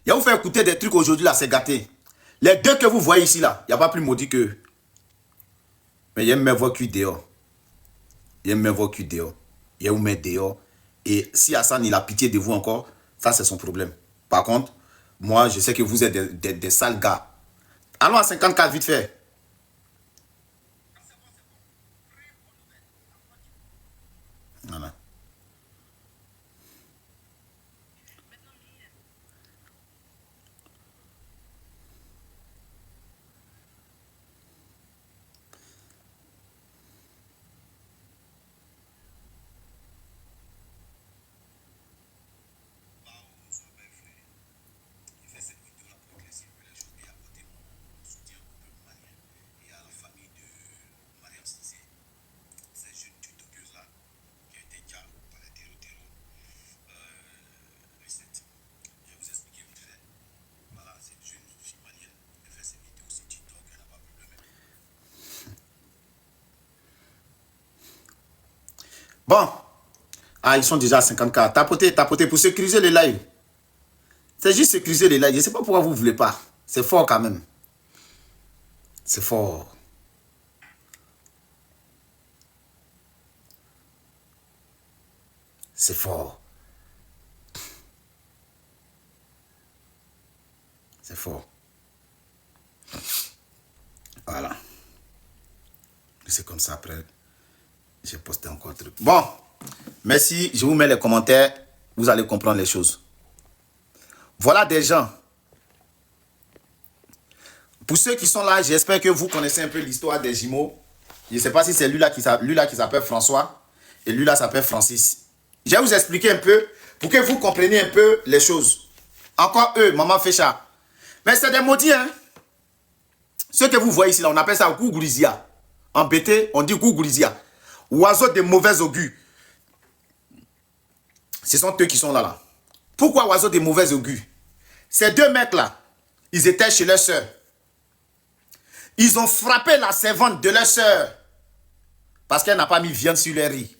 Il va vous faire écouter des trucs aujourd'hui là, c'est gâté. Les deux que vous voyez ici là, il n'y a pas plus maudit que. Mais il y a mes voix qui dehors. Il y a mes voix qui dehors. Il y a où mettre dehors. Et si Hassan il a pitié de vous encore, ça c'est son problème. Par contre, moi je sais que vous êtes des sales gars. Allons à 54 vite fait. Voilà. Bon. Ah, ils sont déjà à 54. Tapotez, tapotez pour sécuriser les lives. C'est juste sécuriser les lives. Je ne sais pas pourquoi vous ne voulez pas. C'est fort quand même. C'est fort. C'est fort. C'est fort. Voilà. C'est comme ça après. J'ai posté encore un truc. Bon. Merci. Je vous mets les commentaires. Vous allez comprendre les choses. Voilà des gens. Pour ceux qui sont là, j'espère que vous connaissez un peu l'histoire des jumeaux. Je ne sais pas si c'est lui-là qui s'appelle François. Et lui-là s'appelle Francis. Je vais vous expliquer un peu pour que vous compreniez un peu les choses. Encore eux, maman Fécha. Mais c'est des maudits, hein. Ce que vous voyez ici, là, on appelle ça Gougoulizia. En BT, on dit Gougoulizia. Oiseau de mauvais augure. Ce sont eux qui sont là, là. Pourquoi oiseau de mauvais augure? Ces deux mecs-là, ils étaient chez leur sœur. Ils ont frappé la servante de leur sœur parce qu'elle n'a pas mis viande sur leur riz.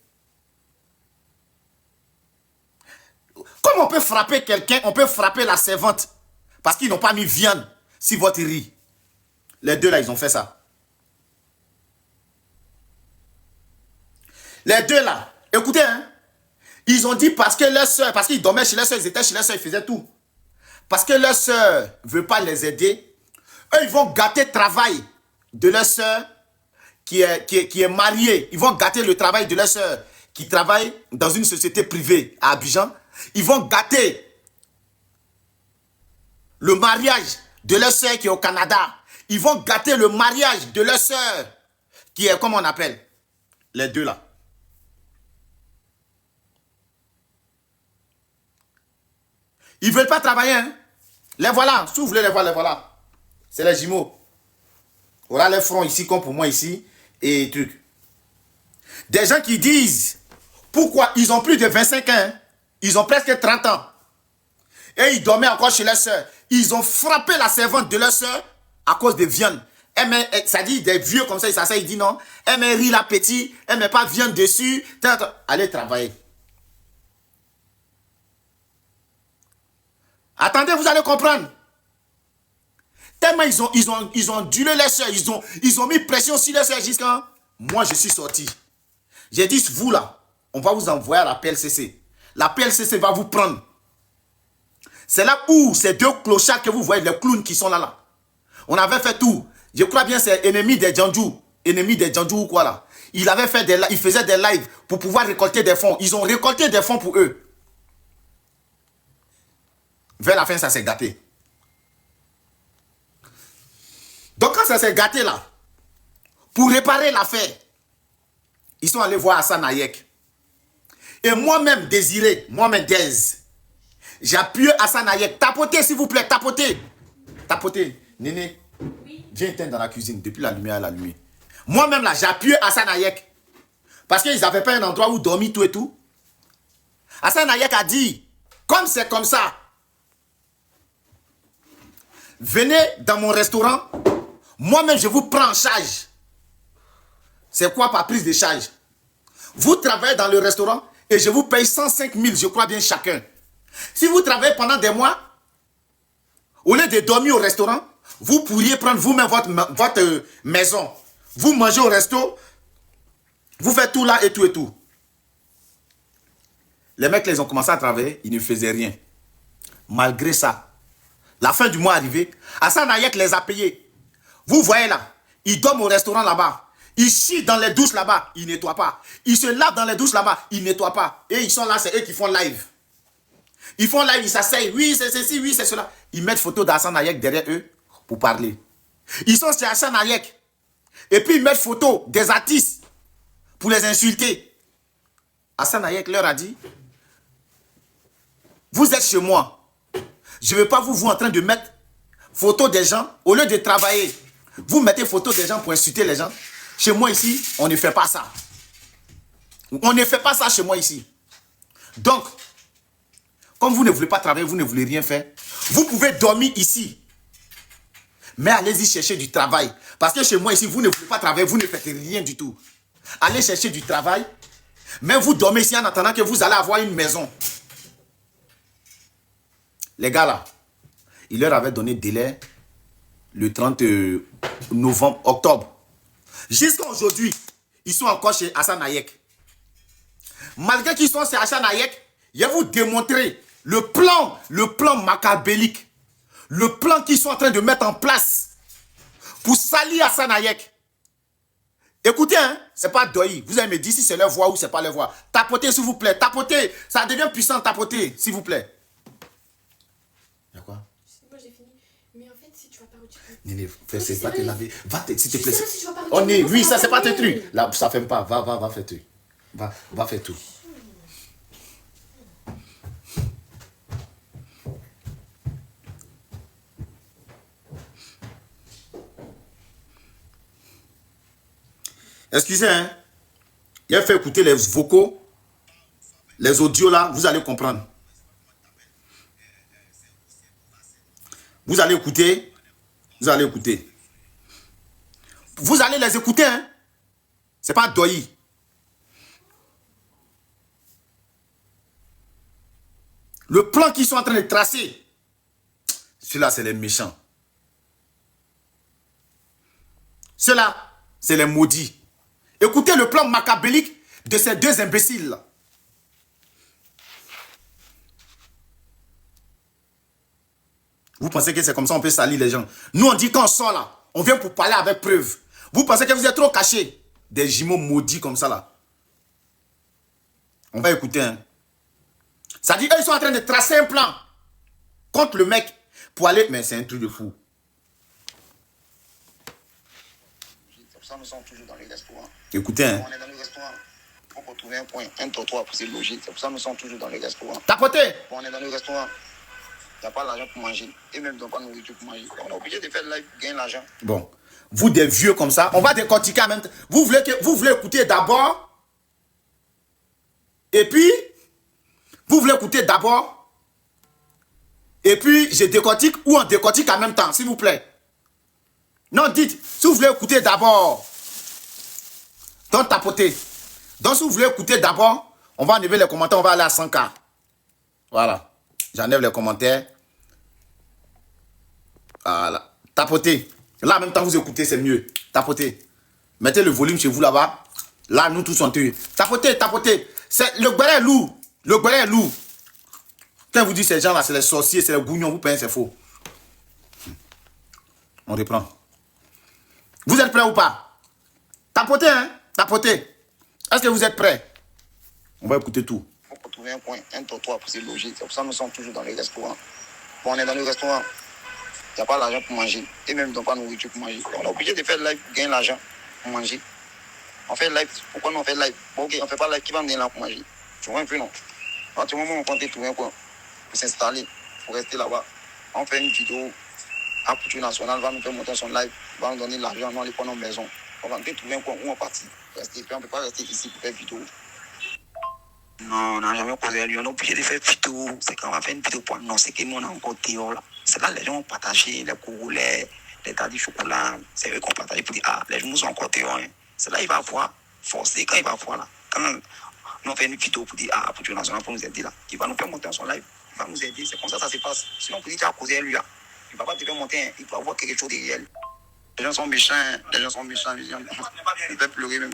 Comme on peut frapper quelqu'un, on peut frapper la servante parce qu'ils n'ont pas mis viande sur votre riz. Les deux là, ils ont fait ça. Les deux là, écoutez, hein, ils ont dit parce que leur soeur, parce qu'ils dormaient chez leur soeur, ils étaient chez leur soeur, ils faisaient tout. Parce que leur soeur ne veut pas les aider, eux, ils vont gâter le travail de leur soeur qui est mariée. Ils vont gâter le travail de leur soeur qui travaille dans une société privée à Abidjan. Ils vont gâter le mariage de leur soeur qui est au Canada. Ils vont gâter le mariage de leur soeur qui est, comment on appelle, les deux là. Ils ne veulent pas travailler, hein. Les voilà, si vous voulez les voir, les voilà. C'est les jumeaux. Voilà les fronts ici, comme pour moi ici, et trucs. Des gens qui disent, pourquoi ils ont plus de 25 ans, hein? Ils ont presque 30 ans. Et ils dormaient encore chez leur soeur. Ils ont frappé la servante de leur soeur à cause de viande. Ça dit des vieux comme ça, ils s'asseyent, ils disent non. Elle met riz la petite, elle met pas viande dessus. Allez travailler. Attendez, vous allez comprendre. Tellement ils ont ondulé les soeurs, ils ont mis pression sur les soeurs jusqu'à... Moi, je suis sorti. J'ai dit, vous là, on va vous envoyer à la PLCC. La PLCC va vous prendre. C'est là où ces deux clochards que vous voyez, les clowns qui sont là. On avait fait tout. Je crois bien c'est ennemi des Djandjou. Ennemi des Djandjou ou quoi là. Il faisait des lives pour pouvoir récolter des fonds. Ils ont récolté des fonds pour eux. Vers la fin, ça s'est gâté. Donc quand ça s'est gâté là, pour réparer l'affaire, ils sont allés voir Hassan Hayek. Et moi-même, Désiré, moi-même Dez, j'ai appuyé Hassan Hayek. Tapotez s'il vous plaît, tapotez. Tapotez. Néné, oui. Viens éteindre dans la cuisine, depuis la lumière à la nuit. Moi-même là, j'ai appuyé Hassan Hayek. Parce qu'ils n'avaient pas un endroit où dormir tout et tout. Hassan Hayek a dit, comme c'est comme ça, venez dans mon restaurant, moi-même je vous prends en charge. C'est quoi par prise de charge? Vous travaillez dans le restaurant et je vous paye 105 000, je crois bien chacun. Si vous travaillez pendant des mois, Au lieu de dormir au restaurant, vous pourriez prendre vous-même votre maison. Vous mangez au resto, vous faites tout là et tout et tout. Les mecs, ils ont commencé à travailler, ils ne faisaient rien. Malgré ça, la fin du mois arrivée, Hassan Hayek les a payés. Vous voyez là, ils dorment au restaurant là-bas. Ils chient dans les douches là-bas, ils ne nettoient pas. Ils se lavent dans les douches là-bas, ils ne nettoient pas. Et ils sont là, c'est eux qui font live. Ils font live, ils s'asseyent. Oui, c'est ceci, oui, c'est cela. Ils mettent photo d'Hassan Hayek derrière eux pour parler. Ils sont chez Hassan Hayek. Et puis ils mettent photo des artistes pour les insulter. Hassan Hayek leur a dit, vous êtes chez moi. Je ne veux pas vous en train de mettre photo des gens. Au lieu de travailler, vous mettez photo des gens pour insulter les gens. Chez moi ici, on ne fait pas ça. On ne fait pas ça chez moi ici. Donc, comme vous ne voulez pas travailler, vous ne voulez rien faire, vous pouvez dormir ici. Mais allez-y chercher du travail. Parce que chez moi ici, vous ne voulez pas travailler, vous ne faites rien du tout. Allez chercher du travail, mais vous dormez ici en attendant que vous allez avoir une maison. Les gars là, il leur avait donné délai le 30 novembre, octobre. Jusqu'à aujourd'hui, ils sont encore chez Hassan Hayek. Malgré qu'ils sont chez Hassan Hayek, je vais vous démontrer le plan macabélique, le plan qu'ils sont en train de mettre en place pour salir Hassan Hayek. Écoutez, hein, c'est pas Doyi. Vous allez me dire si c'est leur voix ou c'est pas leur voix. Tapotez, s'il vous plaît. Tapotez. Ça devient puissant, tapotez, s'il vous plaît. Il y a quoi? Moi, j'ai fini. Mais en fait, si tu vas pas retirer. Néné, va te laver. Va te, s'il te plaît. Si tu vas pas On est, retirer, oui, ça ça, c'est va pas tes fermer. trucs. Là, ça fait pas. Va faire tout. Va faire tout. Excusez, hein. Il a fait écouter les vocaux, les audios là, vous allez comprendre. Vous allez écouter. Vous allez écouter. Vous allez les écouter, hein. C'est pas Doyi. Le plan qu'ils sont en train de tracer, ceux-là, c'est les méchants. Ceux-là, c'est les maudits. Écoutez le plan macabélique de ces deux imbéciles. Vous pensez que c'est comme ça on peut salir les gens? Nous, on dit quand on sort là, on vient pour parler avec preuve. Vous pensez que vous êtes trop cachés? Des jumeaux maudits comme ça là. On va écouter, hein. Ça dit, eux, ils sont en train de tracer un plan contre le mec pour aller... Mais c'est un truc de fou. C'est pour ça que nous sommes toujours dans les restaurants. Écoutez, hein. On est dans les restaurants. Il faut trouver un point, un trottoir pour se loger. C'est pour ça que nous sommes toujours dans les restaurants. Tapotez. On est dans les restaurants. Il n'y a pas l'argent pour manger. Et même dans pas de nourriture pour manger. On est obligé de faire le live pour gagner l'argent. Bon. Vous des vieux comme ça, on va décortiquer en même temps. Vous voulez écouter d'abord. Et puis, vous voulez écouter d'abord. Et puis, je décortique ou on décortique en même temps, s'il vous plaît. Non, dites, si vous voulez écouter d'abord. Donc, tapotez. Donc, si vous voulez écouter d'abord, on va enlever les commentaires, on va aller à 100K. Voilà. J'enlève les commentaires. Voilà. Tapotez. Là, en même temps, vous écoutez, c'est mieux. Tapotez. Mettez le volume chez vous là-bas. Là, nous tous on tue. Tapotez, tapotez. Le guéret est lourd. Le guéret est lourd. Quand vous dites ces gens-là, c'est les sorciers, c'est les gougnons, vous pensez c'est faux. On reprend. Vous êtes prêts ou pas? Tapotez, hein? Tapotez. Est-ce que vous êtes prêts? On va écouter tout. Il faut trouver un point, un trottoir pour se loger. C'est pour ça que nous sommes toujours dans les restaurants. Bon, on est dans les restaurants. Il n'y a pas l'argent pour manger. Et même dans pas de nourriture pour manger. On est obligé de faire le live pour gagner l'argent pour manger. On fait le live. Pourquoi nous on fait le live? Bon, ok, on ne fait pas le live. Qui va me donner l'argent pour manger? Tu vois un peu, non? À partir du moment où on compte trouver un point pour s'installer, pour rester là-bas, on fait une vidéo. La culture nationale va nous faire monter son live, va nous donner l'argent, nous allons prendre nos maisons. On va trouver un coin où on partit. Rester, on ne peut pas rester ici pour faire vidéo. Non, on n'a jamais causé à lui. On est obligé de faire vidéo. C'est quand on va faire une vidéo pour annoncer que nous on a encore dehors là. C'est là les gens ont partagé les courroulets, les tas de chocolat. C'est eux qui ont partagé pour dire ah, les gens sont encore dehors. Hein. C'est là il va voir, forcé quand il va voir là. Quand nous on fait une vidéo pour dire ah, pour national pour nous aider là. Il va nous faire monter son live, il va nous aider. C'est comme ça que ça se passe. Sinon, pour dire qu'il a causé à lui là. Il ne va pas te faire monter, hein. Il doit avoir quelque chose derrière. Les gens sont méchants, hein. Les gens sont méchants. Les gens, ils peuvent pleurer même.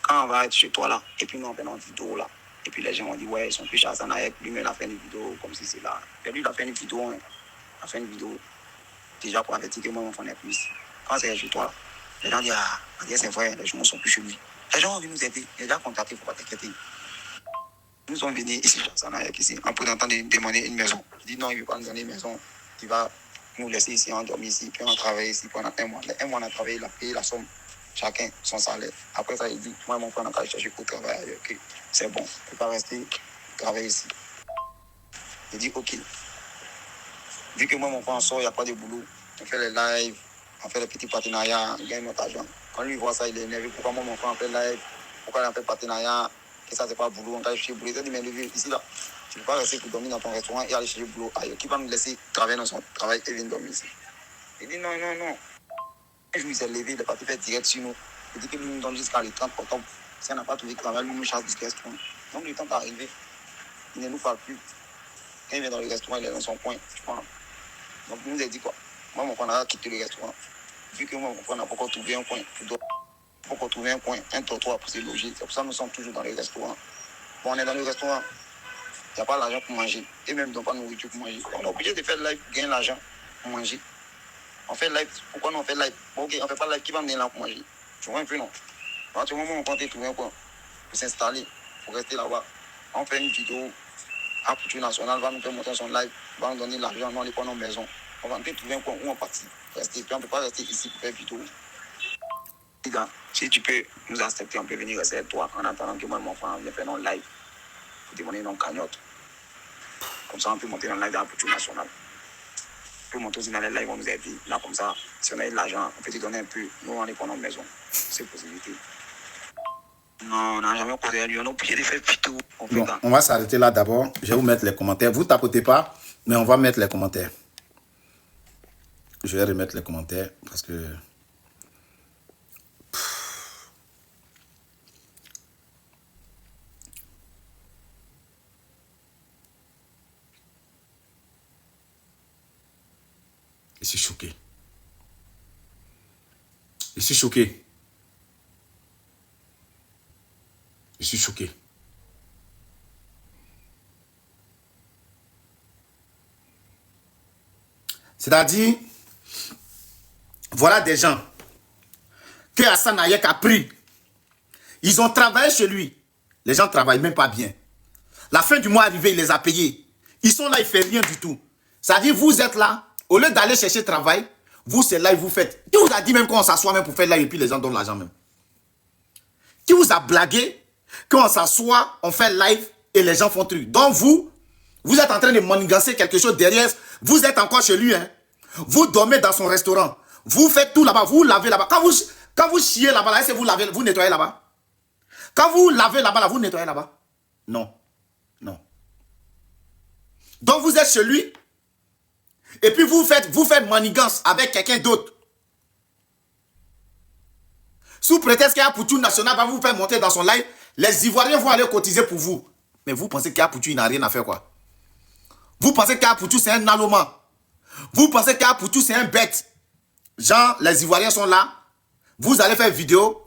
Quand on va être chez toi là, et puis nous on fait notre vidéo là, et puis les gens vont dire ouais, ils sont plus chers avec lui-même il a fait une vidéo comme si c'est là. Et lui il a fait une vidéo, hein. Il a fait une vidéo déjà pour avertir que moi mon frère n'est plus ici. Quand c'est chez toi, les gens disent ah, c'est vrai, les gens ne sont plus chez lui. Les gens ont envie de nous aider, il a déjà contacté, il ne faut pas t'inquiéter. Nous sommes venus ici, ici, en présentant de demander une maison. Il dit non, il ne veut pas nous donner une maison. Il va nous laisser ici, on dormir ici, puis on a travaillé ici pendant un mois. Un mois on a travaillé, il a payé la somme. Chacun son salaire. Après ça, il dit, moi, mon frère n'a qu'à chercher pour travailler ailleurs. Okay. C'est bon, je ne peux pas rester travailler ici. Il dit, ok. Vu que moi, mon frère en sort, il n'y a pas de boulot. On fait les lives, on fait les petits partenariats, on gagne notre argent. Quand lui voit ça, il est énervé. Pourquoi moi, mon frère en fait live? Pourquoi il en fait partenariat? Que ça, c'est pas boulot, on va chercher boulot. Il dit, mais levé ici, là. Tu ne peux pas rester pour dormir dans ton restaurant et aller chercher boulot ailleurs. Qui va nous laisser travailler dans son travail et venir dormir ici? Il dit, non, non, non. Un jour, il s'est levé, il est parti faire direct sur nous. Il dit qu'il nous donne jusqu'à le 30 octobre. Si on n'a pas trouvé de travail, lui nous chasse du restaurant. Donc, le temps est arrivé. Il ne nous parle plus. Quand il vient dans le restaurant, il est dans son coin. Tu vois. Donc, il nous a dit quoi? Moi, mon frère a quitté le restaurant. Vu que moi, mon frère n'a pas encore trouvé un coin. Il n'a pas encore trouvé un coin, un trottoir pour se loger. C'est pour ça que nous sommes toujours dans le restaurant. Bon, on est dans le restaurant. Il n'y a pas l'argent pour manger. Et même, ils n'ont pas de nourriture pour manger. On est obligé de faire live, gagner l'argent pour manger. On fait live. Pourquoi nous on fait live? Bon, ok, on fait pas live. Qui va venir là pour manger? Tu vois un peu, non? À partir du moment où on compte trouver un coin pour s'installer, pour rester là-bas, on fait une vidéo. La culture nationale va nous faire monter son live, va nous donner l'argent, nous on prend nos maisons. On va trouver un coin où on partit. Rester. Puis on ne peut pas rester ici pour faire vidéo. Si tu peux nous accepter, on peut venir rester avec toi en attendant que moi et mon frère viennent faire nos live pour demander nos cagnottes. Comme ça, on peut monter dans le live de la culture nationale. On peut monter aussi dans les lives, on nous aide. Là, comme ça, si on a de l'argent, on peut te donner un peu. Nous, on est pour nos maisons. C'est possibilité. Non, on n'a jamais posé à lui. On a oublié de faire vidéo. Bon, on va s'arrêter là d'abord. Je vais vous mettre les commentaires. Vous tapotez pas, mais on va mettre les commentaires. Je vais remettre les commentaires parce que... Je suis choqué. Je suis choqué. Je suis choqué. C'est-à-dire, voilà des gens que Hassan Ayek a pris. Ils ont travaillé chez lui. Les gens ne travaillent même pas bien. La fin du mois arrivée, il les a payés. Ils sont là, ils ne font rien du tout. C'est-à-dire, vous êtes là, au lieu d'aller chercher travail, vous, c'est là et vous faites. Qui vous a dit même qu'on s'assoit même pour faire live et puis les gens donnent l'argent même? Qui vous a blagué qu'on s'assoit, on fait live et les gens font truc? Donc vous êtes en train de manigancer quelque chose derrière. Vous êtes encore chez lui. Hein? Vous dormez dans son restaurant. Vous faites tout là-bas. Vous lavez là-bas. Quand vous chiez là-bas, est-ce que vous lavez, vous nettoyez là-bas? Quand vous lavez là-bas, là, vous nettoyez là-bas? Non. Non. Donc vous êtes chez lui. Et puis vous faites manigance avec quelqu'un d'autre. Sous prétexte qu'il y a Poutou National va vous faire monter dans son live, les Ivoiriens vont aller cotiser pour vous. Mais vous pensez qu'il y a Poutou, il n'a rien à faire quoi? Vous pensez qu'il y a Poutou, c'est un allemand. Vous pensez qu'il y a Poutou, c'est un bête. Genre, les Ivoiriens sont là. Vous allez faire vidéo.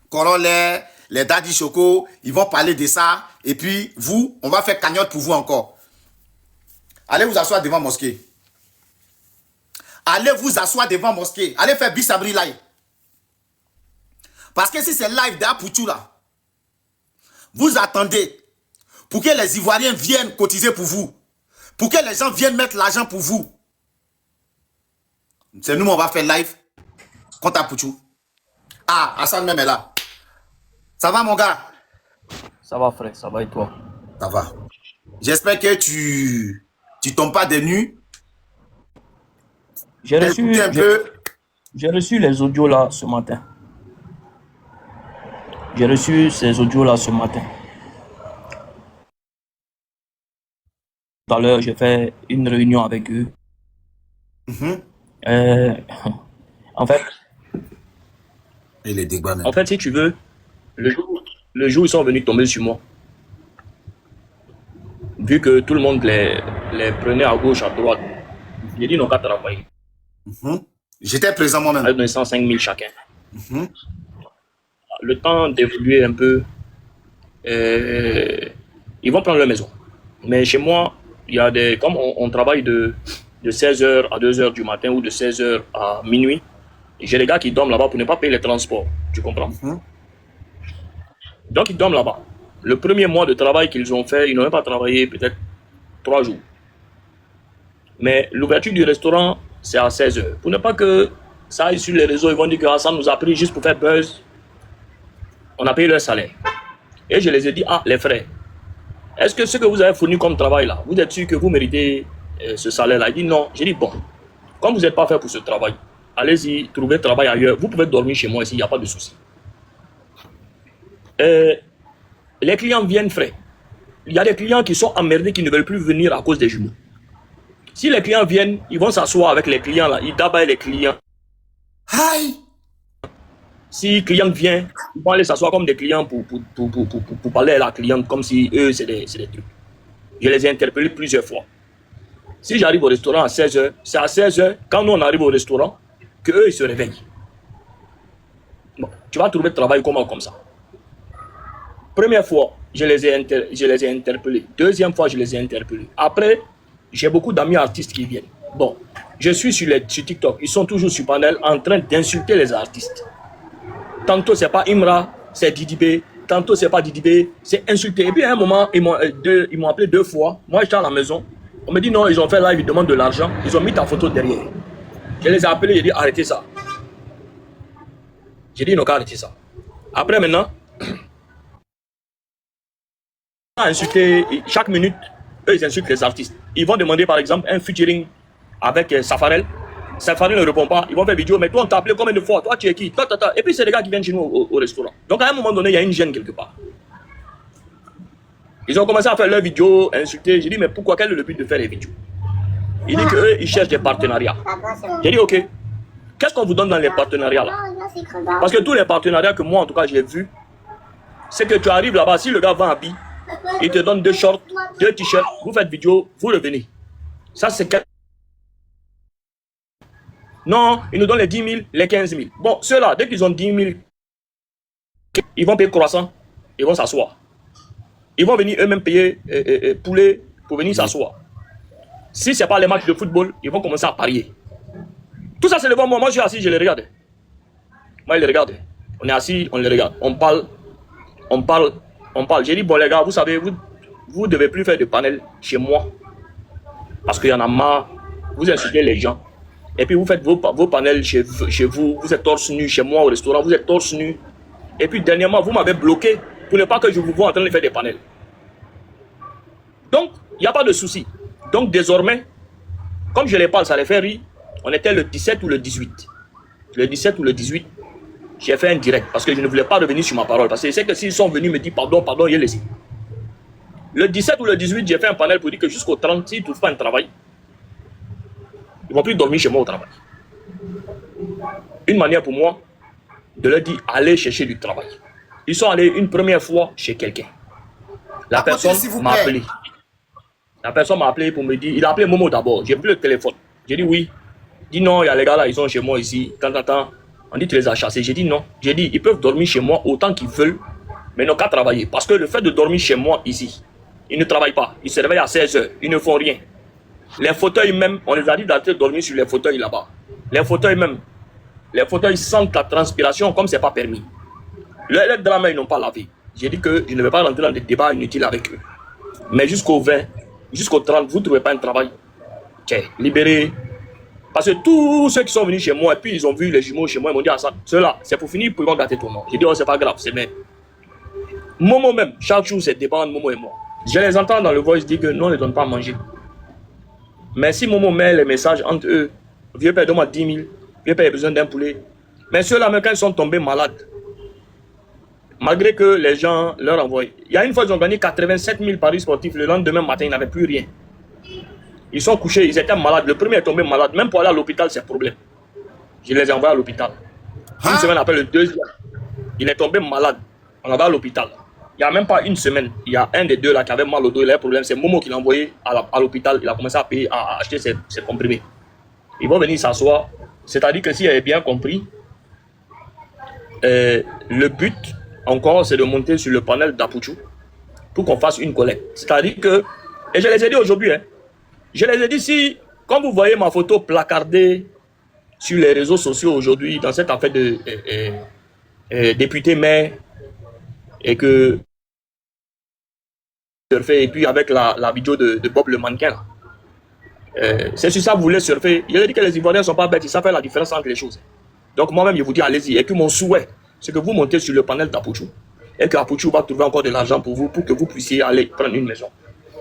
Corollaire, les Daddy Choco, ils vont parler de ça. Et puis, vous, on va faire cagnotte pour vous encore. Allez vous asseoir devant la mosquée. Allez vous asseoir devant la mosquée. Allez faire Bissabri live. Parce que si c'est live d'Apoutou là, vous attendez pour que les Ivoiriens viennent cotiser pour vous. Pour que les gens viennent mettre l'argent pour vous. C'est nous, on va faire live contre Apoutou. Ah, Hassan même est là. Ça va mon gars? Ça va frère, ça va et toi? Ça va. J'espère que tu tombes pas des nues. J'ai reçu les audios là ce matin. J'ai reçu ces audios là ce matin. Tout à l'heure, j'ai fait une réunion avec eux. En fait, Et les débats même. en fait, si tu veux, le jour où ils sont venus tomber sur moi, vu que tout le monde les prenait à gauche, à droite, J'ai dit non qu'à travailler. J'étais présent moi-même. Elle donne 105 000 chacun. Mhm. Le temps d'évoluer un peu, ils vont prendre leur maison. Mais chez moi, il y a des, comme on travaille de 16h à 2h du matin ou de 16h à minuit, j'ai des gars qui dorment là-bas pour ne pas payer les transports. Tu comprends? Donc ils dorment là-bas. Le premier mois de travail qu'ils ont fait, ils n'ont même pas travaillé peut-être 3 jours. Mais l'ouverture du restaurant, c'est à 16h. Pour ne pas que ça aille sur les réseaux, ils vont dire que Hassan nous a pris juste pour faire buzz. On a payé leur salaire. Et je les ai dit, ah les frères, est-ce que ce que vous avez fourni comme travail là, vous êtes sûr que vous méritez ce salaire là? Ils disent non. J'ai dit bon, comme vous n'êtes pas fait pour ce travail, allez-y, trouvez travail ailleurs. Vous pouvez dormir chez moi ici, il n'y a pas de souci. Les clients viennent frais. Il y a des clients qui sont emmerdés, qui ne veulent plus venir à cause des jumeaux. Si les clients viennent, ils vont s'asseoir avec les clients là, ils dabaillent les clients. Aïe! Si le client vient, ils vont aller s'asseoir comme des clients pour parler à la cliente comme si eux c'est des trucs. Je les ai interpellés plusieurs fois. Si j'arrive au restaurant à 16h, c'est à 16h, quand nous on arrive au restaurant, qu'eux ils se réveillent. Bon, tu vas trouver le travail comment comme ça. Première fois, je les ai interpellés. Deuxième fois, je les ai interpellés. Après, j'ai beaucoup d'amis artistes qui viennent. Bon, je suis sur TikTok. Ils sont toujours sur panel en train d'insulter les artistes. Tantôt, c'est pas Imra, c'est Didibé. Tantôt, c'est pas Didibé, c'est insulté. Et puis, à un moment, ils m'ont appelé 2 fois. Moi, j'étais à la maison. On me dit non, ils ont fait live, ils demandent de l'argent. Ils ont mis ta photo derrière. Je les ai appelés, j'ai dit arrêtez ça. J'ai dit non, arrêtez ça. Après, maintenant, insulter chaque minute, eux ils insultent les artistes. Ils vont demander par exemple un featuring avec Safarel. Safarel ne répond pas, ils vont faire vidéo, mais toi on t'a appelé combien de fois? Toi tu es qui? Et puis c'est les gars qui viennent chez nous au restaurant. Donc à un moment donné, il y a une gêne quelque part. Ils ont commencé à faire leurs vidéos, insulter. J'ai dit mais pourquoi? Quel est le but de faire les vidéos? Il dit qu'eux ils cherchent des partenariats. J'ai dit ok, qu'est-ce qu'on vous donne dans les partenariats là? Parce que tous les partenariats que moi en tout cas j'ai vus, c'est que tu arrives là-bas, si le gars vend un habit, il te donne 2 shorts, 2 t-shirts, vous faites vidéo, vous revenez. Ça, c'est... Non, ils nous donnent les 10 000, les 15 000. Bon, ceux-là, dès qu'ils ont 10 000, ils vont payer croissant, ils vont s'asseoir. Ils vont venir eux-mêmes payer poulet pour venir s'asseoir. Si ce n'est pas les matchs de football, ils vont commencer à parier. Tout ça, c'est le bon moment. Moi, je suis assis, je les regarde. Moi, je les regarde. On est assis, on les regarde. On parle. J'ai dit, bon les gars, vous savez, vous ne devez plus faire de panel chez moi. Parce qu'il y en a marre. Vous insultez les gens. Et puis vous faites vos panels chez vous. Vous êtes torse nu chez moi au restaurant. Vous êtes torse nu. Et puis dernièrement, vous m'avez bloqué pour ne pas que je vous vois en train de faire des panels. Donc, il n'y a pas de souci. Donc désormais, comme je les parle, ça les fait rire. On était le 17 ou le 18. Le 17 ou le 18. J'ai fait un direct parce que je ne voulais pas revenir sur ma parole. Parce que je sais que s'ils sont venus me dire pardon, il est laissé. Le 17 ou le 18, j'ai fait un panel pour dire que jusqu'au 30, s'ils ne trouvent pas un travail, ils ne vont plus dormir chez moi au travail. Une manière pour moi de leur dire allez chercher du travail. Ils sont allés une première fois chez quelqu'un. La personne m'a appelé. La personne m'a appelé pour me dire, il a appelé Momo d'abord. J'ai pris le téléphone. J'ai dit oui. Il dit non, il y a les gars là, ils sont chez moi ici. Tant. On dit tu les as chassés. J'ai dit non. J'ai dit ils peuvent dormir chez moi autant qu'ils veulent, mais n'ont qu'à travailler. Parce que le fait de dormir chez moi ici, ils ne travaillent pas. Ils se réveillent à 16h. Ils ne font rien. Les fauteuils même, on les a dit d'arrêter de dormir sur les fauteuils là-bas. Les fauteuils même, les fauteuils sentent la transpiration comme c'est pas permis. Les drames, ils n'ont pas lavé. J'ai dit que je ne vais pas rentrer dans des débats inutiles avec eux. Mais jusqu'au 20, jusqu'au 30, vous ne trouvez pas un travail. Tiens, libérez. Parce que tous ceux qui sont venus chez moi et puis ils ont vu les jumeaux chez moi, ils m'ont dit ah ça, ceux-là, c'est pour finir, pour ils vont gâter ton nom. J'ai dit oh c'est pas grave, c'est même. Momo même, chaque jour c'est débat entre Momo et moi. Je les entends dans le voice dire que non, on ne donne pas à manger. Mais si Momo met les messages entre eux, vieux père donne-moi 10 000, vieux père a besoin d'un poulet. Mais ceux-là même quand ils sont tombés malades, malgré que les gens leur envoient. Il y a une fois ils ont gagné 87 000 paris sportifs, le lendemain matin ils n'avaient plus rien. Ils sont couchés, ils étaient malades. Le premier est tombé malade. Même pour aller à l'hôpital, c'est un problème. Je les ai envoyés à l'hôpital. Une semaine après le deuxième, il est tombé malade. On l'a à l'hôpital. Il n'y a même pas une semaine. Il y a un des deux là qui avait mal au dos. Il a un problème. C'est Momo qui l'a envoyé à l'hôpital. Il a commencé à payer, à acheter ses comprimés. Ils vont venir s'asseoir. C'est-à-dire que si vous avez bien compris, le but, encore, c'est de monter sur le panel d'Apouchou pour qu'on fasse une collecte. C'est-à-dire que, et je les ai dit aujourd'hui, hein, je les ai dit, si, quand vous voyez ma photo placardée sur les réseaux sociaux aujourd'hui, dans cette affaire de député maire, et que surfer, et puis avec la vidéo de Bob le mannequin, c'est sur ça que vous voulez surfer. Je ai dit que les Ivoiriens ne sont pas bêtes, ils savent faire la différence entre les choses. Donc moi-même, je vous dis, allez-y. Et que mon souhait, c'est que vous montez sur le panel d'Apouchou, et que Apouchou va trouver encore de l'argent pour vous, pour que vous puissiez aller prendre une maison.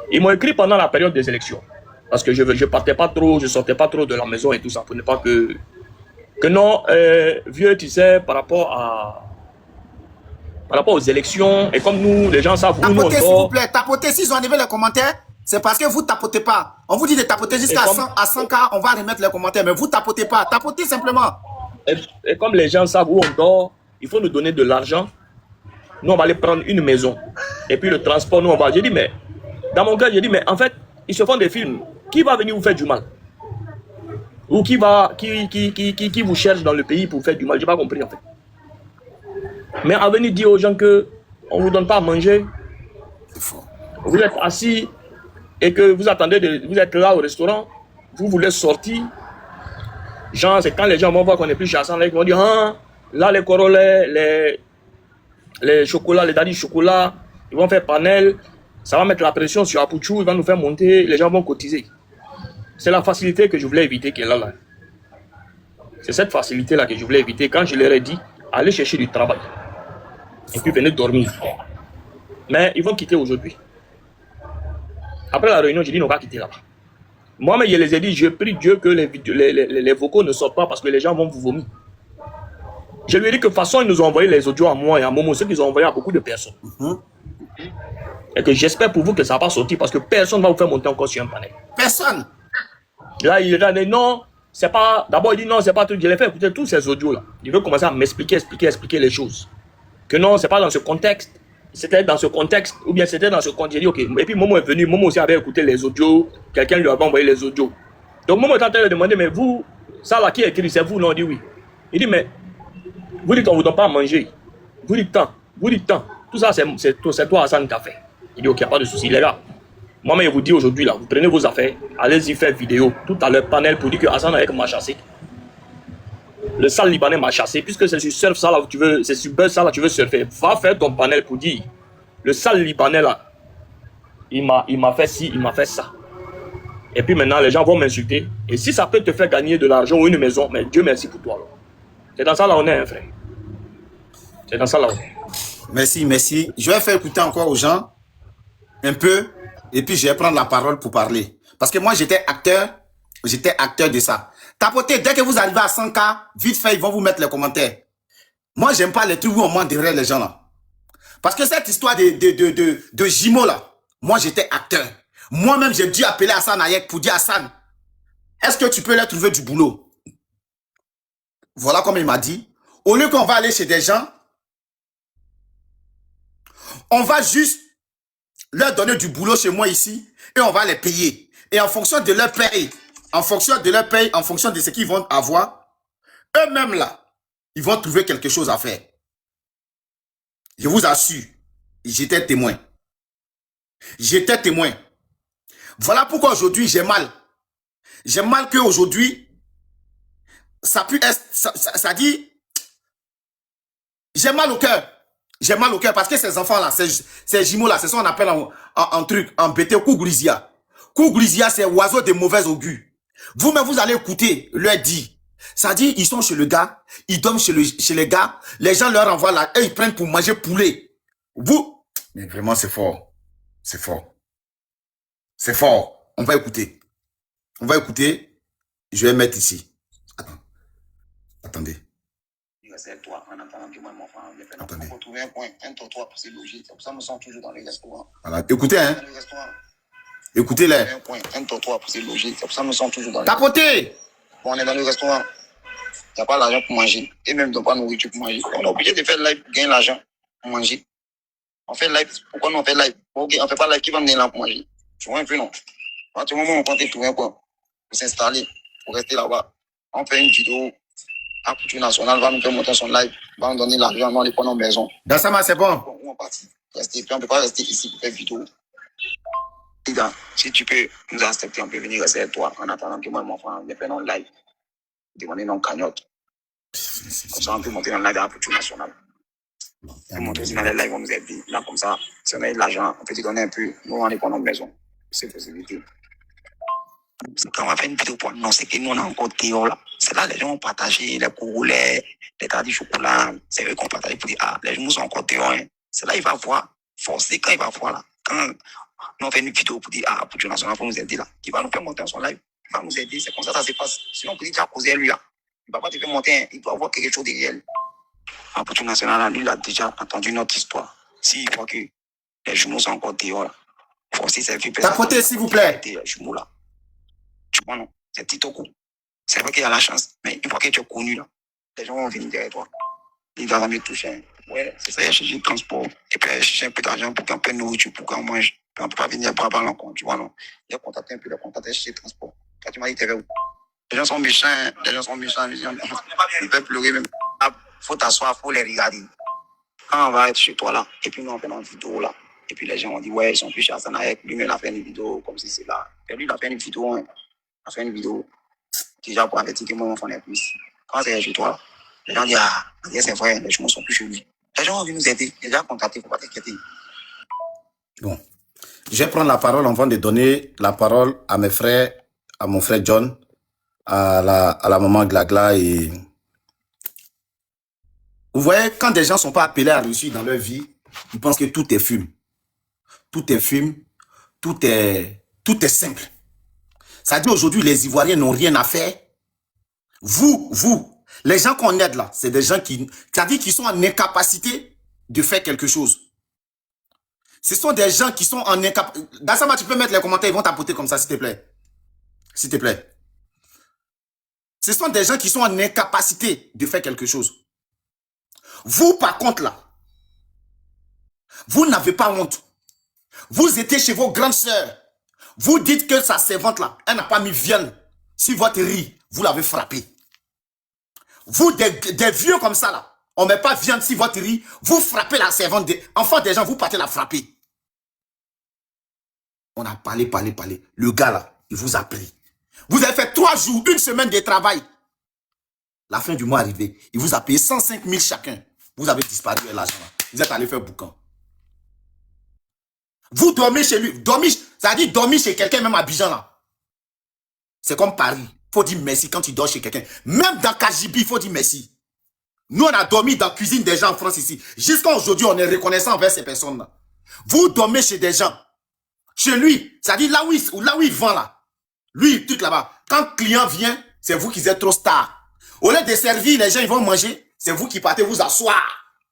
Ils m'ont écrit pendant la période des élections, parce que je partais pas trop, je sortais pas trop de la maison et tout ça, pour ne pas que non, vieux, tu sais, par rapport aux élections, et comme nous, les gens savent où nous on Tapotez, s'il sort. vous plaît. Tapotez, s'ils ont enlevé les commentaires, c'est parce que vous tapotez pas. On vous dit de tapoter jusqu'à 100K, on va remettre les commentaires, mais vous tapotez pas. Tapotez simplement. Et comme les gens savent où on dort, il faut nous donner de l'argent. Nous, on va aller prendre une maison. Et puis le transport, nous, on va. J'ai dit, mais dans mon cas, j'ai dit, mais en fait, ils se font des films. Qui va venir vous faire du mal? Ou qui vous cherche dans le pays pour faire du mal? Je n'ai pas compris, en fait. Mais à venir dire aux gens que on ne vous donne pas à manger, vous êtes assis et que vous attendez, vous êtes là au restaurant, vous voulez sortir. Genre, c'est quand les gens vont voir qu'on n'est plus chez Hassan, ils vont dire, ah, là, les corolets, les chocolats, les daddy chocolat, ils vont faire panel, ça va mettre la pression sur Apouchou, il va nous faire monter, les gens vont cotiser. C'est la facilité que je voulais éviter qui est là. C'est cette facilité-là que je voulais éviter quand je leur ai dit, allez chercher du travail. Et puis venez dormir. Mais ils vont quitter aujourd'hui. Après la réunion, j'ai dit, on va quitter là-bas. Moi-même, je les ai dit, je prie Dieu que les vocaux ne sortent pas parce que les gens vont vous vomir. Je lui ai dit que de toute façon, ils nous ont envoyé les audios à moi et à Momo, ceux qu'ils ont envoyé à beaucoup de personnes. Et que j'espère pour vous que ça ne va pas sortir parce que personne ne va vous faire monter encore sur un panel. Personne. Là, il a dit non, c'est pas. D'abord, il dit non, c'est pas tout. Je l'ai fait écouter tous ces audios-là. Il veut commencer à m'expliquer, expliquer les choses. Que non, c'est pas dans ce contexte. C'était dans ce contexte, ou bien c'était dans ce contexte. J'ai dit ok. Et puis Momo est venu, Momo aussi avait écouté les audios. Quelqu'un lui avait envoyé les audios. Donc Momo est en train de demander, mais vous, ça là qui est écrit, c'est vous? Non, on dit oui. Il dit, mais vous dites qu'on ne vous donne pas à manger. Vous dites tant, vous dites tant. Tout ça, c'est toi, Hassan, qui a fait. Il dit ok, il n'y a pas de souci, les gars. Moi-même, je vous dis aujourd'hui, là, vous prenez vos affaires, allez-y faire vidéo, tout à l'heure panel pour dire que Hassan avec m'a chassé. Le sale libanais m'a chassé, puisque c'est sur surf ça là où tu veux, c'est sur buzz ça là tu veux surfer. Va faire ton panel pour dire, le sale libanais là, il m'a fait ci, il m'a fait ça. Et puis maintenant, les gens vont m'insulter. Et si ça peut te faire gagner de l'argent ou une maison, mais Dieu merci pour toi. C'est dans ça là on est, hein, frère. C'est dans ça là on est. Merci, merci. Je vais faire écouter encore aux gens un peu. Et puis, je vais prendre la parole pour parler. Parce que moi, j'étais acteur de ça. Tapotez, dès que vous arrivez à 100K, vite fait, ils vont vous mettre les commentaires. Moi, j'aime pas les trucs où on ment derrière les gens là. Parce que cette histoire de Jimo là, moi, j'étais acteur. Moi-même, j'ai dû appeler Hassan Hayek pour dire Hassan, est-ce que tu peux leur trouver du boulot? Voilà comme il m'a dit. Au lieu qu'on va aller chez des gens, on va juste leur donner du boulot chez moi ici et on va les payer. Et en fonction de leur paye, en fonction de ce qu'ils vont avoir, eux-mêmes là, ils vont trouver quelque chose à faire. Je vous assure, j'étais témoin. J'étais témoin. Voilà pourquoi aujourd'hui j'ai mal. J'ai mal qu'aujourd'hui, ça peut être, ça dit, j'ai mal au cœur. J'ai mal au cœur parce que ces enfants-là, ces jumeaux-là, c'est ça qu'on appelle en truc, en BT, Kougrizia. Kougrizia, c'est oiseau de mauvais augure. Vous-même, vous allez écouter, leur dire. Ça dit, ils sont chez le gars, ils dorment chez les gars, les gens leur envoient là, et ils prennent pour manger poulet. Vous, mais vraiment, c'est fort. C'est fort. C'est fort. On va écouter. On va écouter. Je vais mettre ici. Attendez. C'est toi, en attendant que moi, mon frère, Attendez. faut trouver un coin, un trottoir pour se loger. C'est pour ça que nous sommes toujours dans les restaurants. Voilà. Écoutez, hein. Dans les restaurants, Écoutez-les. un coin, un trottoir pour se loger. C'est pour ça que nous sommes toujours dans les Tapotez. Bon, on est dans le restaurant. Il n'y a pas l'argent pour manger. Et même, ils n'ont pas de nourriture pour manger. On est obligé de faire live, gagner l'argent pour manger. On fait live. Pourquoi nous on fait live? Ok, on ne fait pas live. Qui va me donner là pour manger? Tu vois un peu, non? À tout moment, on compte trouver un coin pour s'installer. pour rester là-bas. On fait une vidéo. La couture nationale va nous faire monter son live, va nous donner l'argent, on va aller prendre nos maisons. Dans ça, c'est bon. On va partir. Rester. Puis on ne peut pas rester ici pour faire vidéo. Si tu peux nous accepter, on peut venir rester avec toi en attendant que moi et mon frère viennent faire notre live. Demander nos cagnottes. Comme ça, on peut monter dans le live de la couture nationale. On peut monter aussi dans les lives, on nous aide. Là, comme ça, si on a de l'argent, on peut te donner un peu. Nous, on va aller prendre notre maison. C'est possibilité. Quand on va faire une vidéo pour annoncer que nous, on a encore Théo là. C'est là les gens ont partagé les courroulets, les tas de chocolat. C'est eux qui ont partagé pour dire, ah, les gens sont encore Théo. Hein. C'est là il va voir, forcé quand il va voir là. Quand nous on fait une vidéo pour dire, ah, pour national, pour nous aider là. Il va nous faire monter en son live. Il va nous aider. C'est comme ça se passe. Sinon, on peut dire, tu as causé lui là. Il ne va pas te faire monter. Hein. Il doit avoir quelque chose derrière lui. Ah, pour national là, lui, il a déjà entendu notre histoire. S'il voit que les jumeaux sont encore Théo là. Forcé, c'est vu. Tapotez, s'il vous plaît. Les jumeaux là. Tu vois, non, c'est Titoko. C'est vrai qu'il y a la chance, mais une fois que tu es connu, là, les gens vont venir derrière toi. Ils vont jamais toucher. Ouais, c'est ça, il y a cherché le transport. Et puis, il y a cherché un peu d'argent pour qu'on paye nourriture, pour qu'on mange. Puis, on ne peut pas venir bras ballon, tu vois, non. Il a contacté un peu, il a contacté chercher le transport. Quand tu m'as dit, t'es où? Les gens sont méchants, les gens sont méchants. Ils peuvent pleurer même. Il faut t'asseoir, il faut les regarder. Quand on va être chez toi, là, et puis nous, on fait une vidéo, là. Et puis, les gens ont dit, ouais, ils sont plus chers à Sanaek. Lui, mais il a fait une vidéo comme si c'est là. Et lui, il a fait une vidéo, hein. On a fait une vidéo déjà pour avertir que moi, mon enfant n'est plus ici. Quand c'est chez toi, les gens disent, ah, c'est vrai, les gens sont plus chez lui. Les gens ont envie de nous aider. Les gens ont contacté, il ne faut pas t'inquiéter. Bon. Je vais prendre la parole avant de donner la parole à mes frères, à mon frère John, à la maman Glagla et... Vous voyez, quand des gens ne sont pas appelés à réussir dans leur vie, ils pensent que tout est fume. Tout est fume. Tout est simple. Ça dit aujourd'hui, les Ivoiriens n'ont rien à faire. Vous, les gens qu'on aide là, c'est des gens qui sont en incapacité de faire quelque chose. Ce sont des gens qui sont en incapacité. Dans ça, tu peux mettre les commentaires, ils vont tapoter comme ça, s'il te plaît. S'il te plaît. Ce sont des gens qui sont en incapacité de faire quelque chose. Vous, par contre, là, vous n'avez pas honte. Vous étiez chez vos grandes sœurs. Vous dites que sa servante là, elle n'a pas mis viande. Si votre riz, vous l'avez frappé. Vous, des vieux comme ça là, on ne met pas viande si votre riz, vous frappez la servante. Enfant des gens, vous partez la frapper. On a parlé. Le gars là, il vous a pris. Vous avez fait 3 jours, 1 semaine de travail. La fin du mois arrivée, il vous a payé 105 000 chacun. Vous avez disparu avec l'argent là. Vous êtes allé faire boucan. Vous dormez chez lui. Ça veut dire dormir chez quelqu'un, même à Abidjan là. C'est comme Paris. Il faut dire merci quand tu dors chez quelqu'un. Même dans Kajibi, il faut dire merci. Nous, on a dormi dans la cuisine des gens en France ici. Jusqu'à aujourd'hui, on est reconnaissant envers ces personnes-là. Vous dormez chez des gens. Chez lui, ça dit là où il vend là. Lui, tout là-bas. Quand le client vient, c'est vous qui êtes trop star. Au lieu de servir, les gens ils vont manger. C'est vous qui partez vous asseoir.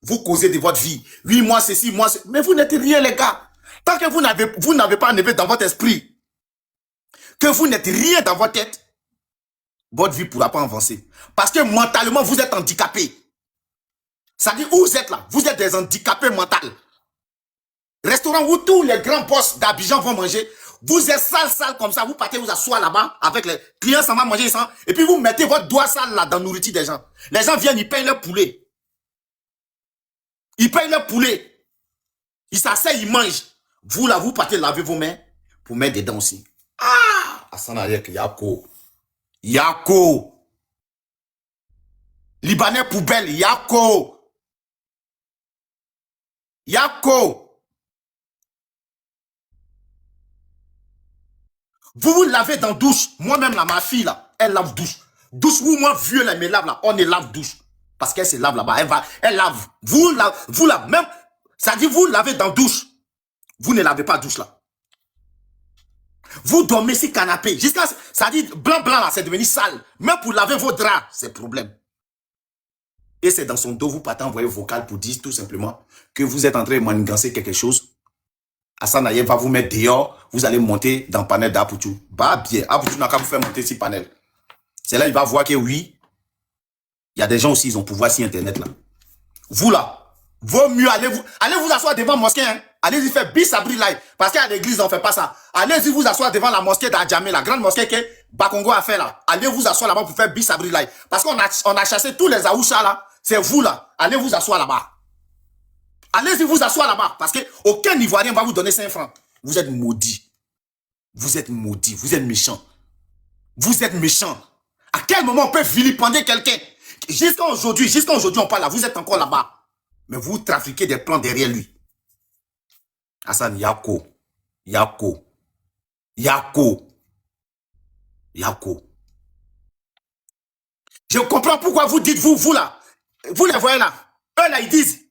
Vous causez de votre vie. Oui, moi ceci, moi ceci. Mais vous n'êtes rien les gars. Tant que vous n'avez pas enlevé dans votre esprit que vous n'êtes rien dans votre tête, votre vie ne pourra pas avancer. Parce que mentalement, vous êtes handicapé. Ça dit, où vous êtes là? Vous êtes des handicapés mentaux. Restaurant où tous les grands boss d'Abidjan vont manger, vous êtes sale comme ça, vous partez vous asseoir là-bas avec les clients, ça va manger ça, et puis vous mettez votre doigt sale là dans la nourriture des gens. Les gens viennent, ils payent leur poulet. Ils payent leur poulet. Ils s'asseyent, ils mangent. Vous là, vous partez laver vos mains pour mettre dedans aussi. Ah! Hassan Ayek, Yako. Libanais poubelle, Yako. Vous lavez dans douche. Moi-même, là, ma fille, là, elle lave douche. Douche où moi, vieux, là, me lave, là, on est lave douche. Parce qu'elle se lave là-bas. Elle lave. Vous, là, même, ça dit, vous lavez dans douche. Vous ne lavez pas douche, là. Vous dormez sur canapé. Jusqu'à, ça dit, blanc, là, c'est devenu sale. Même pour laver vos draps, c'est problème. Et c'est dans son dos, vous partez envoyer vocal pour dire tout simplement que vous êtes en train de manigancer quelque chose. Hassan Ayek va vous mettre dehors, vous allez monter dans le panel d'Apoutou. Bah bien, Apoutou n'a qu'à vous faire monter sur panel. C'est là il va voir que oui, il y a des gens aussi, ils ont pouvoir sur Internet là. Vous là, vaut mieux allez vous asseoir devant la mosquée. Hein. Allez-y faire bis abri live. Parce qu'à l'église, on ne fait pas ça. Allez-y vous asseoir devant la mosquée d'Adjamé, la grande mosquée qui est Bakongo a fait là. Allez vous asseoir là-bas pour faire bis abri là. Parce qu'on a chassé tous les Aoucha là. C'est vous là. Allez vous asseoir là-bas. Allez-y vous asseoir là-bas. Parce qu'aucun Ivoirien va vous donner 5 francs. Vous êtes maudits. Vous êtes maudits. Vous êtes méchants. Vous êtes méchants. À quel moment on peut vilipender quelqu'un? Jusqu'à aujourd'hui, on parle là. Vous êtes encore là-bas. Mais vous trafiquez des plans derrière lui. Hassan, Yako. Yako. Yako. Yako. Je comprends pourquoi vous dites, vous là, vous les voyez là, eux là, ils disent,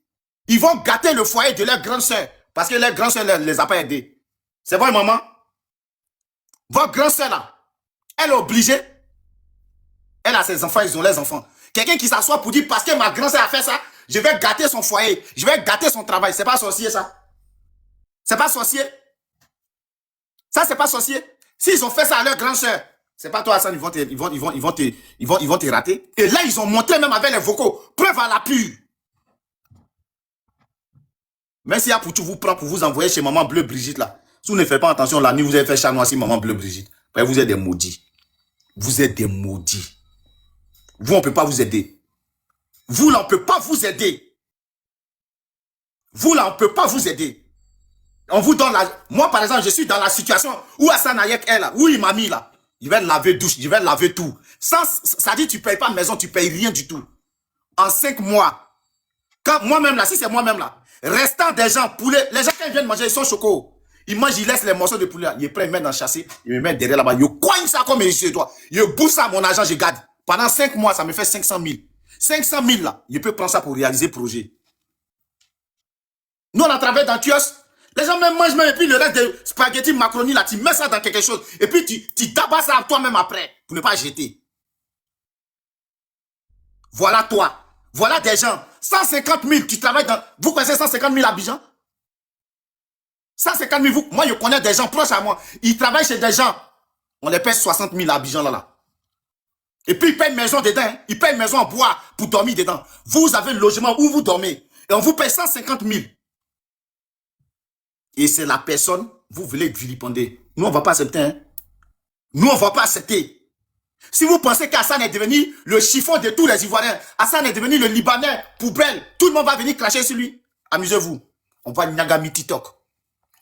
ils vont gâter le foyer de leur grande soeur, parce que leur grande soeur ne les a pas aidés. C'est vrai, maman? Votre grande soeur là, elle est obligée, elle a ses enfants, ils ont les enfants. Quelqu'un qui s'assoit pour dire, parce que ma grande soeur a fait ça, je vais gâter son foyer, je vais gâter son travail. C'est pas sorcier ça? C'est pas sorcier? Ça, c'est pas sorcier? S'ils ont fait ça à leur grande soeur, c'est pas toi, Hassan, ils vont te rater. Et là, ils ont montré même avec les vocaux. Preuve à l'appui. Même si Apoutou vous prend pour vous envoyer chez maman Bleu Brigitte là. Si vous ne faites pas attention, la nuit, vous avez fait chat noir si maman Bleu Brigitte. Vous êtes des maudits. Vous êtes des maudits. Vous, on ne peut pas vous aider. Vous, là, on ne peut pas vous aider. Vous, là, on ne peut pas vous aider. On vous donne la... Moi, par exemple, je suis dans la situation où Hassan Hayek est là, où il m'a mis là. Il va laver douche, il va laver tout. Ça dit, tu ne payes pas maison, tu ne payes rien du tout. En 5 mois. Quand moi-même là, si c'est moi-même là, restant des gens, poulet, les gens qui viennent manger, ils sont chocos. Ils mangent, ils laissent les morceaux de poulet là. Ils prennent, ils mettent dans le châssis, ils me mettent derrière là-bas. Ils coignent ça comme ils doivent. Ils bouffent ça, mon argent, je garde. Pendant 5 mois, ça me fait 500 000. 500 000 là, je peux prendre ça pour réaliser le projet. Nous, on a travaillé dans Tuos. Les gens même mangent même, et puis le reste de spaghetti, macaroni, là, tu mets ça dans quelque chose. Et puis tu tabasses ça à toi-même après, pour ne pas jeter. Voilà toi. Voilà des gens. 150 000, tu travailles dans... Vous connaissez 150 000 Abidjan? 150 000, moi je connais des gens proches à moi. Ils travaillent chez des gens. On les paye 60 000 Abidjan là. Et puis ils payent une maison dedans. Hein. Ils payent une maison en bois pour dormir dedans. Vous avez le logement où vous dormez. Et on vous paye 150 000. Et c'est la personne, vous voulez vilipender. Nous, on ne va pas accepter. Hein? Nous, on ne va pas accepter. Si vous pensez qu'Hassan est devenu le chiffon de tous les Ivoiriens, Hassan est devenu le Libanais poubelle, tout le monde va venir cracher sur lui. Amusez-vous. On va Nyagami Titok.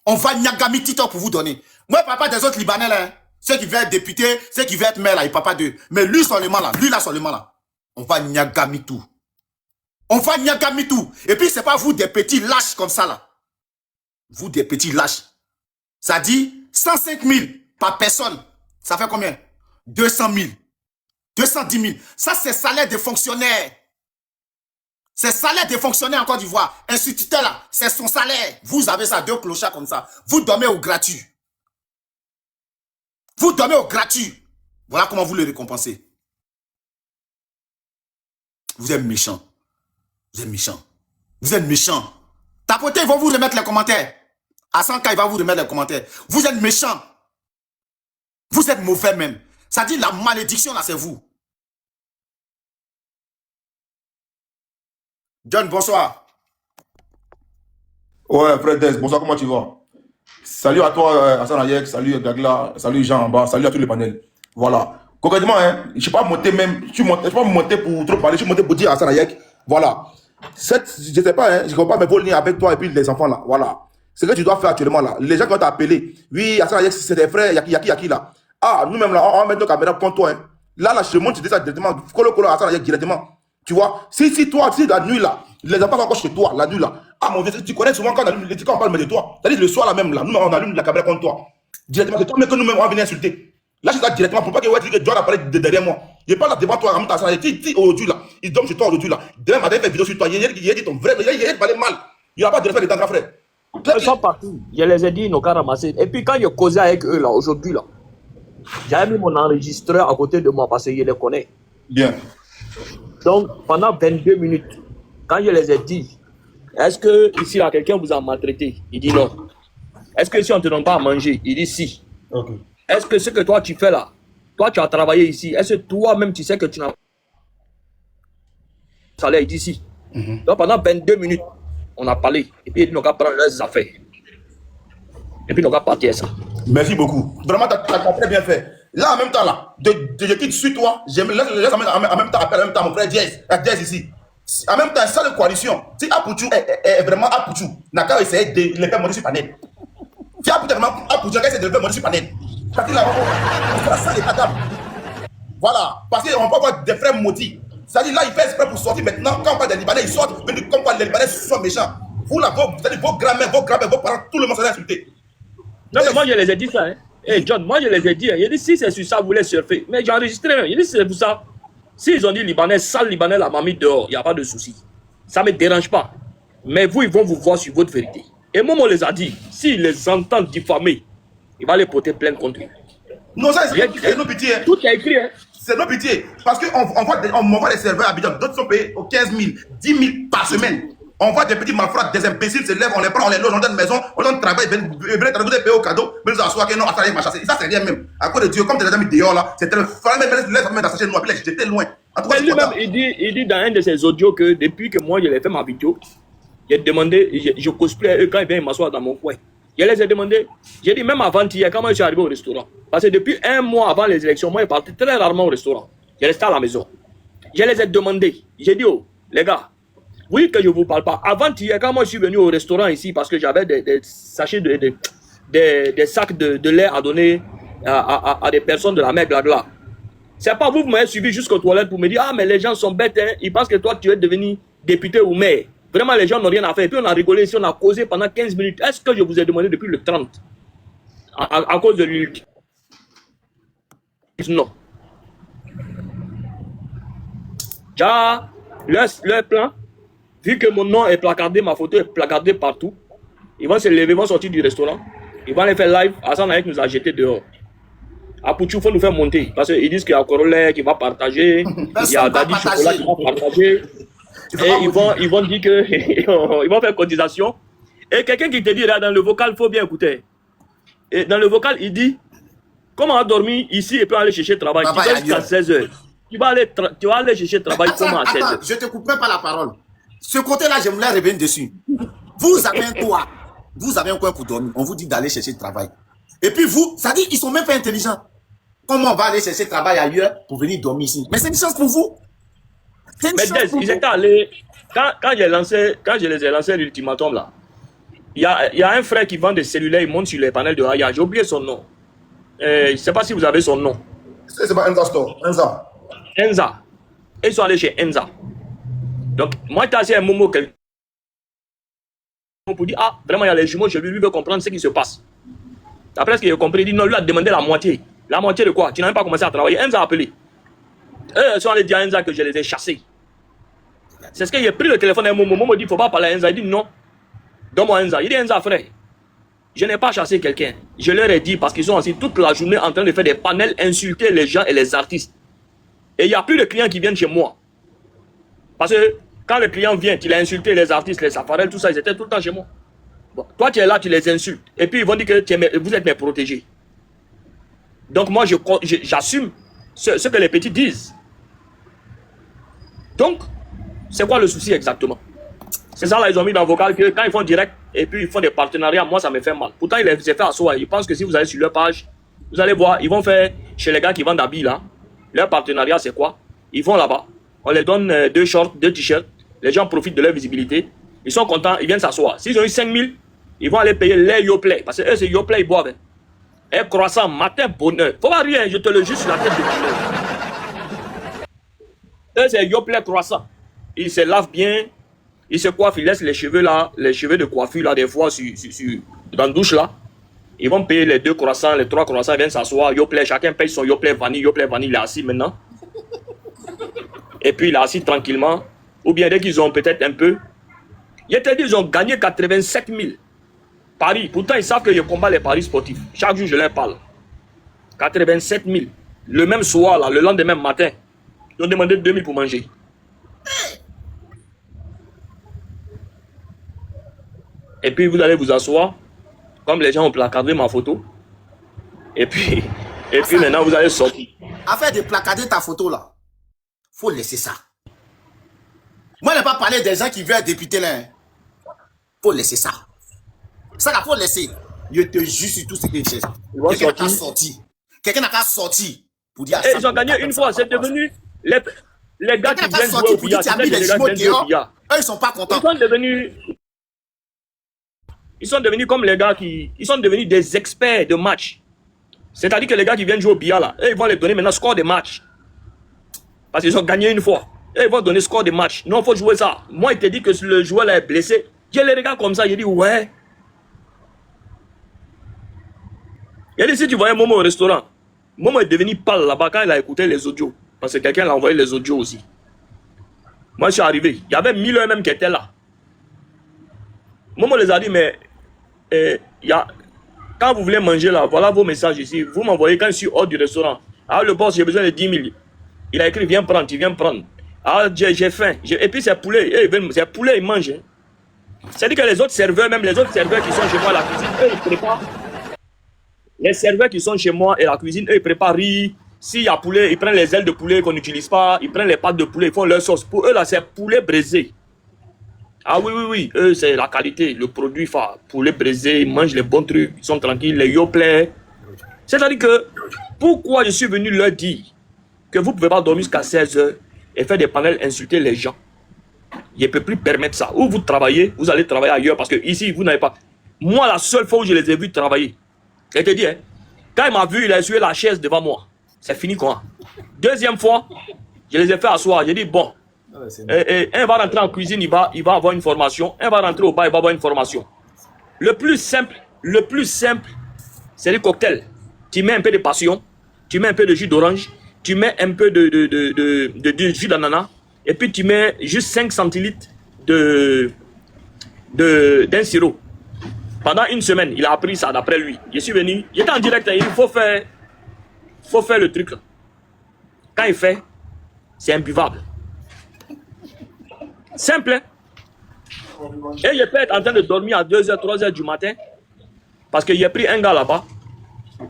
On va Nyagami Titok pour vous donner. Moi, papa des autres Libanais, là, hein, ceux qui veulent être députés, ceux qui veulent être maire, là, il papa d'eux. Mais lui seulement, là, lui là seulement, là. On va Nyagami tout. On va Nyagami tout. Et puis, c'est pas vous des petits lâches comme ça, là. Vous des petits lâches. Ça dit 105 000 par personne. Ça fait combien? 200 000. 210 000. Ça, c'est salaire des fonctionnaires. C'est salaire des fonctionnaires en Côte d'Ivoire. Instituteur là, c'est son salaire. Vous avez ça, 2 clochards comme ça. Vous dormez au gratuit. Vous dormez au gratuit. Voilà comment vous le récompensez. Vous êtes méchants. Vous êtes méchants. Vous êtes méchants. Tapotez, ils vont vous remettre les commentaires. Hassan Ka, il va vous remettre les commentaires. Vous êtes méchants. Vous êtes mauvais même. Ça dit la malédiction là, c'est vous. John, bonsoir. Ouais, frère Des, bonsoir, comment tu vas? Salut à toi, Hassan Hayek, salut Gagla, salut Jean en bas, salut à tous les panels. Voilà. Concrètement, hein, je ne suis pas monté même, je ne suis pas monté pour trop parler, je suis monté pour dire à Hassan Hayek, voilà. Je ne sais pas, hein, je ne comprends pas mes liens avec toi et puis les enfants là, voilà. Ce que tu dois faire actuellement là, les gens qui vont t'appeler, oui, Hassan Hayek, c'est des frères, Yaki là. Ah, nous-mêmes là, on va mettre nos caméras contre toi. Hein. Là, je te montre, tu dis ça directement, Kolo Hassan Hayek directement. Tu vois, si toi, si la nuit là, les enfants sont encore chez toi, la nuit là, ah mon Dieu, tu connais souvent quand on parle de toi, c'est-à-dire le soir là même là, nous on allume la caméra contre toi. Directement, c'est toi même que nous-mêmes on va venir insulter. Là, je suis là directement pour pas que John apparaisse derrière moi. Je parle là devant toi, en Hassan Hayek, si aujourd'hui là, il dorment chez toi aujourd'hui là, demain matin, il fait vidéo sur toi, il a dit ton vrai, il a parlé mal. Il n'a pas de faire des temps, grand frère. Ils sont partis. Je les ai dit, ils n'ont qu'à ramasser. Et puis quand je causais avec eux là, aujourd'hui là, j'avais mis mon enregistreur à côté de moi parce que je les connais. Bien. Donc, pendant 22 minutes, quand je les ai dit, est-ce que ici, là, quelqu'un vous a maltraité? Il dit non. Est-ce que si on ne te donne pas à manger? Il dit si. Okay. Est-ce que ce que toi tu fais là, toi tu as travaillé ici, est-ce que toi-même tu sais que tu n'as pas de salaire? Il dit si. Donc, pendant 22 minutes, on a parlé. Et puis, il nous a prendre leurs affaires. Et puis, il nous a partir ça. Merci beaucoup. Vraiment, tu as très bien fait. Là, en même temps, là, je quitte sur toi, je me laisse en même temps appeler en même temps mon frère Diaz ici. En même temps, ça de coalition. Si Apouchou est vraiment Apouchou, n'a qu'à essayer de le faire monter sur panel. Si Apouchou est vraiment Apouchou, n'a qu'à essayer de le faire monter sur panel. Parce que là, on fera ça les cadavres. Voilà, parce qu'on peut avoir des frères maudits. C'est-à-dire là, il fait exprès pour sortir maintenant. Quand on parle des Libanais, ils sortent, mais comme quoi les Libanais sont méchants. Vous là, vos grands-mères, vos parents, tout le monde s'est insulté. Non, mais moi je les ai dit ça. Hein. Hey John, moi je les ai dit. Hein. Il a dit si c'est sur ça, vous voulez surfer. Mais j'ai enregistré. Hein. Il a dit c'est pour ça. S'ils ont dit Libanais, sale Libanais, la mamie dehors, il n'y a pas de souci. Ça ne me dérange pas. Mais vous, ils vont vous voir sur votre vérité. Et moi, on les a dit, s'ils les entendent diffamer, il va les porter plainte contre eux. Non, ça, c'est nos pitié. Tout est écrit. Hein. C'est nos pitié. Parce qu'on m'envoie des serveurs à Abidjan. D'autres sont payés aux 15 000, 10 000 par semaine. On voit des petits malfrats, des imbéciles se lèvent, on les prend, on les loge, on donne une maison, on donne travail, venez travailler, payer au cadeau, mais nous asseoir que non, attendez, ma chasse. Ça, c'est rien même. À cause de Dieu, comme tu les as mis dehors là, c'était le fallait même laisser dans sa chaîne noire, puis j'étais loin. Mais lui-même, il dit dans un de ses audios que depuis que moi, je l'ai fait ma vidéo, j'ai demandé, je cosplay eux quand ils viennent m'asseoir dans mon coin. Je les ai demandé, j'ai dit même avant hier, quand moi je suis arrivé au restaurant, parce que depuis un mois avant les élections, moi je partais très rarement au restaurant. Je restais à la maison. Je les ai demandé, j'ai dit, oh, les gars, oui que je ne vous parle pas. Avant hier, quand moi je suis venu au restaurant ici, parce que j'avais des sachets, des sacs de lait à donner à des personnes de la mer Glagla. C'est pas vous m'avez suivi jusqu'aux toilettes pour me dire, ah mais les gens sont bêtes, hein. Ils pensent que toi tu vas devenir député ou maire. Vraiment les gens n'ont rien à faire. Et puis on a rigolé ici, on a causé pendant 15 minutes. Est-ce que je vous ai demandé depuis le 30 à cause de l'ultime? Non. Déjà, leur plan, vu que mon nom est placardé, ma photo est placardée partout, ils vont se lever, ils vont sortir du restaurant, ils vont aller faire live. Hassan Aïk nous a jetés dehors. Apouchou, il faut nous faire monter. Parce qu'ils disent qu'il y a Corolais qui va partager, il y a Daddy Chocolat qui va partager. Et ils vont dire que ils vont faire cotisation. Et quelqu'un qui te dit là dans le vocal, il faut bien écouter. Et dans le vocal, il dit comment dormir ici et puis aller chercher travail. Tu vas jusqu'à 16h. Tu vas aller chercher travail comment à 16h. Je te coupe pas la parole. Ce côté-là, je voulais revenir dessus. Vous avez un toit. Vous avez un coin pour dormir. On vous dit d'aller chercher travail. Et puis vous, ça dit, ils sont même pas intelligents. Comment on va aller chercher travail ailleurs pour venir dormir ici? Mais c'est une chance pour vous. Mais ils étaient allés, quand je les ai lancé l'ultimatum là, il y a un frère qui vend des cellulaires, il monte sur les panels de Haya, j'ai oublié son nom. Je ne sais pas si vous avez son nom. C'est pas Enza Store, Enza. Enza. Et ils sont allés chez Enza. Donc, moi, j'étais assis à un moment quelqu'un pour dire, ah, vraiment, il y a les jumeaux, je lui veux comprendre ce qui se passe. Après ce qu'il a compris, il dit, non, lui a demandé la moitié. La moitié de quoi? Tu n'as même pas commencé à travailler. Enza a appelé. Eux, ils sont allés dire à Enza que je les ai chassés. C'est ce qu'il a pris le téléphone à un moment. Momo dit, il ne faut pas parler à Enza. Il dit, non. Donne-moi Enza. Il dit, Enza, frère, je n'ai pas chassé quelqu'un. Je leur ai dit, parce qu'ils sont assis toute la journée en train de faire des panels, insulter les gens et les artistes. Et il n'y a plus de clients qui viennent chez moi. Parce que quand le client vient, il a insulté les artistes, les safarels, tout ça, ils étaient tout le temps chez moi. Bon, toi, tu es là, tu les insultes. Et puis, ils vont dire que vous êtes mes protégés. Donc, moi, j'assume ce que les petits disent. Donc, c'est quoi le souci exactement? C'est ça, là, ils ont mis dans le vocal que quand ils font direct et puis ils font des partenariats, moi, ça me fait mal. Pourtant, ils les fait asseoir. Ils pensent que si vous allez sur leur page, vous allez voir, ils vont faire chez les gars qui vendent habits, là. Leur partenariat, c'est quoi? Ils vont là-bas. On les donne 2 shorts, 2 t-shirts. Les gens profitent de leur visibilité. Ils sont contents, ils viennent s'asseoir. S'ils ont eu 5 000, ils vont aller payer les Yoplay. Parce que eux, c'est Yoplay, ils boivent. Hein. Un croissant, matin, bonheur. Faut pas rien, je te le jure sur la tête de bonheur. Eux, c'est Yoplay croissant. Ils se lavent bien, ils se coiffent, ils laissent les cheveux là, les cheveux de coiffure là, des fois, dans la douche là. Ils vont payer les 2 croissants, les 3 croissants, ils viennent s'asseoir. Yoplay, chacun paye son Yoplay vanille. Yoplay vanille, il est assis maintenant. Et puis il est assis tranquillement. Ou bien dès qu'ils ont peut-être un peu. Je te dis, ils ont gagné 87 000 paris. Pourtant, ils savent que je combats les paris sportifs. Chaque jour, je leur parle. 87 000. Le même soir, là, le lendemain matin, ils ont demandé 2 000 pour manger. Et puis, vous allez vous asseoir. Comme les gens ont placardé ma photo. Et puis maintenant, vous allez sortir. Afin de placarder ta photo là, faut laisser ça. Moi, je n'ai pas parlé des gens qui veulent être députés là. Faut laisser ça. Ça là, faut laisser. Je te jure sur tout ce que je sais. Ils vont sorti. Quelqu'un n'a qu'à sortir pour dire Et ils ont gagné une fois, c'est devenu les gars qui viennent jouer au billard. Eux, ils sont pas contents. Ils sont devenus comme les gars ils sont devenus des experts de match. C'est-à-dire que les gars qui viennent jouer au billard là, eux, ils vont les donner maintenant score de match. Parce qu'ils ont gagné une fois. Et ils vont donner score de match. Non, il faut jouer ça. Moi, il te dit que le joueur là est blessé. Je les regarde comme ça, je dis ouais. Il dit si tu voyais Momo au restaurant, Momo est devenu pâle là-bas quand il a écouté les audios. Parce que quelqu'un l'a envoyé les audios aussi. Moi, je suis arrivé. Il y avait 1000 même qui étaient là. Momo les a dit, mais quand vous voulez manger là, voilà vos messages ici. Vous m'envoyez quand je suis hors du restaurant. Ah, le boss, j'ai besoin de 10 000. Il a écrit, viens prendre, tu viens prendre. Ah, j'ai faim. Et puis c'est poulet. C'est poulet, ils mangent. C'est-à-dire que les autres serveurs, même les autres serveurs qui sont chez moi à la cuisine, eux, ils préparent. Les serveurs qui sont chez moi et la cuisine, eux, ils préparent riz. S'il y a poulet, ils prennent les ailes de poulet qu'on n'utilise pas. Ils prennent les pâtes de poulet, ils font leur sauce. Pour eux, là, c'est poulet braisé. Ah oui. Eux, c'est la qualité, le produit phare. Poulet braisé, ils mangent les bons trucs, ils sont tranquilles, les yoplait. C'est-à-dire que, pourquoi je suis venu leur dire que vous ne pouvez pas dormir jusqu'à 16 h et faire des panels, insulter les gens. Je ne peux plus permettre ça. Ou vous travaillez, vous allez travailler ailleurs parce que ici, vous n'avez pas. Moi, la seule fois où je les ai vus travailler, je te dis, hein, quand il m'a vu, il a essuyé la chaise devant moi. C'est fini quoi. Deuxième fois, je les ai fait asseoir. J'ai dit, bon, un va rentrer en cuisine, il va avoir une formation. Un va rentrer au bar, il va avoir une formation. Le plus simple, c'est le cocktail. Tu mets un peu de passion, tu mets un peu de jus d'orange, tu mets un peu de jus d'ananas, et puis tu mets juste 5 centilitres d'un sirop. Pendant une semaine, il a appris ça d'après lui. Je suis venu, j'étais en direct, il faut faire le truc là. Quand il fait, c'est imbuvable. Simple. Hein? Et je peux être en train de dormir à 2 h, 3 h du matin, parce que j'ai pris un gars là-bas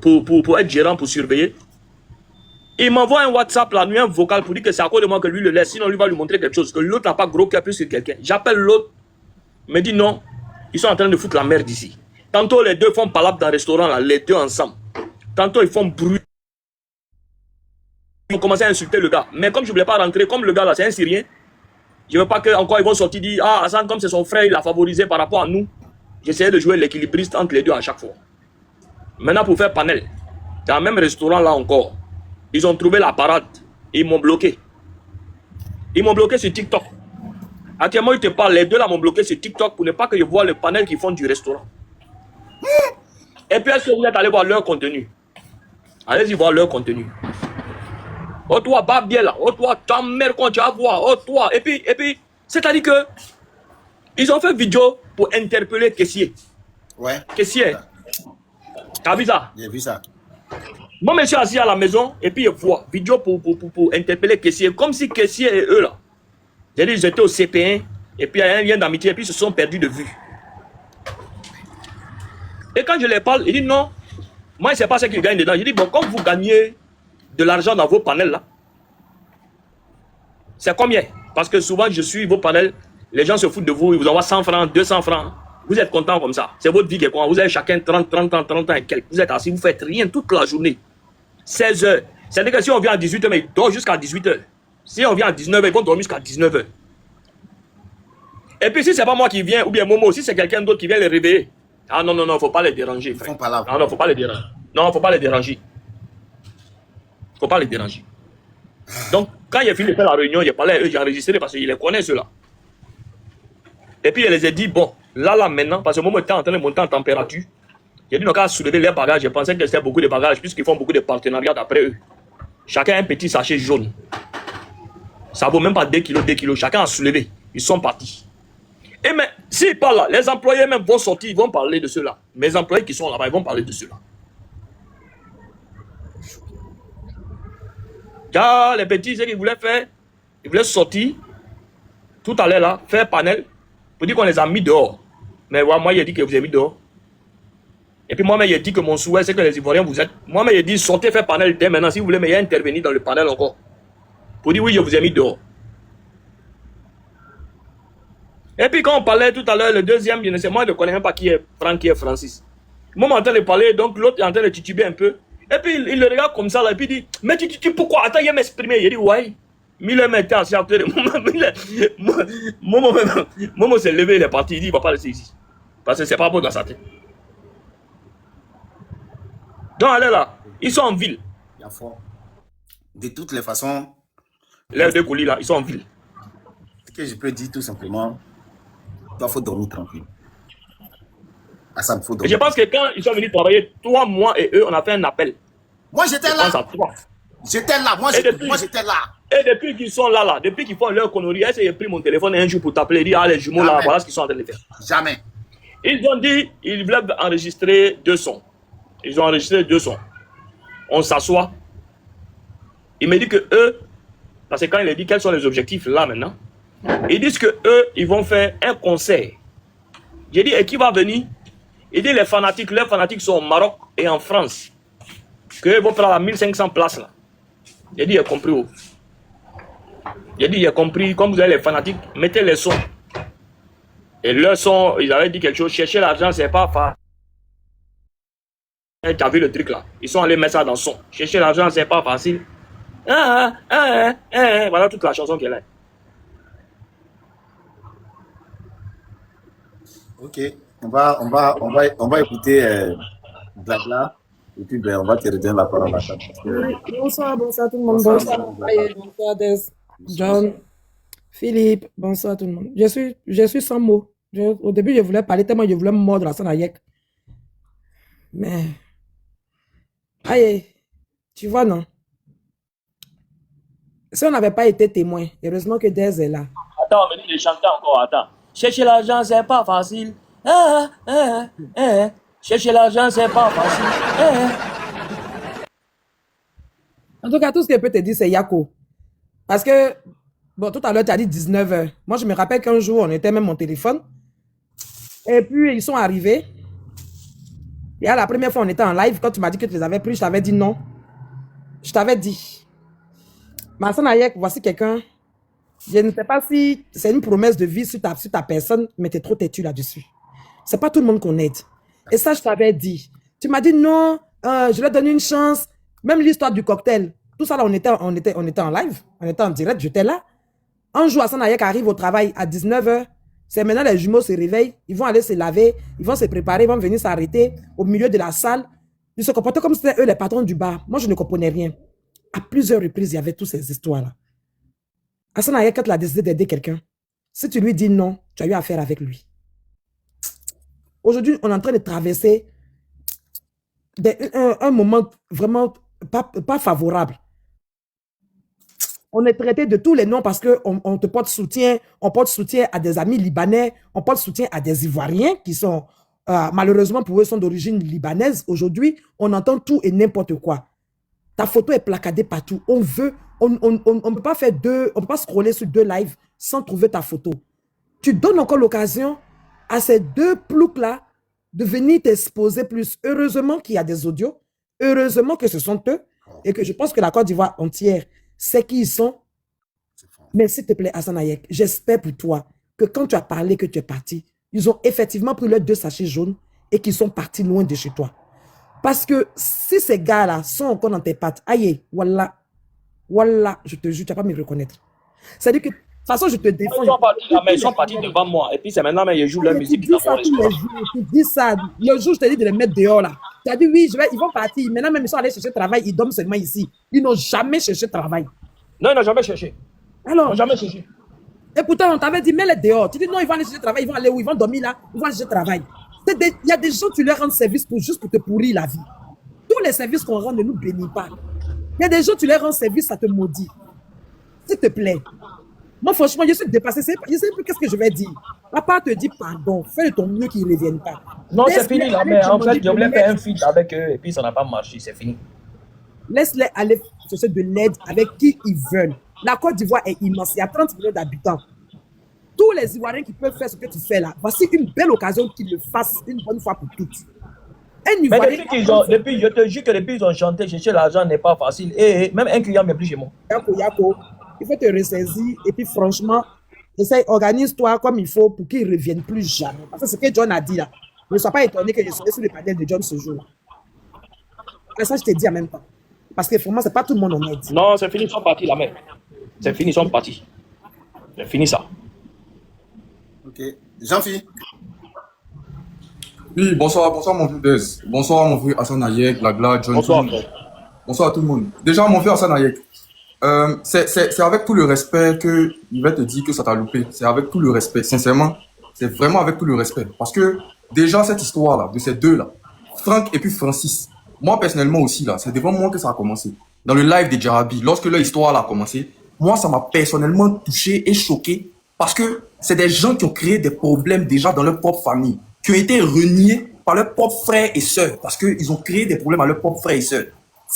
pour être gérant, pour surveiller. Il m'envoie un WhatsApp la nuit, un vocal pour dire que c'est à cause de moi que lui le laisse, sinon lui va lui montrer quelque chose, que l'autre n'a pas gros cœur plus que quelqu'un. J'appelle l'autre, il me dit non, ils sont en train de foutre la merde ici. Tantôt les deux font palabre dans le restaurant, là, les deux ensemble. Tantôt ils font bruit. Ils ont commencé à insulter le gars. Mais comme je ne voulais pas rentrer, comme le gars là c'est un Syrien, je ne veux pas qu'encore ils vont sortir dire ah Hassan comme c'est son frère, il l'a favorisé par rapport à nous. J'essayais de jouer l'équilibriste entre les deux à chaque fois. Maintenant pour faire panel, dans le même restaurant là encore, ils ont trouvé la parade et ils m'ont bloqué. Ils m'ont bloqué sur TikTok. Actuellement, ils te parlent, les deux là m'ont bloqué sur TikTok pour ne pas que je voie le panel qu'ils font du restaurant. Et puis, est-ce que vous êtes allé voir leur contenu? Allez-y voir leur contenu. Oh toi, bas bien là. Oh toi, ta mère quand tu vas voir. Oh toi. Et puis, c'est-à-dire que ils ont fait vidéo pour interpeller caissier. Ouais. Caissier. T'as vu ça? J'ai vu ça. Moi, je suis assis à la maison et puis je vois vidéo pour interpeller caissier. Comme si caissier et eux là. J'ai dit, ils étaient au CP1 et puis il y a un lien d'amitié et puis ils se sont perdus de vue. Et quand je les parle, ils disent non. Moi, je ne sais pas ce qu'ils gagnent dedans. Je dis, bon, comme vous gagnez de l'argent dans vos panels là, c'est combien? Parce que souvent, je suis vos panels, les gens se foutent de vous, ils vous envoient 100 francs, 200 francs. Vous êtes content comme ça. C'est votre vie qui est quoi? Vous avez chacun 30 ans et quelques. Vous êtes assis, vous ne faites rien toute la journée. 16 h. C'est-à-dire que si on vient à 18 h, mais ils dorment jusqu'à 18 h. Si on vient à 19 h, ils vont dormir jusqu'à 19 h. Et puis si ce n'est pas moi qui viens, ou bien Momo, si c'est quelqu'un d'autre qui vient les réveiller, ah non, il ne faut pas les déranger, frère. Non, il ne faut pas les déranger. Non, il ne faut pas les déranger. Il ne faut pas les déranger. Donc, quand j'ai fini de faire la réunion, j'ai parlé à eux, j'ai enregistré parce qu'ils les connaissent, ceux-là. Et puis, je les ai dit, bon, là, maintenant, parce que Momo était en train de monter en température, j'ai dit, on va soulever les bagages. Je pensais que c'était beaucoup de bagages, puisqu'ils font beaucoup de partenariats d'après eux. Chacun a un petit sachet jaune. Ça ne vaut même pas 2 kilos. Chacun a soulevé. Ils sont partis. Et mais, s'ils parlent là, les employés même vont sortir, ils vont parler de cela. Mes employés qui sont là-bas, ils vont parler de cela. Car les petits, ce qu'ils voulaient faire, ils voulaient sortir, tout à l'heure là, faire panel, pour dire qu'on les a mis dehors. Mais ouais, moi, il a dit que vous avez mis dehors. Et puis moi-même, il a dit que mon souhait, c'est que les Ivoiriens, vous êtes. Moi-même, il a dit, sortez faire panel dès maintenant, si vous voulez, mais il y a intervenir dans le panel encore. Pour dire, oui, je vous ai mis dehors. Et puis quand on parlait tout à l'heure, le deuxième, je ne sais, moi je ne connais même pas qui est Franck, qui est Francis. Moi, je suis en train de parler, donc l'autre est en train de tituber un peu. Et puis il le regarde comme ça, là, et puis il dit, mais tu pourquoi? Attends, il va m'exprimer. Il dit, ouais. Mille m'était assis à côté de moi. Momo s'est levé, il est parti. Il dit, il ne va pas laisser ici. Parce que c'est pas bon dans sa tête. Donc, allez là. Ils sont en ville. Il y a fort. De toutes les façons, Les deux colis là, ils sont en ville. ce que je peux dire tout simplement, il faut dormir tranquille. Hassan, il faut Et dormir. je pense que quand ils sont venus travailler, toi, moi et eux, on a fait un appel. Moi, j'étais Je pense à là. toi. J'étais là. Moi, j'étais là. Et depuis qu'ils sont là, depuis qu'ils font leur connerie, j'ai pris mon téléphone un jour pour t'appeler et dire, ah, les jumeaux là, Jamais. voilà ce qu'ils sont en train de faire. Jamais. Ils ont dit, ils voulaient enregistrer 2 sons. Ils ont enregistré 2 sons. On s'assoit. Il me dit que eux, parce que quand il a dit quels sont les objectifs là maintenant, ils disent que eux, ils vont faire un concert. J'ai dit, et qui va venir? Il dit, les fanatiques sont au Maroc et en France. Qu'ils vont prendre 1500 places là. J'ai dit, il a compris où? J'ai dit, il a compris, comme vous avez les fanatiques, mettez les sons. Et leurs sons, ils avaient dit quelque chose, chercher l'argent, c'est pas facile. Tu as vu le truc là? Ils sont allés mettre ça dans le son. Chercher l'argent, c'est pas facile. Voilà toute la chanson qu'elle a. Ok. On va écouter Blabla. Et puis, ben, on va te redonner la parole. Bonsoir tout le monde. Bonsoir, Bonsoir, Aye, bonsoir Des, John, Philippe, bonsoir tout le monde. Je suis sans mots. Au début, je voulais parler tellement je voulais me mordre à Sanayek. Mais, aïe, tu vois, non? Si on n'avait pas été témoin, heureusement que Des est là. Attends, on me dit de chanter encore, attends. Chercher l'argent, c'est pas facile. Chercher l'argent, c'est pas facile. En tout cas, tout ce que je peux te dire, c'est Yako. Parce que, bon, tout à l'heure, tu as dit 19h. Moi, je me rappelle qu'un jour, on était même au téléphone. Et puis, ils sont arrivés. Et à la première fois, on était en live. Quand tu m'as dit que tu les avais pris, je t'avais dit non. Je t'avais dit. Marsan Ayek, voici quelqu'un. Je ne sais pas si c'est une promesse de vie sur ta personne, mais tu es trop têtu là-dessus. C'est pas tout le monde qu'on aide. Et ça, je t'avais dit. Tu m'as dit non, je leur donne une chance. Même l'histoire du cocktail. Tout ça, là, on était en live. On était en direct, j'étais là. Un jour, Hassan Ayek arrive au travail à 19h. C'est maintenant les jumeaux se réveillent. Ils vont aller se laver. Ils vont se préparer. Ils vont venir s'arrêter au milieu de la salle. Ils se comportaient comme si c'était eux les patrons du bar. Moi, je ne comprenais rien. À plusieurs reprises, il y avait toutes ces histoires-là. Hassan Ayek, quand il a décidé d'aider quelqu'un, si tu lui dis non, tu as eu affaire avec lui. Aujourd'hui, on est en train de traverser un moment vraiment pas favorable. On est traité de tous les noms parce qu'on te porte soutien. On porte soutien à des amis libanais. On porte soutien à des Ivoiriens qui sont, malheureusement pour eux, sont d'origine libanaise. Aujourd'hui, on entend tout et n'importe quoi. Ta photo est placardée partout. On ne peut pas faire on peut pas scroller sur 2 lives sans trouver ta photo. Tu donnes encore l'occasion à ces 2 ploucs-là de venir t'exposer plus. Heureusement qu'il y a des audios. Heureusement que ce sont eux. Et que je pense que la Côte d'Ivoire entière sait qui ils sont. Mais s'il te plaît, Hassan Ayek, j'espère pour toi que quand tu as parlé que tu es parti, ils ont effectivement pris leurs 2 sachets jaunes et qu'ils sont partis loin de chez toi. Parce que si ces gars-là sont encore dans tes pattes, aïe, voilà, je te jure, tu vas pas me reconnaître. C'est-à-dire que, de toute façon, je te défends. Ils sont partis devant moi. Et puis c'est maintenant, mais ils jouent leur musique. Tu dis ça tous les jours. Tu dis ça. Le jour, je te dis de les mettre dehors, là. Tu as dit, oui, ils vont partir. Maintenant, même, ils sont allés chercher travail. Ils dorment seulement ici. Ils n'ont jamais cherché travail. Non, ils n'ont jamais cherché. Alors, Ils n'ont jamais cherché. et pourtant, on t'avait dit, mets-les dehors. Tu dis, non, ils vont aller chercher travail. Ils vont aller où? Ils vont dormir là. Ils vont aller chercher travail. Il y a des gens, tu leur rends service juste pour te pourrir la vie. Tous les services qu'on rend ne nous bénit pas. Il y a des gens, tu leur rends service, ça te maudit. S'il te plaît. Moi, franchement, je suis dépassé. Je ne sais plus qu'est-ce que je vais dire. Papa te dit pardon. Fais de ton mieux qu'ils ne reviennent pas. Non, c'est fini là, mais en fait, je voulais faire un feat avec eux et puis ça n'a pas marché, c'est fini. Laisse-les aller chercher de l'aide avec qui ils veulent. La Côte d'Ivoire est immense. Il y a 30 millions d'habitants. Tous les Ivoiriens qui peuvent faire ce que tu fais là, voici une belle occasion qu'ils le fassent une bonne fois pour toutes. Mais depuis, je te jure que depuis ils ont chanté, chercher l'argent n'est pas facile. Et même un client n'est plus chez moi. Yako, il faut te ressaisir et puis franchement, essaye, organise-toi comme il faut pour qu'ils ne reviennent plus jamais. Parce que ce que John a dit là, ne sois pas étonné que je sois sur le panel de John ce jour-là. ça, je te dis en même temps. Parce que vraiment, c'est pas tout le monde honnête. Non, c'est fini, ils sont partis, la mère. C'est fini, ils sont partis. C'est fini ça. Ok. Jean-Philippe. Oui, bonsoir, bonsoir mon vieux Dez. Bonsoir mon vieux Hassan Ayek, Lagla, John. Bonsoir, Tout le monde. frère. Bonsoir à tout le monde. Déjà, mon vieux Hassan Ayek, c'est avec tout le respect que il va te dire que ça t'a loupé. C'est avec tout le respect, sincèrement. C'est vraiment avec tout le respect. Parce que déjà, cette histoire-là, de ces deux-là, Franck et puis Francis, moi personnellement aussi, là, c'est devant moi que ça a commencé. Dans le live des Jarabi, lorsque leur histoire là, a commencé, moi, ça m'a personnellement touché et choqué parce que c'est des gens qui ont créé des problèmes déjà dans leur propre famille, qui ont été reniés par leurs propres frères et sœurs parce qu'ils ont créé des problèmes à leurs propres frères et sœurs.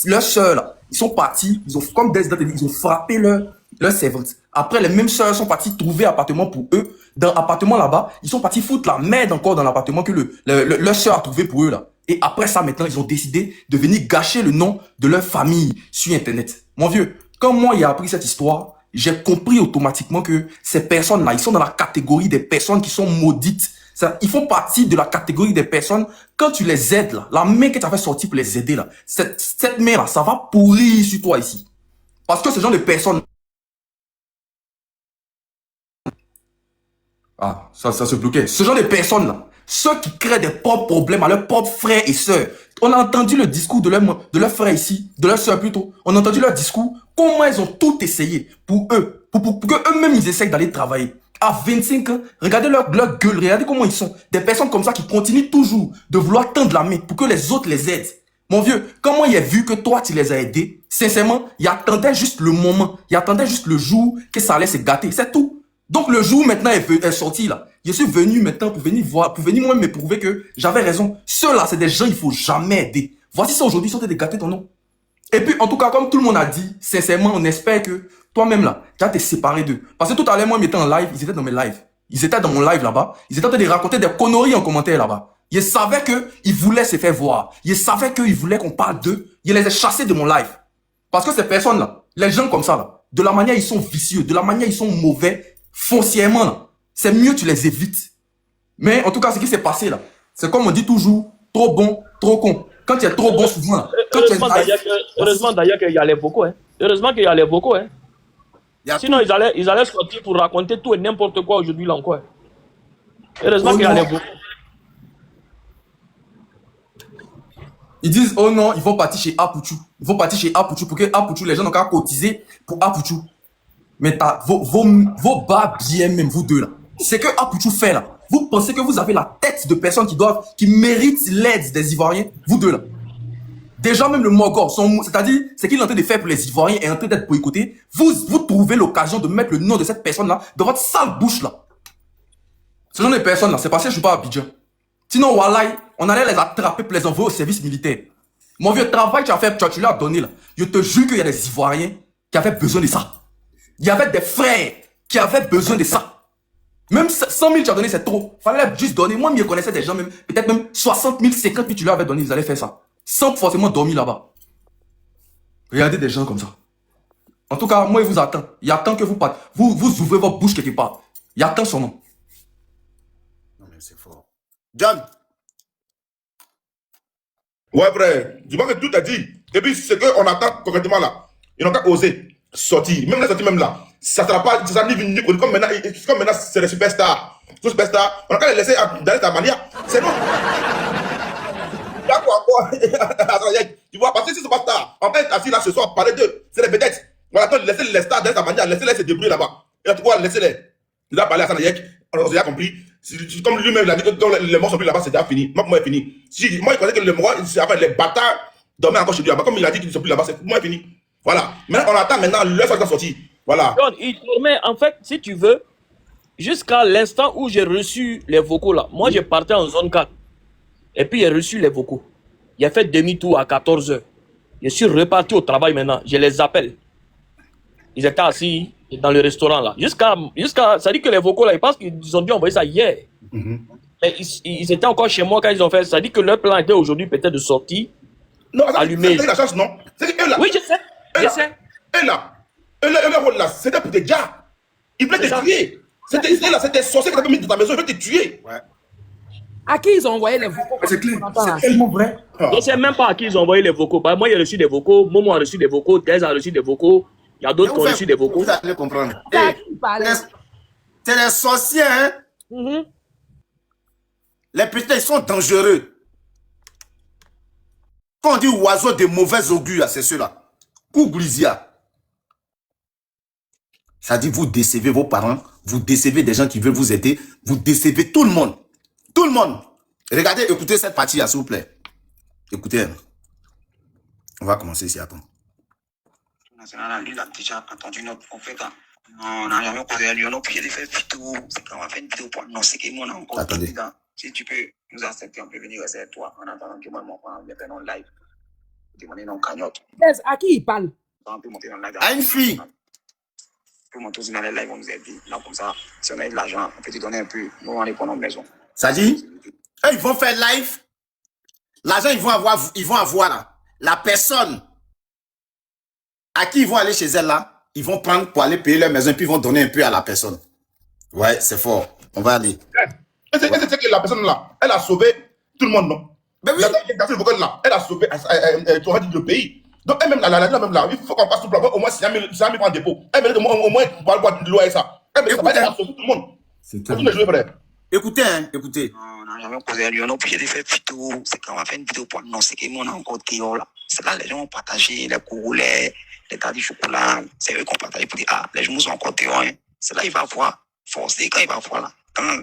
Leurs sœurs, là, ils sont partis, ils ont, comme Des dit, ils ont frappé leur servante. Après, les mêmes sœurs sont partis trouver un appartement pour eux. Dans l'appartement là-bas, ils sont partis foutre la merde encore dans l'appartement que leur sœur a trouvé pour eux là. Et après ça, maintenant, ils ont décidé de venir gâcher le nom de leur famille sur Internet. Mon vieux, quand moi, il a appris cette histoire, j'ai compris automatiquement que ces personnes-là, ils sont dans la catégorie des personnes qui sont maudites. Ils font partie de la catégorie des personnes, quand tu les aides, là, la main que tu as fait sortir pour les aider, là, cette main-là, ça va pourrir sur toi ici. Parce que ce genre de personnes... Ah, ça se bloquait. Ce genre de personnes-là, ceux qui créent des propres problèmes à leurs propres frères et sœurs. On a entendu le discours de leur frère ici, de leur sœur plutôt. On a entendu leur discours, comment ils ont tout essayé pour eux, pour que eux-mêmes ils essayent d'aller travailler. À 25 ans, regardez leur gueule, regardez comment ils sont. Des personnes comme ça qui continuent toujours de vouloir tendre la main pour que les autres les aident. Mon vieux, quand moi il a vu que toi tu les as aidés, sincèrement, il attendait juste le moment, il attendait juste le jour que ça allait se gâter, c'est tout. Donc le jour maintenant est sorti là, je suis venu maintenant pour venir voir, pour venir moi me prouver que j'avais raison. Ceux-là, c'est des gens il faut jamais aider. Voici ça aujourd'hui, ils sont en train de gâter ton nom. Et puis en tout cas, comme tout le monde a dit, sincèrement, on espère que toi-même là, tu vas te séparer d'eux. Parce que tout à l'heure, moi, ils étaient en live, ils étaient dans mes lives. Ils étaient dans mon live là-bas, ils étaient en train de raconter des conneries en commentaire là-bas. Ils savaient qu'ils voulaient se faire voir. Ils savaient qu'ils voulaient qu'on parle d'eux. Ils les ai chassés de mon live. Parce que ces personnes-là, les gens comme ça là, de la manière ils sont vicieux, de la manière ils sont mauvais, foncièrement là, c'est mieux tu les évites. Mais en tout cas, ce qui s'est passé là, c'est comme on dit toujours, trop bon, trop con. Quand tu es trop bon souvent là, heureusement d'ailleurs qu'il y a les vocaux, hein. Heureusement qu'il y a les vocaux, hein. Sinon, ils allaient sortir pour raconter tout et n'importe quoi aujourd'hui là encore. Heureusement qu'il y a les vocaux. Ils disent, oh non, ils vont partir chez Apouchou. Ils vont partir chez Apouchou pour que Apouchou, les gens n'ont qu'à cotiser pour Apouchou. Mais vos bas bien même, vous deux là. C'est que Apouchou fait là. Vous pensez que vous avez la tête de personnes qui méritent l'aide des Ivoiriens, vous deux là. Déjà même le Mogor, c'est-à-dire, ce qu'il est en train de faire pour les Ivoiriens est en train d'être boycotté. Vous trouvez l'occasion de mettre le nom de cette personne là dans votre sale bouche là. Ce genre de personnes là, c'est parce que je suis pas à Abidjan. Sinon, Wallahi, on allait les attraper pour les envoyer au service militaire. Mon vieux travail que tu as fait, tu l'as donné là. Je te jure qu'il y a des Ivoiriens qui avaient besoin de ça. Il y avait des frères qui avaient besoin de ça. Même 100 000 tu as donné, c'est trop. Fallait juste donner. Moi, je connaissais des gens, peut-être même 60 000, 50 000 tu leur avais donné, ils allaient faire ça. Sans forcément dormir là-bas. Regardez des gens comme ça. En tout cas, moi, il vous attend. Il attend que vous partez. Vous ouvrez votre bouche quelque part. Il attend son nom. Non, mais c'est fort. John. Ouais, frère. Je vois que tout a dit. Et puis, ce qu'on attend concrètement là, ils n'ont qu'à oser sortir. Même les sorties, même là. Ça ne sera pas. Ça ni venu. Comme maintenant, c'est les superstars. Les superstars. On n'a qu'à les laisser d'aller ta manière. C'est bon. Là, quoi. Tu vois, parce que si c'est pas star, en fait, assis là ce soir, parler d'eux, c'est les vedettes. Voilà, laissez les stars d'aller ta manière, laissez-les se débrouiller là-bas. Et là, tu vois, laissez-les. Il a parlé à Sanayek, on a déjà compris. Comme lui-même, il a dit que quand les morts sont plus là-bas, c'est déjà fini. Moi, c'est fini. Moi, il connaît que les morts, les bâtards dormaient encore chez lui là-bas. Comme il a dit qu'ils ne sont plus là-bas, c'est moi, fini. Voilà. Maintenant, on attend maintenant leur fois de sortir. Voilà. John, il dormait, en fait, si tu veux, jusqu'à l'instant où j'ai reçu les vocaux là. Moi, j'ai parti en zone 4. Et puis, j'ai reçu les vocaux. Il a fait demi-tour à 14 h. Je suis reparti au travail maintenant. Je les appelle. Ils étaient assis dans le restaurant là. Ça dit que les vocaux là, ils pensent qu'ils ont dû envoyer ça hier. Mais ils étaient encore chez moi quand ils ont fait ça. Ça dit que leur plan était aujourd'hui peut-être de sortir. Non, allumé. C'est la chance, non? C'est eux là. Oui, je sais. Eux là. Leur rôle là, c'était pour te gars. Ils voulaient te tuer. C'était sorcier qui t'avait mis dans ta maison, ils veulent te tuer. Ouais. À qui ils ont envoyé les vocaux? C'est clair, qu'on entend, là? c'est tellement vrai. Je ne sais même pas à qui ils ont envoyé les vocaux. Par exemple, moi, j'ai reçu des vocaux, Momo a reçu des vocaux, Dez a reçu des vocaux, il y a d'autres qui ont reçu des vocaux. Vous allez comprendre. C'est à Eh, qui il parlait? c'est les sorciers, hein. Mhm. Les petits, ils sont dangereux. Quand on dit oiseau de mauvais augure, c'est ceux-là. Kouglizia. Ça dit, vous décevez vos parents, vous décevez des gens qui veulent vous aider, vous décevez tout le monde. Tout le monde. Regardez, écoutez cette partie-là, s'il vous plaît. Écoutez. On va commencer ici, attends. National, lui, il a déjà entendu notre prophète. Non, on n'a jamais causé à lui. On a prié de faire vidéo. C'est quand on va faire une vidéo pour annoncer que moi, on a encore. Attendez. Président. Si tu peux nous accepter, on peut venir rester avec toi en attendant que moi, mon frère, vienne faire notre live. Demander nos cagnottes. Yes, à qui il parle? On peut monter dans le live. À une fille. On peut monter aussi dans les lives, on nous aide. Là, comme ça, si on a de l'argent, on peut te donner un peu. Nous, on est pour nos maisons. Ça dit, eux, ils vont faire live. L'argent, ils vont avoir là. La personne à qui ils vont aller chez elle là, ils vont prendre pour aller payer leur maison et puis ils vont donner un peu à la personne. Ouais, c'est fort. On va aller. Et c'est que la personne là, elle a sauvé tout le monde, non? Mais oui. La dame qui est cassée le vocal là, elle a sauvé le pays. Donc, elle-même, même là, il faut qu'on passe tout le plan. Au moins, si jamais prend dépôt. Elle mérite au moins pour avoir de l'eau et ça. Elle mérite, elle a sauvé tout le monde. C'est Faut tout jouer vrai. Écoutez, hein, écoutez. On n'a jamais causé à lui. On a prié de faire vidéo. C'est quand on va faire une vidéo pour annoncer que moi, on a encore Théo là. C'est là les gens ont partagé les courroulets, les tas de chocolat. C'est eux qui ont partagé pour dire, ah, les gens sont encore Théo. Hein. C'est là il va voir. Forcé, quand il va voir là. Quand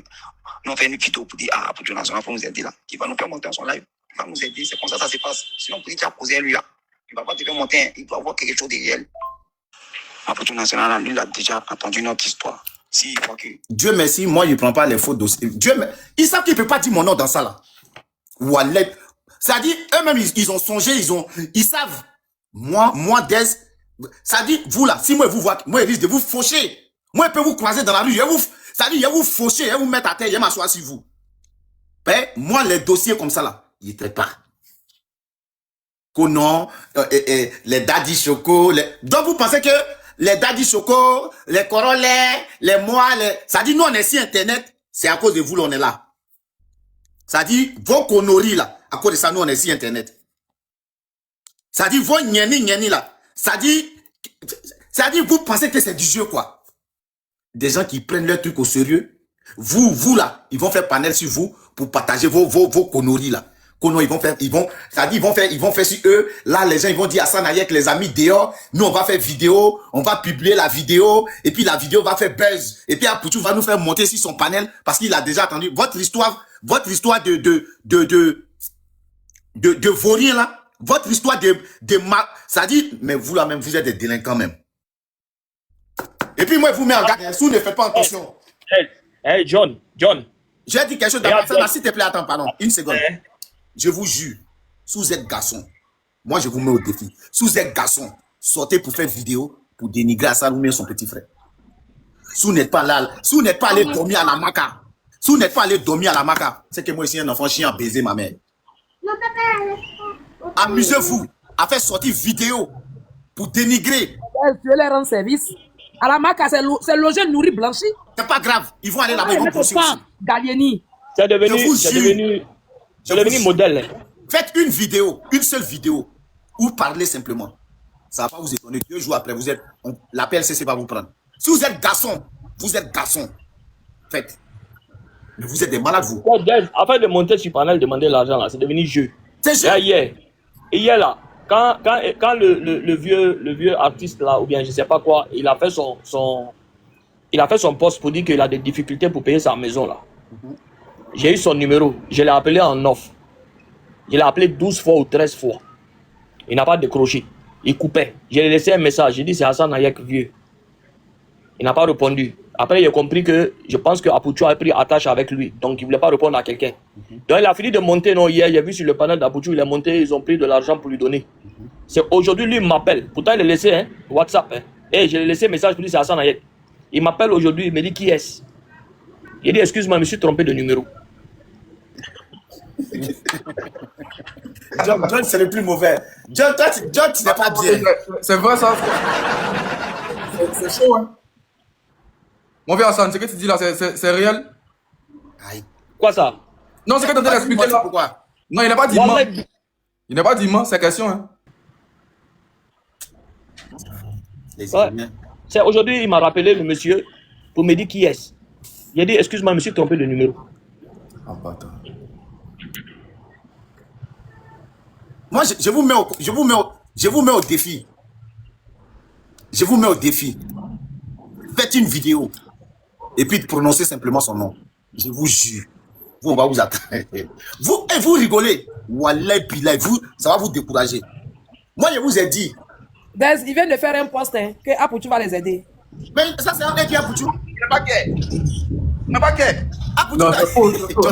nous on fait une vidéo pour dire, ah, pour Dieu national, il faut nous aider là. Il va nous faire monter en son live. Il va nous aider. C'est comme ça que ça se passe. Sinon, pour dire, tu as causé à lui là. Il ne va pas te faire monter. Hein. Il doit avoir quelque chose de réel. Après tout national, lui, il a déjà entendu notre histoire. Si, il faut que. Dieu merci, moi, je ne prends pas les faux dossiers. Ils savent qu'ils ne peuvent pas dire mon nom dans ça là. Wallet. Ça dit, eux-mêmes, ils ont songé, ils savent. Moi, Des, ça dit, vous là, si moi, vous voyez, moi, il risque de vous faucher. Moi, je peux vous croiser dans la rue, ça dit, je vais vous faucher, je vais vous mettre à terre, je vais m'asseoir sur vous. Ben, moi, les dossiers comme ça là, ils ne traitent pas. Conan, les daddy choco, donc vous pensez que les daddy choco, les corolais, les mois, ça dit, nous, on est sur Internet, c'est à cause de vous, là, on est là. Ça dit, vos conneries, là, à cause de ça, nous, on est sur Internet. Ça dit, vos nieni, là, ça dit, vous pensez que c'est du jeu, quoi. Des gens qui prennent leur truc au sérieux, vous, là, ils vont faire panel sur vous pour partager vos conneries, là. Ils vont faire sur eux. Là, les gens, ils vont dire à Hassan Hayek, les amis dehors. Nous, on va faire vidéo. On va publier la vidéo. Et puis, la vidéo va faire buzz. Et puis, Apoutou va nous faire monter sur son panel parce qu'il a déjà attendu. Votre histoire de vaurien, là. Votre histoire ça dit, mais vous, là, même, vous êtes des délinquants, même. Et puis, moi, je vous mets en garde. Si vous ne faites pas attention. Hey, John. J'ai dit quelque chose d'important. S'il te plaît, attends, pardon. Une seconde. Je vous jure, si vous êtes garçon, moi je vous mets au défi. Si vous êtes garçon, sortez pour faire vidéo, pour dénigrer Hassan ou son petit frère. Si vous n'êtes pas là, si vous n'êtes pas allé dormir à la maca, c'est que moi ici un enfant chien a baisé ma mère. Amusez-vous à faire sortir vidéo pour dénigrer. Tu veux leur rendre service. À la maca, c'est logé, nourri, blanchi. C'est pas grave, ils vont aller là-bas, ils vont bosser aussi. Gallieni. C'est devenu modèle. Faites une vidéo, une seule vidéo, ou parlez simplement. Ça va pas vous étonner. 2 jours après, la PLCC va vous prendre. Si vous êtes garçon, faites. Mais vous êtes des malades, vous. Afin de monter sur panel, demander l'argent là, c'est devenu jeu. C'est jeu. Hier là, quand le vieux artiste là, ou bien je sais pas quoi, il a fait son post pour dire qu'il a des difficultés pour payer sa maison là. J'ai eu son numéro, je l'ai appelé en off. Je l'ai appelé 12 fois ou 13 fois. Il n'a pas décroché. Il coupait. Je lui ai laissé un message. J'ai dit c'est Hassan Hayek vieux. Il n'a pas répondu. Après, j'ai compris que je pense que Apoutou a pris attache avec lui. Donc, il ne voulait pas répondre à quelqu'un. Donc, il a fini de monter. Non, hier, j'ai vu sur le panel d'Apoutou, il est monté. Ils ont pris de l'argent pour lui donner. C'est aujourd'hui, lui, il m'appelle. Pourtant, il a laissé WhatsApp. Et je lui ai laissé un message pour lui, c'est Hassan Hayek. Il m'appelle aujourd'hui. Il me dit qui est-ce? Il dit excuse-moi, je me suis trompé de numéro. John, c'est le plus mauvais. John, tu n'es pas bien. C'est vrai ça. C'est chaud, hein. Mon vieux Hassan, ce que tu dis là, c'est réel? Aïe. Quoi ça? Non, c'est que tu es en train d'expliquer là. Pourquoi? Non, il n'a pas dit Wallah, ment. Il n'a pas dit ment, c'est question. Hein. Les ouais. Iraniens. C'est aujourd'hui, il m'a rappelé le monsieur pour me dire qui est-ce. Il a dit, excuse-moi, monsieur, trompé de numéro. Ah, bâtard. Moi, je vous mets au défi. Je vous mets au défi. Faites une vidéo et puis prononcez simplement son nom. Je vous jure. Vous, on va vous attendre. Vous rigolez. Wallah, billah, ça va vous décourager. Moi, je vous ai dit. Des, ils viennent de faire un post hein, que Apoutou va les aider. Mais ça, c'est un mec qui a Apoutou. Il n'a pas qu'à. Il n'a pas qu'à. Apoutou, Non, c'est faux, c'est faux.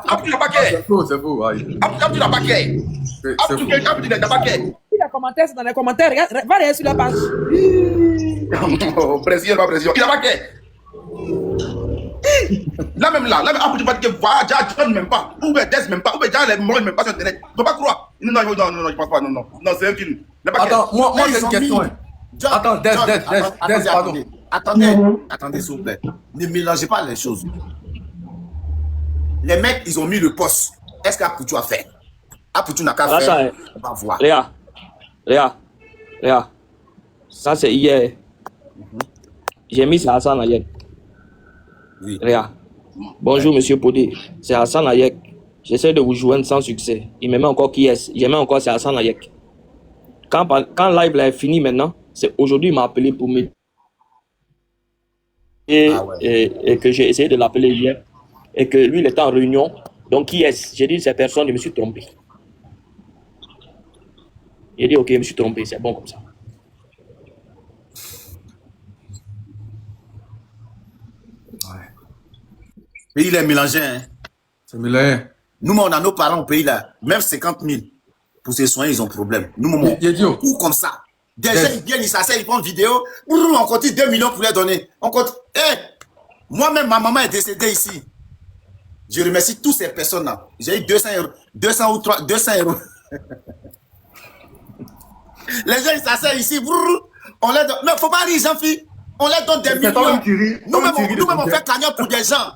Apoutou n'a pas qu'à. C'est faux, c'est faux. Apoutou n'a pas qu'à. Apoutou n'a pas qu'à. Les commentaires, c'est dans les commentaires. Regarde, va regarder sur la page. Pression, pas pression. Il n'a pas qu'à. Là même, Apoutou va dire que John même pas. Ou bien Des même pas. Ou bien John les morts même pas sur Internet. Il ne faut pas croire. Non, je pense pas. Non, c'est un film. Attends, moi j'ai une question. Hein. Attends, Des, pardon. Attendez, s'il vous plaît. Ne mélangez pas les choses. Les mecs, ils ont mis le poste. Est-ce qu'Apoutou a fait? Apoutou n'a qu'à faire. On va voir. Léa. Ça, c'est hier. J'ai mis ça à Hassan Ayek. Oui. Léa. Bonjour, monsieur Podé. C'est Hassan Ayek. J'essaie de vous joindre sans succès. Il me met encore qui est. Il me met encore c'est Hassan Ayek. Quand live là est fini maintenant, c'est aujourd'hui il m'a appelé pour me et que j'ai essayé de l'appeler hier et que lui il était en réunion. Donc qui est-ce? J'ai dit c'est personne, je me suis trompé. Il a dit ok, je me suis trompé, c'est bon comme ça. Mais il est mélangé. Hein. C'est mélangé. Nous, on a nos parents au pays là, même 50 000. Pour se soigner, ils ont problème. Nous, on court comme ça. Des gens, ils viennent, ils s'asseyent, ils font une vidéo. On compte 2 millions pour les donner. On compte. Moi-même, ma maman est décédée ici. Je remercie toutes ces personnes-là. J'ai eu 200 euros. 200 ou 200 euros. Les gens, ils s'asseyent ici. On les donne. Mais il ne faut pas rire, Jean-Philippe. On les donne des millions. Nous-mêmes, on fait cagnotte pour des gens.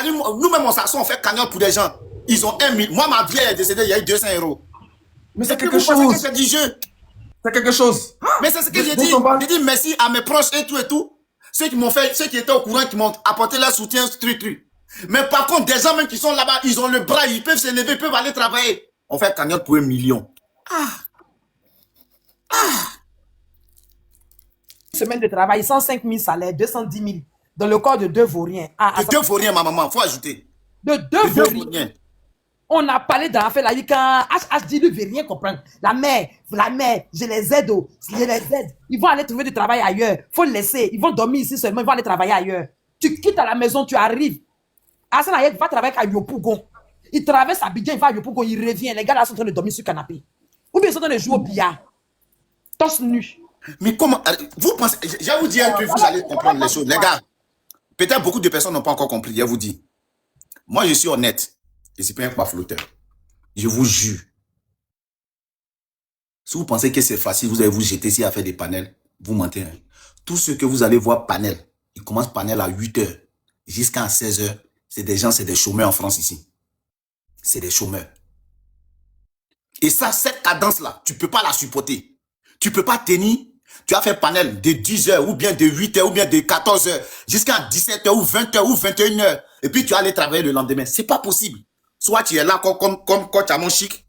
Nous-mêmes, on s'assoit, on fait cagnotte pour des gens. Ils ont 1 000. Moi, ma vieille est décédée, il y a eu 200 euros. Mais c'est quelque chose. C'est du jeu. C'est quelque chose. Mais c'est ce que j'ai dit. J'ai dit merci à mes proches et tout. Ceux qui m'ont fait, ceux qui étaient au courant, qui m'ont apporté leur soutien, truc. Mais par contre, des gens même qui sont là-bas, ils ont le bras, ils peuvent se lever, ils peuvent aller travailler. On fait cagnotte pour 1 million. Semaine de travail, 105 000 salaires, 210 000. Dans le corps de 2 vauriens. De 2 vauriens, ma maman, faut ajouter. De 2 vauriens. On a parlé dans l'affaire là, quand HH dit, lui, ne veut rien comprendre. La mère, je les aide, Ils vont aller trouver du travail ailleurs. Faut le laisser. Ils vont dormir ici seulement, ils vont aller travailler ailleurs. Tu quittes à la maison, tu arrives. Hassan Ayek va travailler à Yopougon. Il traverse Abidjan, il va à Yopougon, il revient. Les gars là sont en train de dormir sur le canapé. Ou bien ils sont en train de jouer au billard. Torse nu. Mais comment, vous pensez, je vais vous dire un truc, vous allez comprendre les choses. Les gars, peut-être beaucoup de personnes n'ont pas encore compris, je vous dis. Moi, je suis honnête. Je ne suis pas un flotteur. Je vous jure. Si vous pensez que c'est facile, vous allez vous jeter ici à faire des panels, vous mentez. Hein. Tout ce que vous allez voir panel, il commence panel à 8 h jusqu'à 16 h. C'est des gens, c'est des chômeurs en France ici. C'est des chômeurs. Et ça, cette cadence-là, tu ne peux pas la supporter. Tu ne peux pas tenir. Tu as fait panel de 10 h ou bien de 8 h ou bien de 14 h jusqu'à 17 h ou 20 h ou 21 h. Et puis tu vas aller travailler le lendemain. C'est pas possible. Soit tu es là comme coach à mon chic.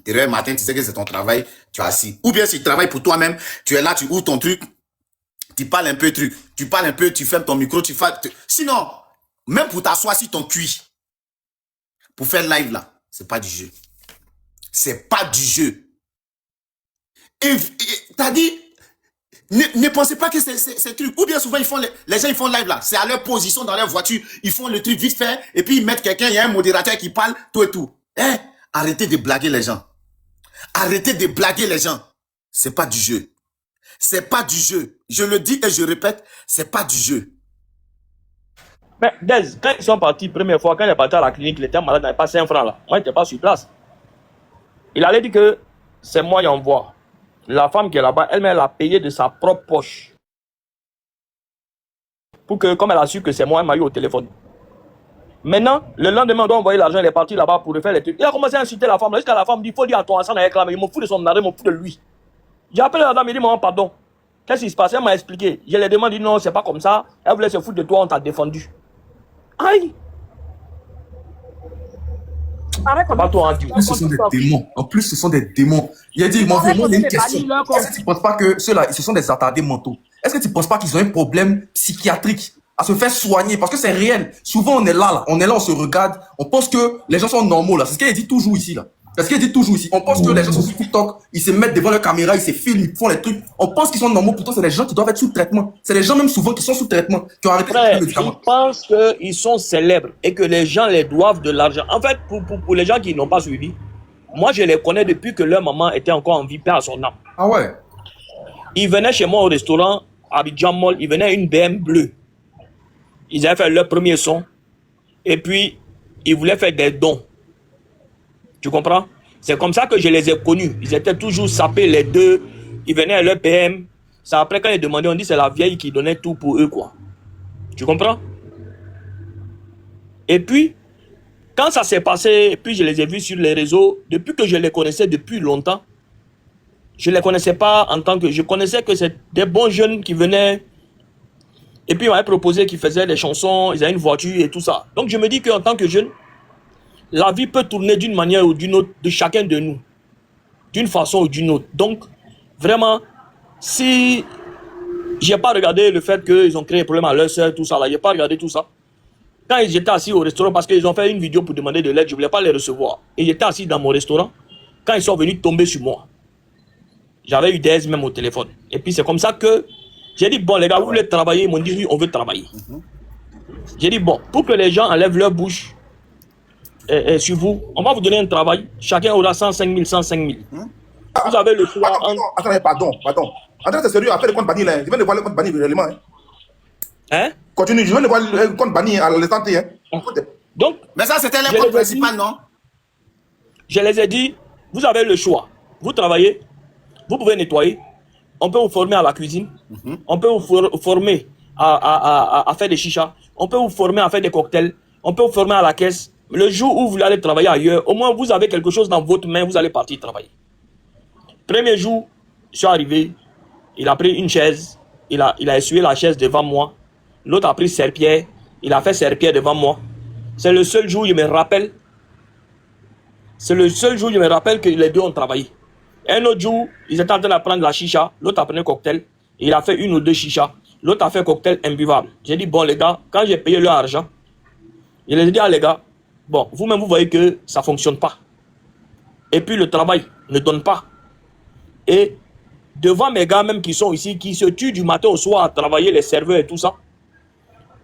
Tu réveilles le matin, tu sais que c'est ton travail, tu es assis. Ou bien si tu travailles pour toi-même, tu es là, tu ouvres ton truc, tu parles un peu truc. Tu parles un peu, tu fermes ton micro, tu fais... Sinon, même pour t'asseoir sur ton cuit, pour faire live là, c'est pas du jeu. C'est pas du jeu. Et t'as dit... Ne pensez pas que c'est truc. Ou bien souvent, les gens ils font live là. C'est à leur position dans leur voiture. Ils font le truc vite fait. Et puis ils mettent quelqu'un, il y a un modérateur qui parle, tout et tout. Arrêtez de blaguer les gens. Arrêtez de blaguer les gens. C'est pas du jeu. C'est pas du jeu. Je le dis et je répète, c'est pas du jeu. Mais Des, quand ils sont partis, première fois, quand il est parti à la clinique, il était malade, il n'avait pas 5 francs là. Moi, il n'était pas sur place. Il allait dire que c'est moi qui envoie. La femme qui est là-bas, elle-même, elle a payé de sa propre poche. Pour que, comme elle a su que c'est moi, elle m'a eu au téléphone. Maintenant, le lendemain, on doit envoyer l'argent, il est parti là-bas pour refaire les trucs. Il a commencé à insulter la femme. Jusqu'à la femme dit, il faut dire à ton Hassan avec là, mais il m'en fout de son arrêt, il m'en fout de lui. J'ai appelé la dame, il dit, maman, pardon. Qu'est-ce qui se passe? Elle m'a expliqué. Je lui ai demandé, non, c'est pas comme ça. Elle voulait se foutre de toi, on t'a défendu. Aïe! Pas toi, hein, Ce sont des démons. En plus, ce sont des démons. Il a dit, moi, il y a une question. Est-ce que tu ne penses pas que ceux-là, ce sont des attardés mentaux? Est-ce que tu ne penses pas qu'ils ont un problème psychiatrique à se faire soigner? Parce que c'est réel. Souvent, on est là, on se regarde, on pense que les gens sont normaux, là. C'est ce qu'il dit toujours ici, là. C'est ce qu'il dit toujours ici. On pense que les gens sont sur TikTok, ils se mettent devant leur caméra, ils se filment, ils font les trucs. On pense qu'ils sont normaux, pourtant, c'est des gens qui doivent être sous traitement. C'est les gens, même souvent, qui sont sous traitement, qui ont arrêté de prendre le médicament. Ils pensent qu'ils sont célèbres et que les gens les doivent de l'argent. En fait, pour les gens qui n'ont pas suivi, moi, je les connais depuis que leur maman était encore en vie, paix à son âme. Ah ouais? Ils venaient chez moi au restaurant, à Abidjan Mall, ils venaient à une BM bleue. Ils avaient fait leur premier son. Et puis, ils voulaient faire des dons. Tu comprends? C'est comme ça que je les ai connus. Ils étaient toujours sapés, les deux. Ils venaient à leur BM. C'est après, quand ils demandaient, on dit c'est la vieille qui donnait tout pour eux, quoi. Tu comprends? Et puis, quand ça s'est passé, et puis je les ai vus sur les réseaux, depuis que je les connaissais depuis longtemps, je ne les connaissais pas en tant que... Je connaissais que c'est des bons jeunes qui venaient. Et puis, ils m'avaient proposé qu'ils faisaient des chansons, ils avaient une voiture et tout ça. Donc, je me dis qu'en tant que jeune, la vie peut tourner d'une manière ou d'une autre de chacun de nous. D'une façon ou d'une autre. Donc, vraiment, si je n'ai pas regardé le fait qu'ils ont créé des problèmes à leur soeur, tout ça, là, je n'ai pas regardé tout ça. Quand ils étaient assis au restaurant, parce qu'ils ont fait une vidéo pour demander de l'aide, je ne voulais pas les recevoir. Et ils étaient assis dans mon restaurant. Quand ils sont venus tomber sur moi, j'avais eu des même au téléphone. Et puis, c'est comme ça que j'ai dit, bon, les gars, vous voulez travailler? Ils m'ont dit, oui, on veut travailler. J'ai dit, bon, pour que les gens enlèvent leur bouche sur vous, on va vous donner un travail. Chacun aura 105 000, 105 000. Vous avez le choix. Attends, pardon. Attends, c'est sérieux, après le compte banni, là. Je viens de voir le compte banni réellement. Hein? Continue, je viens de voir le compte banni à l'instant T. Donc, mais ça, c'était le compte principal, non? Je les ai dit, vous avez le choix. Vous travaillez, vous pouvez nettoyer. On peut vous former à la cuisine. On peut vous former à faire des chichas. On peut vous former à faire des cocktails. On peut vous former à la caisse. Le jour où vous allez travailler ailleurs, au moins vous avez quelque chose dans votre main, vous allez partir travailler. Premier jour, je suis arrivé, il a pris une chaise, il a essuyé la chaise devant moi. L'autre a pris serpillère, il a fait serpillère devant moi. C'est le seul jour où je me rappelle. C'est le seul jour où je me rappelle que les deux ont travaillé. Un autre jour, ils étaient en train de prendre la chicha, l'autre a pris un cocktail, il a fait une ou deux chichas, l'autre a fait un cocktail imbuvable. J'ai dit, bon les gars, quand j'ai payé leur argent, je les ai dit, ah les gars, bon, vous-même vous voyez que ça ne fonctionne pas. Et puis le travail ne donne pas. Et devant mes gars même qui sont ici, qui se tuent du matin au soir à travailler les serveurs et tout ça,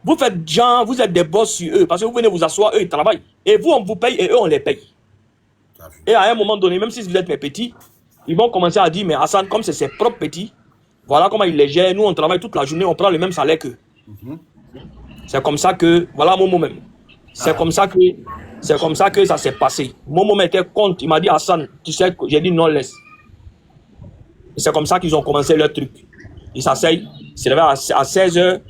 vous faites genre, vous êtes des boss sur eux, parce que vous venez vous asseoir, eux ils travaillent. Et vous on vous paye et eux on les paye. Et à un moment donné, même si vous êtes mes petits, ils vont commencer à dire, mais Hassan, comme c'est ses propres petits, voilà comment il les gère. Nous, on travaille toute la journée, on prend le même salaire qu'eux. C'est comme ça que, voilà Momo même. C'est comme ça que ça s'est passé. Momo m'était contre, il m'a dit, Hassan, tu sais, j'ai dit non, laisse. C'est comme ça qu'ils ont commencé leur truc. Ils s'asseyent, c'est levé à 16h,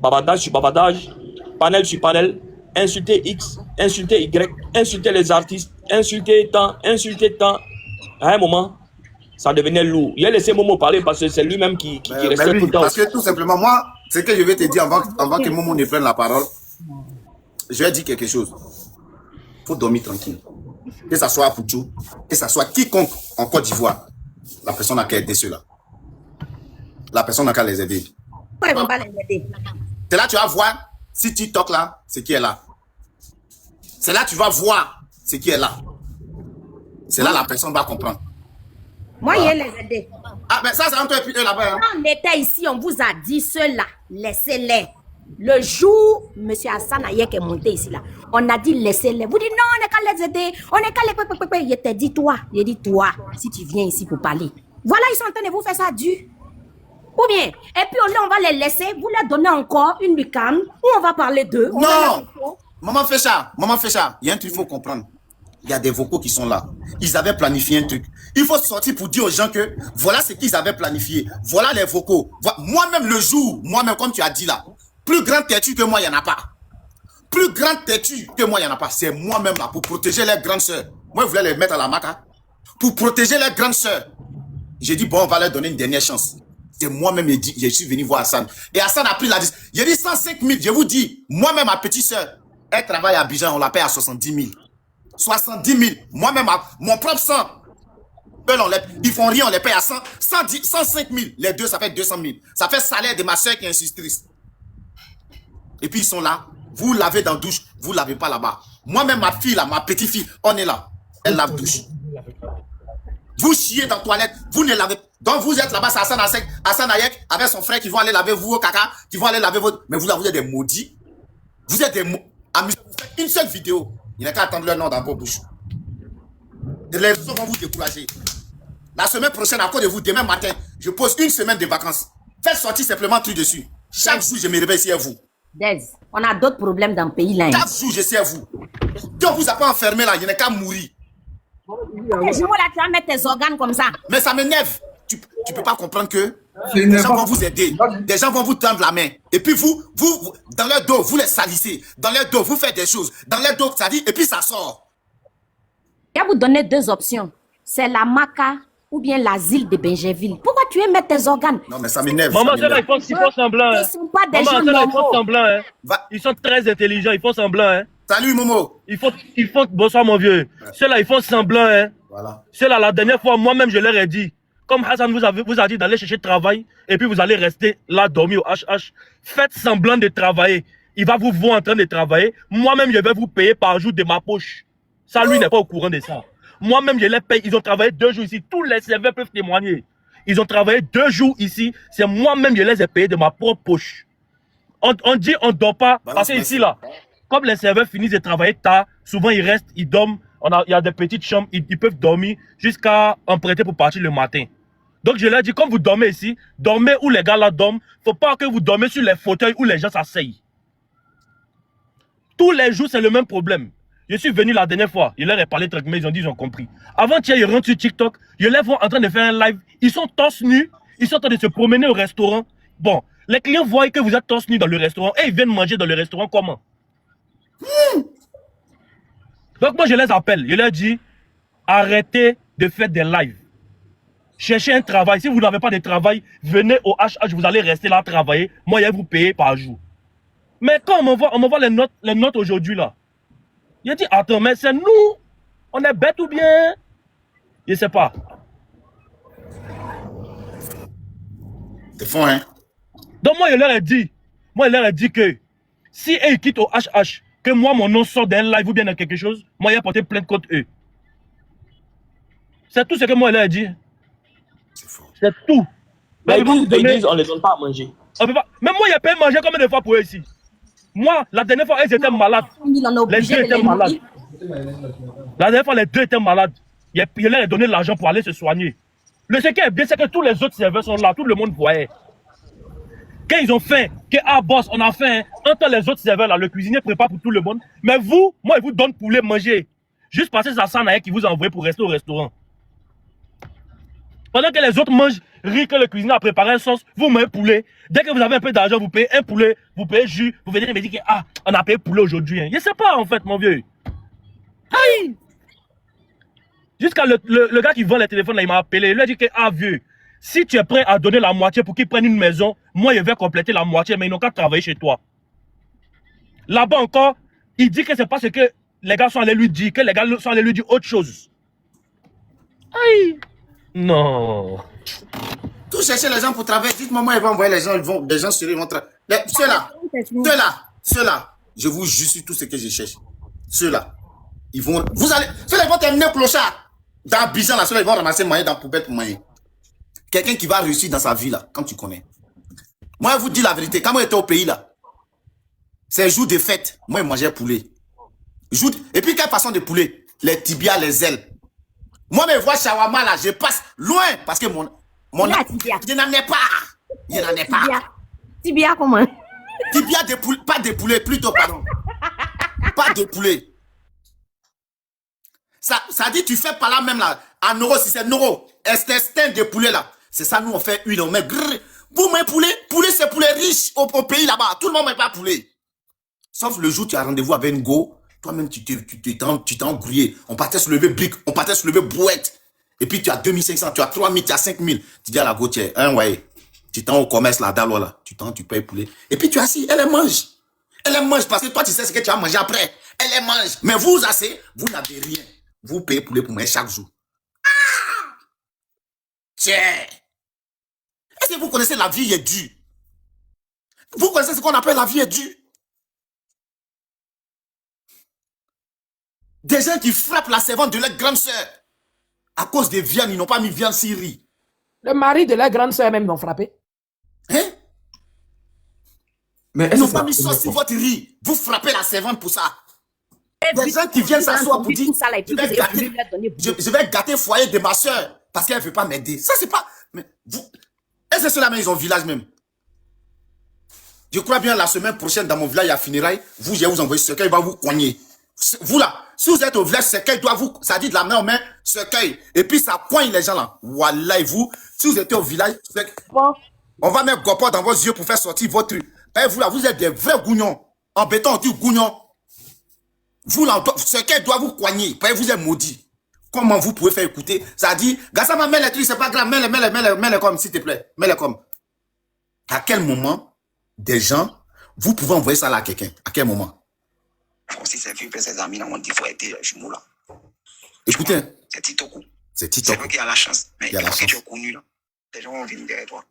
babadage sur babadage, panel sur panel, insulter X, insulter Y, insulter les artistes, insulter tant. À un moment, ça devenait lourd. Il a laissé Momo parler parce que c'est lui-même qui restait tout le temps. Parce que tout simplement, moi, ce que je vais te dire avant que Momo ne prenne la parole, je vais dire quelque chose. Il faut dormir tranquille. Que ce soit Pouchou, que ce soit quiconque en Côte d'Ivoire, la personne n'a qu'à aider ceux-là. La personne n'a qu'à les aider. Pourquoi ils ne vont pas les aider? C'est là que tu vas voir si TikTok là, c'est qui est là. C'est là que tu vas voir ce qui est là. C'est là la personne va comprendre. Moi, il les aider. Ah, mais ça, c'est entre eux et puis eux là-bas. Hein. Quand on était ici, on vous a dit ceux-là, laissez-les. Le jour, M. Hassan Ayek est monté ici, là, on a dit laissez-les. Vous dites non, on n'est qu'à les aider, on n'est qu'à les... Il t'a dit toi, si tu viens ici pour parler. Voilà, ils sont en train de vous faire ça dur. Ou bien, et puis là, on va les laisser, vous leur donnez encore une lucane, où on va parler d'eux. Non, maman fait ça, il y a un truc qu'il faut comprendre. Il y a des vocaux qui sont là. Ils avaient planifié un truc. Il faut sortir pour dire aux gens que voilà ce qu'ils avaient planifié. Voilà les vocaux. Moi-même le jour, moi-même comme tu as dit là, plus grand têtu que moi, il n'y en a pas. Plus grande têtue que moi, il n'y en a pas. C'est moi-même là, pour protéger les grandes sœurs. Moi, je voulais les mettre à la maca. Pour protéger les grandes sœurs. J'ai dit, bon, on va leur donner une dernière chance. C'est moi-même, je suis venu voir Hassan. Et Hassan a pris la décision. J'ai dit 105 000, je vous dis, moi-même, ma petite sœur, elle travaille à Abidjan, on la paye à 70 000. 70 000. Moi-même, mon propre sang. Ils font rien, on les paye à 105 000. Les deux, ça fait 200 000. Ça fait salaire de ma soeur qui est institutrice. Et puis ils sont là. Vous lavez dans la douche, vous lavez pas là-bas. Moi-même, ma fille là, ma petite fille, on est là. Elle lave douche. Vous chiez dans la toilette, vous ne lavez pas. Donc vous êtes là-bas, c'est Hassan Ayek, avec son frère qui vont aller laver vous au caca, qui vont aller laver votre... Mais vous êtes des maudits. Vous êtes des amusés. Vous faites une seule vidéo. Il n'y a qu'à attendre leur nom dans vos bouches. Les gens vont vous décourager. La semaine prochaine, à cause de vous, demain matin, je pose une semaine de vacances. Faites sortir simplement un truc dessus. Chaque jour, je me réveille ici à vous. Dez, on a d'autres problèmes dans le pays là. Chaque jour, je sais à vous. Si on vous a pas enfermé là, il n'y a qu'à mourir. Les jours là, tu vas mettre tes organes comme ça. Mais ça m'énerve. Tu peux pas comprendre que des gens vont vous aider. Des gens vont vous tendre la main. Et puis vous, dans leur dos, vous les salissez. Dans leur dos, vous faites des choses. Dans leur dos, ça dit, et puis ça sort. Je vais vous donner deux options. C'est la Maca ou bien l'asile de Benjerville. Pourquoi tu veux mettre tes organes? Non, mais ça m'énerve. Maman, ceux-là, ils font semblant. Ils sont pas des Maman, gens ceux-là, ils font normaux. semblant. Hein. Ils sont très intelligents, ils font semblant. Hein. Salut, Momo. Ils font... Bonsoir, mon vieux. Ouais. Ceux-là, ils font semblant. Hein. Voilà. Ceux-là, la dernière fois, moi-même, je leur ai dit, comme Hassan vous a dit d'aller chercher travail, et puis vous allez rester là, dormir au HH. Faites semblant de travailler. Il va vous voir en train de travailler. Moi-même, je vais vous payer par jour de ma poche. Ça, lui, n'est pas au courant de ça. Moi-même, je les paye. Ils ont travaillé 2 jours ici. Tous les serveurs peuvent témoigner. Ils ont travaillé 2 jours ici. C'est moi-même, je les ai payés de ma propre poche. On dit on ne dort pas. Parce que ici, là, comme les serveurs finissent de travailler tard, souvent ils restent, ils dorment. Il y a des petites chambres, ils peuvent dormir jusqu'à emprunter pour partir le matin. Donc je leur dis, comme vous dormez ici, dormez où les gars là dorment. Il ne faut pas que vous dormez sur les fauteuils où les gens s'asseyent. Tous les jours, c'est le même problème. Je suis venu la dernière fois, je leur ai parlé tranquillement, ils ont dit, ils ont compris. Avant-hier, ils rentrent sur TikTok, je les vois en train de faire un live. Ils sont torse nus, ils sont en train de se promener au restaurant. Bon, les clients voient que vous êtes torse nus dans le restaurant et ils viennent manger dans le restaurant comment? Donc moi, je les appelle, je leur dis, arrêtez de faire des lives. Cherchez un travail. Si vous n'avez pas de travail, venez au HH, vous allez rester là travailler. Moi, je vais vous payer par jour. Mais quand on m'envoie les notes aujourd'hui là, il a dit, attends, mais c'est nous. On est bêtes ou bien? Je ne sais pas. C'est fond, hein? Donc moi, je leur ai dit que si ils quittent au HH, que moi, mon nom sort d'un live ou bien dans quelque chose, moi, j'ai porté plainte contre eux. C'est tout ce que moi, je leur ai dit. C'est tout. Mais ils disent, on ne les donne pas à manger. On peut pas. Mais moi, j'ai payé manger combien de fois pour eux ici? Moi, la dernière fois, ils étaient malades. Les deux étaient malades. La dernière fois, les deux étaient malades. Je leur ai donné l'argent pour aller se soigner. Le secret est bien, c'est que tous les autres serveurs sont là. Tout le monde voyait. Quand ils ont faim, que ah boss, on a faim, entre les autres serveurs là, le cuisinier prépare pour tout le monde. Mais vous, moi, il vous donne poulet manger. Juste parce que c'est Hassan Ayek qui vous a envoyé pour rester au restaurant. Pendant que les autres mangent riz que le cuisinier a préparé un sauce, vous mangez poulet. Dès que vous avez un peu d'argent, vous payez un poulet, vous payez jus, vous venez me dire que ah, on a payé poulet aujourd'hui. Hein. Je ne sais pas en fait, mon vieux. Aïe! Jusqu'à le gars qui vend les téléphones, là, il m'a appelé. Il lui a dit que ah vieux, si tu es prêt à donner la moitié pour qu'ils prennent une maison, moi je vais compléter la moitié, mais ils n'ont qu'à travailler chez toi. Là-bas encore, il dit que c'est parce que les gars sont allés lui dire, que les gars sont allés lui dire autre chose. Aïe! Non. Tout chercher les gens pour travailler. Dites-moi, moi, ils vont envoyer les gens, des gens sur ils vont travailler. Ceux-là, je vous jure tout ce que je cherche. Ceux-là, ils vont, ceux-là, ils vont terminer clochard. Dans Abidjan, là, ceux-là, ils vont ramasser moyen dans la poubelle pour manger. Quelqu'un qui va réussir dans sa vie, là, comme tu connais. Moi, je vous dis la vérité. Quand moi, j'étais au pays, là, c'est jour de fête. Moi, je mangeais poulet. Et puis, quelle façon de poulet? Les tibias, les ailes. Moi, je vois shawarma là, je passe loin parce que mon je n'en ai pas. Je n'en ai pas. Tibia comment? Tibia de poulet, pas de poulet, plutôt, pardon. Pas de poulet. Ça dit, tu fais par là même là, en euro, si c'est euro, intestin de poulet là. C'est ça, nous on fait huile, on met grrr. Vous, mais poulet, c'est poulet riche au pays là-bas. Tout le monde ne met pas poulet. Sauf le jour où tu as rendez-vous avec Ngo, toi-même, tu t'es embrouillé. On partait se lever brique, on partait se lever brouette. Et puis tu as 2500, tu as 3000, tu as 5000. Tu dis à la go, tiens, ouais. Tu t'en au commerce, là, d'alo, là. Tu payes poulet. Et puis tu as assis, elle les mange. Elle les mange parce que toi, tu sais ce que tu vas manger après. Elle les mange. Mais vous, assez, vous n'avez rien. Vous payez poulet pour manger chaque jour. Ah! Tiens. Est-ce que vous connaissez la vie est dure? Vous connaissez ce qu'on appelle la vie est dure? Des gens qui frappent la servante de leur grande sœur. À cause des viandes, ils n'ont pas mis viande Syrie. Le mari de la grande sœur même l'ont frappé. Hein? Mais Ils n'ont pas mis sauce sur votre riz. Vous frappez la servante pour ça. Des gens qui viennent s'asseoir pour dire je vais gâter le foyer de ma soeur parce qu'elle ne veut pas m'aider. Ça, c'est pas. Mais vous. Est-ce que ceux-là, ils ont village même? Je crois bien la semaine prochaine, dans mon village, il y a funérailles. Vous, je vais vous envoyer ce qu'il va vous cogner. Vous là, si vous êtes au village, ce qu'il doit vous. Ça dit de la main en main, ce qu'il. Et puis ça coigne les gens là. Voilà, et vous, si vous êtes au village, on va mettre Gopor dans vos yeux pour faire sortir votre truc. Et vous là, vous êtes des vrais gougnons. En béton, on dit gougnons. Vous là, ce qu'elle doit vous coigner. Vous êtes maudit. Comment vous pouvez faire écouter? Ça dit, Gassama, mets les trucs, c'est pas grave, mets-les comme, s'il te plaît. Mets-les comme. À quel moment, des gens, vous pouvez envoyer ça là à quelqu'un? À quel moment? Si c'est vu que ses amis là, on dit qu'il faut aider le jumeau là. Écoutez. C'est Titoku. C'est Titoku. C'est vrai qu'il y a la chance. Mais il y a la chance. Tu es connu là. Les gens vont venir derrière toi.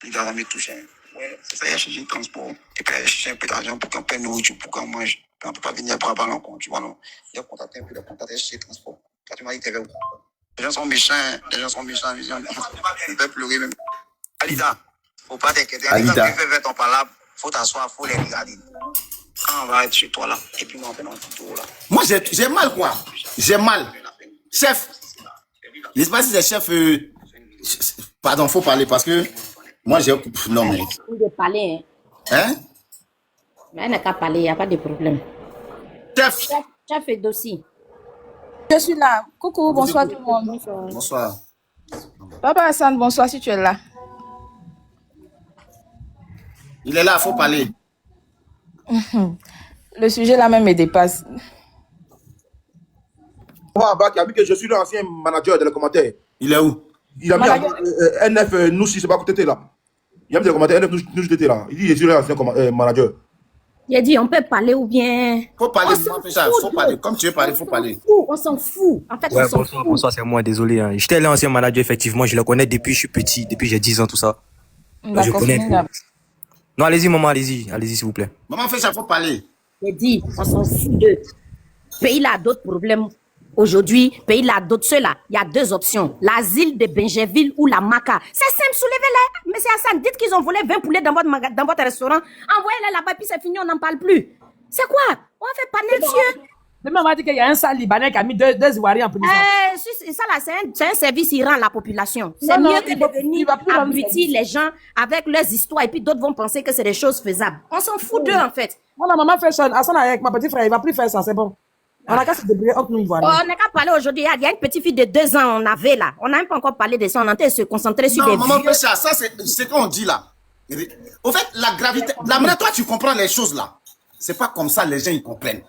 Ils vont jamais toucher. Ouais, c'est ça, il y a cherché le transport. Et puis il y a cherché un peu d'argent pour qu'on paye nourriture, pour qu'on mange. On ne peut pas venir prendre par l'encontre, tu vois, non. Il y a contacté un peu, il a contacté chercher le transport. Toi, tu m'as dit que tu es où? Les gens sont méchants, les gens sont méchants. Ils peuvent pleurer même. Alida, faut pas t'inquiéter. Alida, quand tu fais ton palabre, faut t'asseoir, faut les regarder. Quand on va être chez toi là, et puis moi on fait notre tour là. Moi j'ai mal quoi. J'ai mal. Chef. Je ne sais pas si c'est chef. Pardon, faut parler parce que moi j'ai. Non mais. Il faut parler. Hein? Mais elle n'a qu'à parler, il n'y a pas de problème. Chef. Chef et dossier. Je suis là. Coucou, bonsoir tout le monde. Bonsoir. Papa Hassan, bonsoir si tu es là. Il est là, faut parler. Le sujet là même me dépasse. Moi, il a vu que je suis l'ancien manager dans les commentaires. Il est où? Il a mis NF, nous si c'est pas côté là. Il a mis dans les commentaires NF, nous j'étais là. Il dit, je suis l'ancien manager. Il a dit, on peut parler ou bien. Faut parler, faut parler. Comme tu veux parler, faut parler. On s'en fout. En fait, Ouais, on s'en fout. bonsoir, c'est moi, désolé. Hein. J'étais l'ancien manager, effectivement. Je le connais depuis je suis petit, depuis j'ai 10 ans, tout ça. Je connais. Non, allez-y, maman, allez-y, s'il vous plaît. Maman, fais ça, faut parler. J'ai dit, on s'en fout d'eux. Pays là a d'autres problèmes. Aujourd'hui, pays là a d'autres. Ceux-là, il y a deux options. L'asile de Benjerville ou la Maca. C'est simple, soulevez-les. Monsieur Hassan, dites qu'ils ont volé 20 poulets dans votre restaurant. Envoyez-les là-bas, puis c'est fini, on n'en parle plus. C'est quoi? On va faire paner monsieur. Demain, on va dire qu'il y a un sale Libanais qui a mis deux Ivoiriens en prison. Ça là, c'est un service qui rend à la population. C'est mieux que de venir abrutir les gens avec leurs histoires et puis d'autres vont penser que c'est des choses faisables. On s'en fout d'eux en fait. Mon maman fait ça. Hassan avec ma petite frère, il va plus faire ça, c'est bon. On a qu'à se débrouiller entre nous Ivoiriens. On n'a qu'à parler aujourd'hui. Il y a une petite fille de 2 ans, on avait là. On n'a même pas encore parlé de ça. On était se concentrer sur des maman, ça c'est ce qu'on dit là. Au fait, la gravité. La manière, toi, tu comprends les choses là. C'est pas comme ça les gens ils comprennent.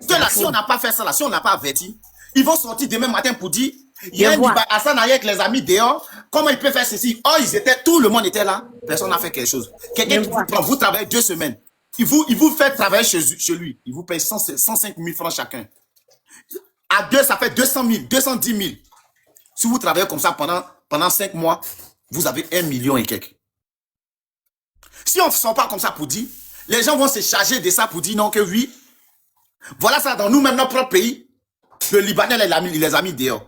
Que là, si on n'a pas fait ça là, si on n'a pas averti, ils vont sortir demain matin pour dire il y a un Hassan avec les amis dehors. Comment il peut faire ceci? Oh, tout le monde était là. Personne n'a fait quelque chose. Quelqu'un qui vous prend, vous travaillez 2 semaines. Il vous fait travailler chez lui. Il vous paye 105 000 francs chacun. À 2, ça fait 200 000, 210 000. Si vous travaillez comme ça pendant 5 mois, vous avez 1 million et quelques. Si on ne sent pas comme ça pour dire, les gens vont se charger de ça pour dire non que oui. Voilà ça dans nous-mêmes, notre propre pays. Le Libanais, il les a mis dehors.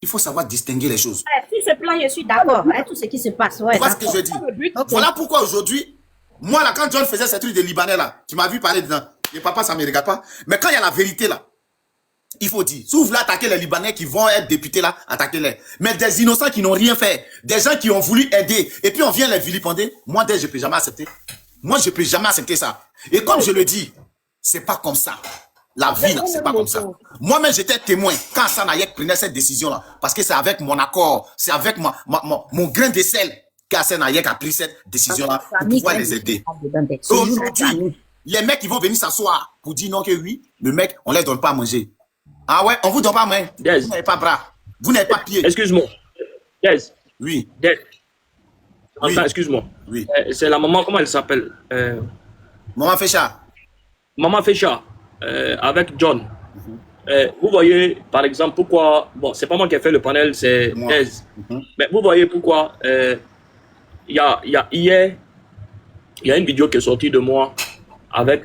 Il faut savoir distinguer les choses. Sur ce plan, je suis d'accord. Tout ce qui se passe. Ouais, voilà ce que je dis. Okay. Voilà pourquoi aujourd'hui, moi là, quand John faisait ces trucs de Libanais là, tu m'as vu parler dedans. Les papas, ça ne me regarde pas. Mais quand il y a la vérité là, il faut dire. Si vous voulez attaquer les Libanais qui vont être députés là, attaquez-les. Mais des innocents qui n'ont rien fait, des gens qui ont voulu aider, et puis on vient les vilipender, moi, je ne peux jamais accepter. Moi, je ne peux jamais accepter ça. Et comme je le dis, c'est pas comme ça. La vie, là, c'est pas comme ça. Moi-même, j'étais témoin quand Hassan Hayek prenait cette décision-là. Parce que c'est avec mon accord, c'est avec mon grain de sel qu'Hassan Hayek a pris cette décision-là pour Famille pouvoir qui les est aider. Ce jour-là, Aujourd'hui, famille. les mecs, ils vont venir s'asseoir pour dire non que oui, le mec, on ne les donne pas à manger. Ah ouais, on vous donne pas main. Yes. Vous n'avez pas bras. Vous n'avez pas pied. Excuse-moi. Yes. Oui. Yes. Oui. Enfin, excuse-moi. Oui. C'est la maman, comment elle s'appelle Maman Fécha. Maman Fécha, avec John. Vous voyez, par exemple, pourquoi... Bon, c'est pas moi qui ai fait le panel, c'est Moi. Thèse. Mais vous voyez pourquoi... Il y a hier, il y a une vidéo qui est sortie de moi avec...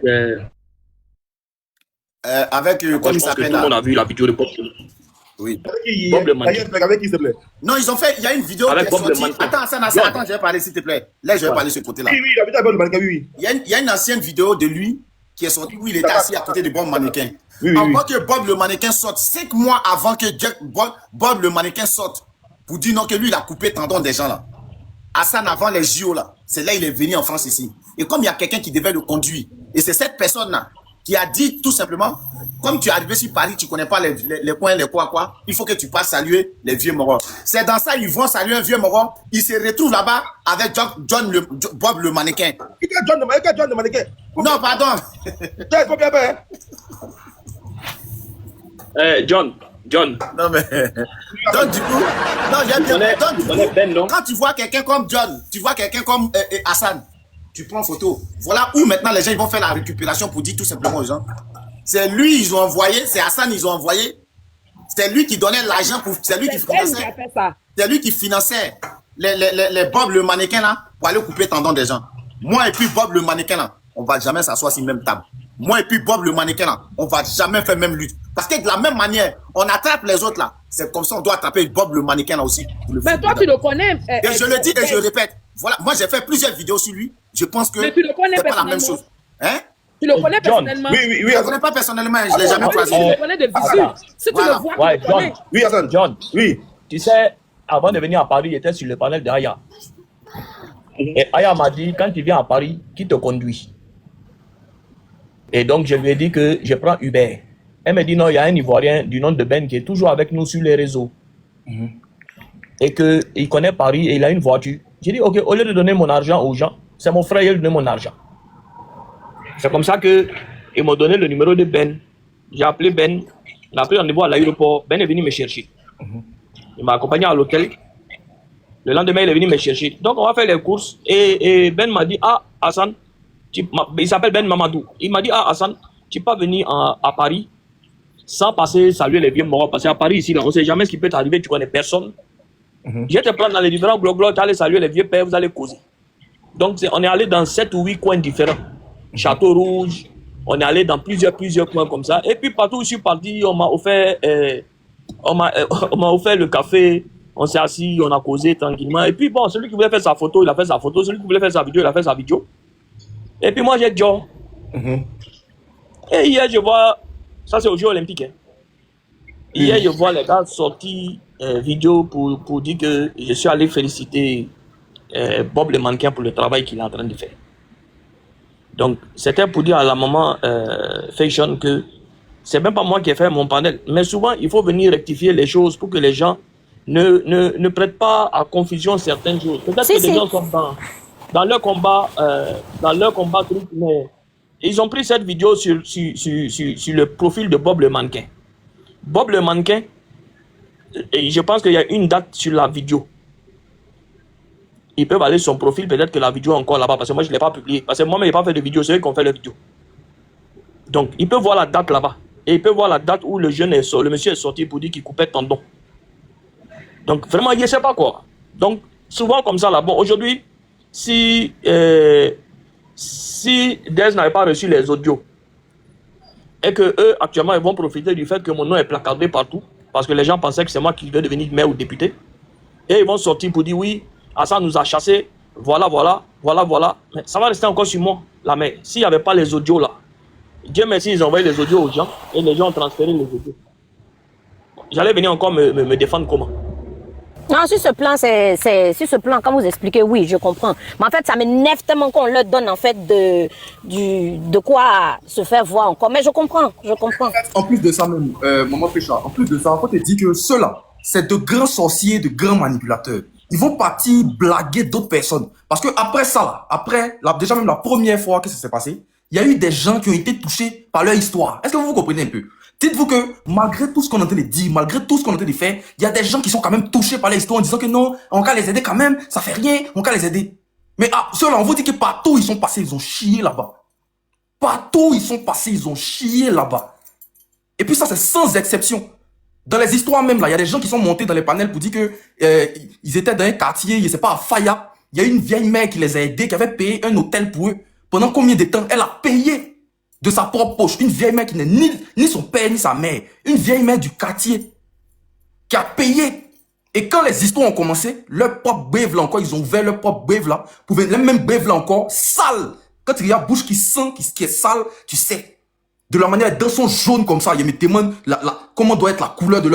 Avec, je comment il pense que s'appelle tout le monde là? a vu la vidéo de Bob. Oui. Bob le mannequin. Avec qui, s'il te plaît? Non, ils ont fait, il y a une vidéo Avec qui est Bob le sortie. mannequin. Attends, attends, je vais parler s'il te plaît. Là, je vais parler de ce côté-là. Oui, la vidéo avec le mannequin, oui. Il y a une ancienne vidéo de lui qui est sortie où il était assis à côté de Bob le mannequin. Oui, Avant que Bob le mannequin sorte, 5 mois avant que Bob le mannequin sorte, pour dire non que lui, il a coupé le tendon des gens là. Hassan avant les JO là, c'est là il est venu en France ici. Et comme il y a quelqu'un qui devait le conduire, et c'est cette personne-là qui a dit tout simplement, comme tu es arrivé sur Paris, tu connais pas les coins, les quoi, il faut que tu passes saluer les vieux morts. C'est dans ça, ils vont saluer un vieux mort, ils se retrouvent là-bas avec Bob le mannequin. Qui est John le mannequin? Non, pardon. John, faut bien faire. John. Non, mais. Donc, du coup. Non, j'aime bien. Donc, du coup, Ben, non? quand tu vois quelqu'un comme John, tu vois quelqu'un comme Hassan, tu prends photo. Voilà où maintenant les gens ils vont faire la récupération pour dire tout simplement aux gens. C'est lui, ils ont envoyé, c'est Hassan, ils ont envoyé. C'est lui qui donnait l'argent pour. C'est lui qui finançait. C'est lui qui finançait les Bob le mannequin là pour aller couper le tendon des gens. Moi et puis Bob le mannequin là, on va jamais s'asseoir sur la même table. Moi et puis Bob le mannequin là, on va jamais faire même lutte. Parce que de la même manière, on attrape les autres là. C'est comme ça on doit attraper Bob le mannequin là aussi. Mais toi, tu le connais. Et je le dis et je le répète. Voilà, moi j'ai fait plusieurs vidéos sur lui. Je pense que Mais tu le connais c'est pas la même personnellement. chose. Hein? Tu le connais John. personnellement. Oui, Je ne le connais pas personnellement, je ne l'ai jamais croisé. Tu le connais de visu. Si tu Voilà. le vois, Ouais, tu le connais. John. Oui, Hassan. John. Oui. Tu sais, avant de venir à Paris, il était sur le panel d'Aya. Et Aya m'a dit, quand tu viens à Paris, qui te conduit? Et donc, je lui ai dit que je prends Uber. Elle me dit, non, il y a un Ivoirien du nom de Ben qui est toujours avec nous sur les réseaux. Et qu'il connaît Paris et il a une voiture. J'ai dit, ok, au lieu de donner mon argent aux gens, c'est mon frère qui a donné mon argent. C'est comme ça qu'ils m'ont donné le numéro de Ben. J'ai appelé Ben. On a pris rendez-vous à l'aéroport. Ben est venu me chercher. Il m'a accompagné à l'hôtel. Le lendemain, il est venu me chercher. Donc, on va faire les courses. Et Ben m'a dit, ah, Hassan, il s'appelle Ben Mamadou. Il m'a dit, ah, Hassan, tu peux pas venir à Paris sans passer saluer les vieux morts. Parce qu'à Paris, ici, là, on ne sait jamais ce qui peut t'arriver, tu connais personne. Je vais te prendre dans les différents blocs, tu allez saluer les vieux pères, vous allez causer. Donc, on est allé dans 7 ou 8 coins différents. Château Rouge, on est allé dans plusieurs coins comme ça. Et puis, partout où je suis parti, on m'a offert, on m'a offert le café. On s'est assis, on a causé tranquillement. Et puis, bon, celui qui voulait faire sa photo, il a fait sa photo. Celui qui voulait faire sa vidéo, il a fait sa vidéo. Et puis, moi, j'ai dit, Et hier, je vois, ça c'est aux Jeux Olympiques. Hein. Hier, je vois les gars sortir vidéo pour dire que je suis allé féliciter Bob le mannequin pour le travail qu'il est en train de faire. Donc, c'était pour dire à la maman Fashion que c'est même pas moi qui ai fait mon panel. Mais souvent, il faut venir rectifier les choses pour que les gens ne prêtent pas à confusion certaines choses. Peut-être que les gens sont dans leur combat, truc, mais ils ont pris cette vidéo sur le profil de Bob le mannequin. Bob le mannequin, et je pense qu'il y a une date sur la vidéo. Ils peuvent aller sur son profil, peut-être que la vidéo est encore là-bas, parce que moi je ne l'ai pas publié. Parce que moi-même, je n'ai pas fait de vidéo, c'est eux qui ont fait la vidéo. Donc, ils peuvent voir la date là-bas. Et ils peuvent voir la date où le monsieur est sorti pour dire qu'il coupait tendon. Donc, vraiment, il ne sait pas quoi. Donc, souvent comme ça, là, bon, aujourd'hui, si Dez n'avait pas reçu les audios, et que eux, actuellement, ils vont profiter du fait que mon nom est placardé partout, parce que les gens pensaient que c'est moi qui devais devenir maire ou député, et ils vont sortir pour dire oui, Hassan nous a chassés, voilà. Mais ça va rester encore sur moi, là, mais s'il n'y avait pas les audios là, Dieu merci, ils ont envoyé les audios aux gens, et les gens ont transféré les audios. J'allais venir encore me défendre comment? Non, sur ce plan, sur ce plan, quand vous expliquez, oui, je comprends. Mais en fait, ça m'énerve tellement qu'on leur donne, en fait, de quoi se faire voir encore. Mais je comprends. En plus de ça même, Maman Pécha, en plus de ça, on te dit que ceux-là, c'est de grands sorciers, de grands manipulateurs. ils vont partir blaguer d'autres personnes. Parce que après ça, déjà même la première fois que ça s'est passé, il y a eu des gens qui ont été touchés par leur histoire. Est-ce que vous comprenez un peu? Dites-vous que malgré tout ce qu'on est en train de dire, malgré tout ce qu'on est en train de faire, il y a des gens qui sont quand même touchés par leur histoire en disant que non, on va les aider quand même, ça fait rien, on va les aider. Mais ceux-là, on vous dit que partout ils sont passés, ils ont chié là-bas. Partout ils sont passés, ils ont chié là-bas. Et puis ça, c'est sans exception. Dans les histoires même, là, il y a des gens qui sont montés dans les panels pour dire que ils étaient dans un quartier, je sais pas, à Faya. Il y a une vieille mère qui les a aidés, qui avait payé un hôtel pour eux. Pendant combien de temps? Elle a payé de sa propre poche. Une vieille mère qui n'est ni son père, ni sa mère. Une vieille mère du quartier qui a payé. Et quand les histoires ont commencé, leur propre brève là encore, ils ont ouvert leur propre brève là. Les mêmes brève là encore, sale. Quand il y a bouche qui sent, qui est sale, tu sais. De la manière, dans son jaune comme ça, ils me demandent comment doit être la couleur de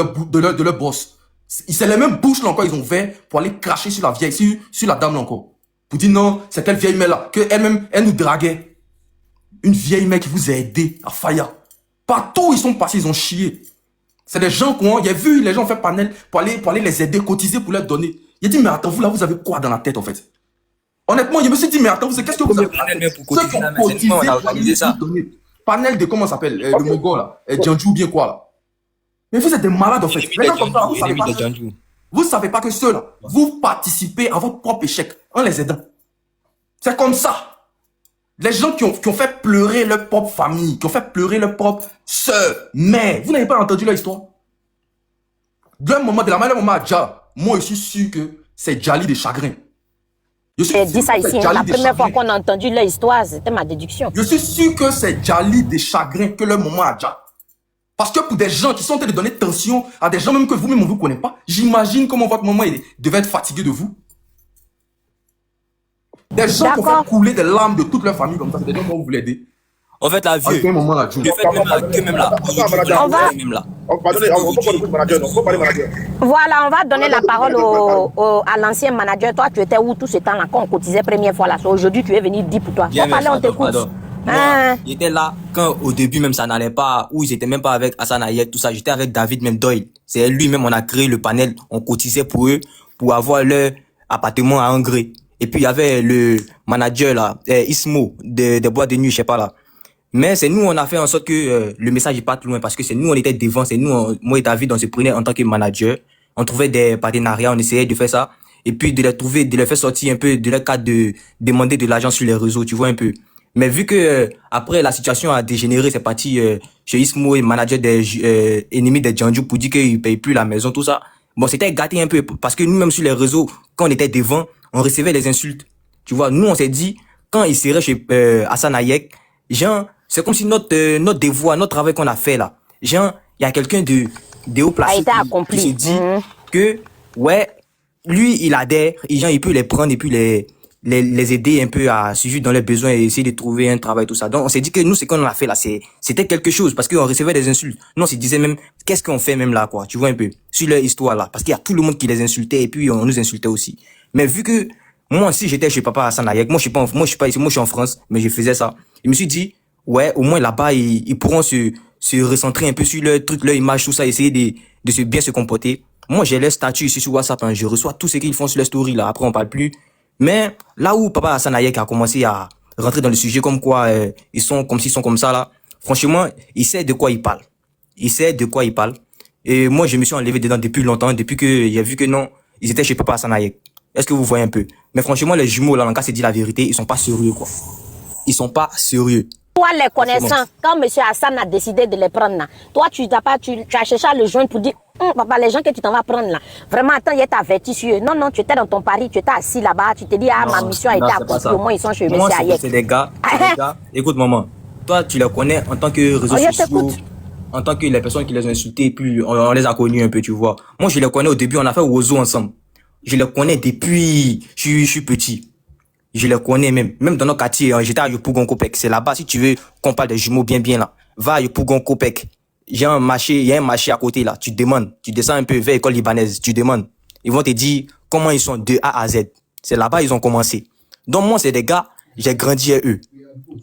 leur bosse. C'est les mêmes bouches là encore, ils ont ouvert pour aller cracher sur la vieille, sur la dame là encore. Pour dire non, c'est quelle vieille mère là, qu'elle-même, elle nous draguait. Une vieille mère qui vous a aidé à Faya. Partout où ils sont passés, ils ont chié. C'est des gens qui ont, il y a vu, les gens ont fait panel pour aller les aider, cotiser pour leur donner. Il a dit, mais attends, vous là, vous avez quoi dans la tête en fait? Honnêtement, je me suis dit, mais attends, qu'est-ce que vous avez pour cotiser, on a organisé ça. Panel de, comment ça s'appelle, le Mogo là, Djandjou bien quoi là. Mais vous êtes des malades en fait. Les gens comme ça, vous savez pas que ceux-là, vous participez à votre propre échec en les aidant. C'est comme ça. Les gens qui ont fait pleurer leur propre famille, qui ont fait pleurer leur propre sœur, mère. Vous n'avez pas entendu leur histoire? De la manière dont moi je suis sûr que c'est Djali de chagrin. J'ai dit ça ici, la première fois qu'on a entendu leur histoire, c'était ma déduction. Je suis sûr que c'est Djali de chagrin que leur maman a déjà. Parce que pour des gens qui sont en train de donner tension à des gens même que vous-même on ne vous connaît pas, j'imagine comment votre maman devait être fatiguée de vous. Des gens qui ont fait couler des larmes de toute leur famille comme ça, c'est des gens qui vont vous l'aider. En fait, la vieux. Même là, Voilà, on va donner la parole à l'ancien manager. Toi, tu étais où tout ce temps-là quand on cotisait première fois là? Aujourd'hui, tu es venu dire pour toi. Bien, on parler, on t'écoute. Il était là quand au début même ça n'allait pas, où ils étaient même pas avec Hassan Hayek, tout ça. J'étais avec David même Doyle. C'est lui-même, on a créé le panel, on cotisait pour eux, pour avoir leur appartement à Angré. Et puis il y avait le manager là, Ismo, des boîtes de nuit, je sais pas là. Mais c'est nous, on a fait en sorte que le message est pas trop loin parce que c'est nous, on était devant, c'est nous, moi et David, on se prenait en tant que manager. On trouvait des partenariats, on essayait de faire ça. Et puis de les trouver, de les faire sortir un peu de leur cadre de demander de l'argent sur les réseaux, tu vois un peu. Mais vu que après la situation a dégénéré, c'est parti chez Ismo, et manager des ennemis des Djandjou pour dire qu'ils payent plus la maison, tout ça. Bon, c'était gâté un peu parce que nous-mêmes sur les réseaux, quand on était devant, on recevait des insultes. Tu vois, nous, on s'est dit, quand il serait chez Hassan Hayek, genre, c'est comme si notre devoir, notre travail qu'on a fait là, genre, il y a quelqu'un de haut placé qui s'est dit que, ouais, lui, il adhère, et genre, il peut les prendre et puis les aider un peu à suivre dans leurs besoins et essayer de trouver un travail, tout ça. Donc, on s'est dit que nous, ce qu'on a fait là, c'était quelque chose parce qu'on recevait des insultes. Nous, on se disait même, qu'est-ce qu'on fait même là, quoi, tu vois un peu, sur leur histoire là, parce qu'il y a tout le monde qui les insultait et puis on nous insultait aussi. Mais vu que moi aussi j'étais chez papa Hassan Hayek, moi je suis pas ici, moi je suis en France, mais je faisais ça. Je me suis dit ouais, au moins là-bas ils pourront se recentrer un peu sur leur truc, leur image, tout ça, essayer de bien se comporter. Moi j'ai leur statut ici sur WhatsApp, hein, je reçois tout ce qu'ils font sur leur story là. Après on parle plus. Mais là où papa Hassan Hayek a commencé à rentrer dans le sujet comme quoi ils sont comme ça là, franchement il sait de quoi il parle. Il sait de quoi il parle. Et moi je me suis enlevé dedans depuis longtemps, depuis que j'ai vu que non, ils étaient chez papa Hassan Hayek. Est-ce que vous voyez un peu? Mais franchement, les jumeaux, là, en cas, c'est dit la vérité, ils sont pas sérieux, quoi. Ils sont pas sérieux. Toi, les connaissants, quand M. Hassan a décidé de les prendre là, toi, tu as cherché à le joindre pour dire, papa, les gens que tu t'en vas prendre là, vraiment, attends, il est averti sur eux. Non, non, tu étais dans ton pari, tu étais assis là-bas, tu te dis, ah, ma mission a été accomplie, au moins ils sont chez M. Hayek. C'est des gars, écoute, maman, toi, tu les connais en tant que réseaux sociaux, en tant que les personnes qui les ont insultés, et puis on les a connus un peu, tu vois. Moi, je les connais au début, on a fait Ozo ensemble. Je les connais depuis, je suis petit. Je les connais même dans nos quartiers, hein, j'étais à Yopougon Kopek. C'est là-bas, si tu veux qu'on parle des jumeaux bien là. Va à Yopougon Kopek. Il y a un marché à côté là. Tu demandes, tu descends un peu vers l'école libanaise, tu demandes. Ils vont te dire comment ils sont de A à Z. C'est là-bas ils ont commencé. Donc moi, c'est des gars, j'ai grandi à eux.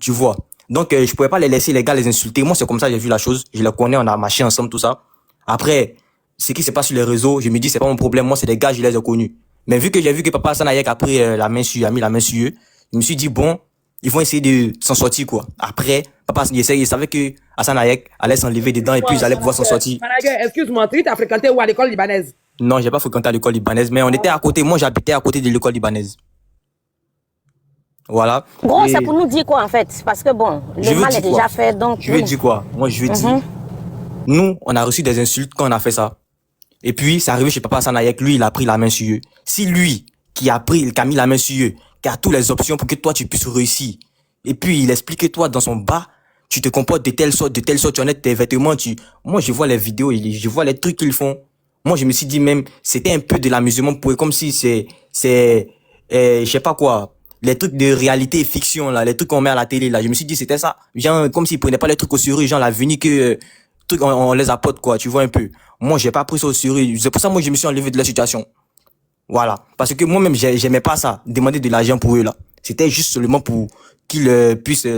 Tu vois. Donc je pouvais pas les laisser les gars les insulter. Moi, c'est comme ça que j'ai vu la chose. Je les connais, on a marché ensemble, tout ça. Après, ce qui se passe sur les réseaux, je me dis, c'est pas mon problème. Moi, c'est des gars, je les ai connus. Mais vu que j'ai vu que Papa Hassan Hayek a pris la main sur, a mis la main sur eux, je me suis dit, bon, ils vont essayer de s'en sortir, quoi. Après, Papa Hassan, il savait que Hassan Hayek allait s'enlever dedans et puis ils allaient pouvoir s'en sortir. Excuse-moi, tu as fréquenté où à l'école libanaise? Non, j'ai pas fréquenté l'école libanaise, mais on était à côté. Moi, j'habitais à côté de l'école libanaise. Voilà. Gros, Et c'est pour nous dire quoi en fait? Parce que bon, je le veux mal dire est quoi? déjà fait, donc. Je veux dire quoi? Moi, je veux dire, nous, on a reçu des insultes quand on a fait ça. Et puis, c'est arrivé chez Papa Hassan Hayek, lui, il a pris la main sur eux. Si lui, qui a mis la main sur eux, qui a toutes les options pour que toi, tu puisses réussir, et puis il explique que toi, dans son bas, tu te comportes de telle sorte, tu enlèves tes vêtements, moi, je vois les vidéos, je vois les trucs qu'ils font. Moi, je me suis dit même, c'était un peu de l'amusement pour eux, comme si je sais pas quoi, les trucs de réalité et fiction, là, les trucs qu'on met à la télé, là. Je me suis dit, c'était ça. Genre, comme s'ils prenaient pas les trucs au sérieux, genre, l'avenir que, trucs, on les apporte, quoi, tu vois un peu. Moi, j'ai pas pris ça au sérieux. C'est pour ça, moi, je me suis enlevé de la situation. Voilà. Parce que moi-même, j'aimais pas ça. Demander de l'argent pour eux, là. C'était juste seulement pour qu'ils puissent,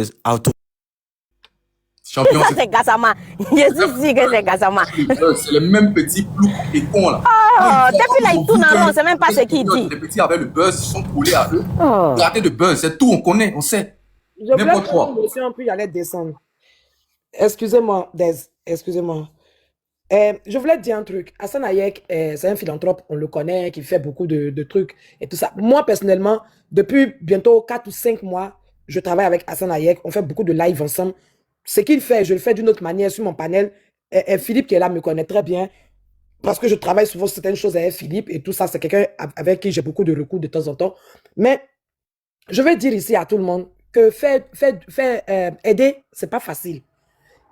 Champion, Ça, c'est Gassama. Je suis dit que c'est Gassama. c'est le même petit plouc et con là. Oh, depuis là, il tourne en rond, c'est même pas ce qu'il dit. Les petits avec le buzz, ils sont collés à eux. Oh. Regardez le buzz, c'est tout, on connaît, on sait. Je voulais N'importe prendre quoi. une émotion, puis il allait descendre. Excusez-moi, Des, excusez-moi. Je voulais te dire un truc. Hassan Hayek, c'est un philanthrope, on le connaît, qui fait beaucoup de trucs et tout ça. Moi, personnellement, depuis bientôt 4 ou 5 mois, je travaille avec Hassan Hayek. On fait beaucoup de live ensemble. Ce qu'il fait, je le fais d'une autre manière sur mon panel. Philippe qui est là me connaît très bien parce que je travaille souvent sur certaines choses avec Philippe et tout ça. C'est quelqu'un avec qui j'ai beaucoup de recours de temps en temps. Mais je vais dire ici à tout le monde que aider, c'est pas facile.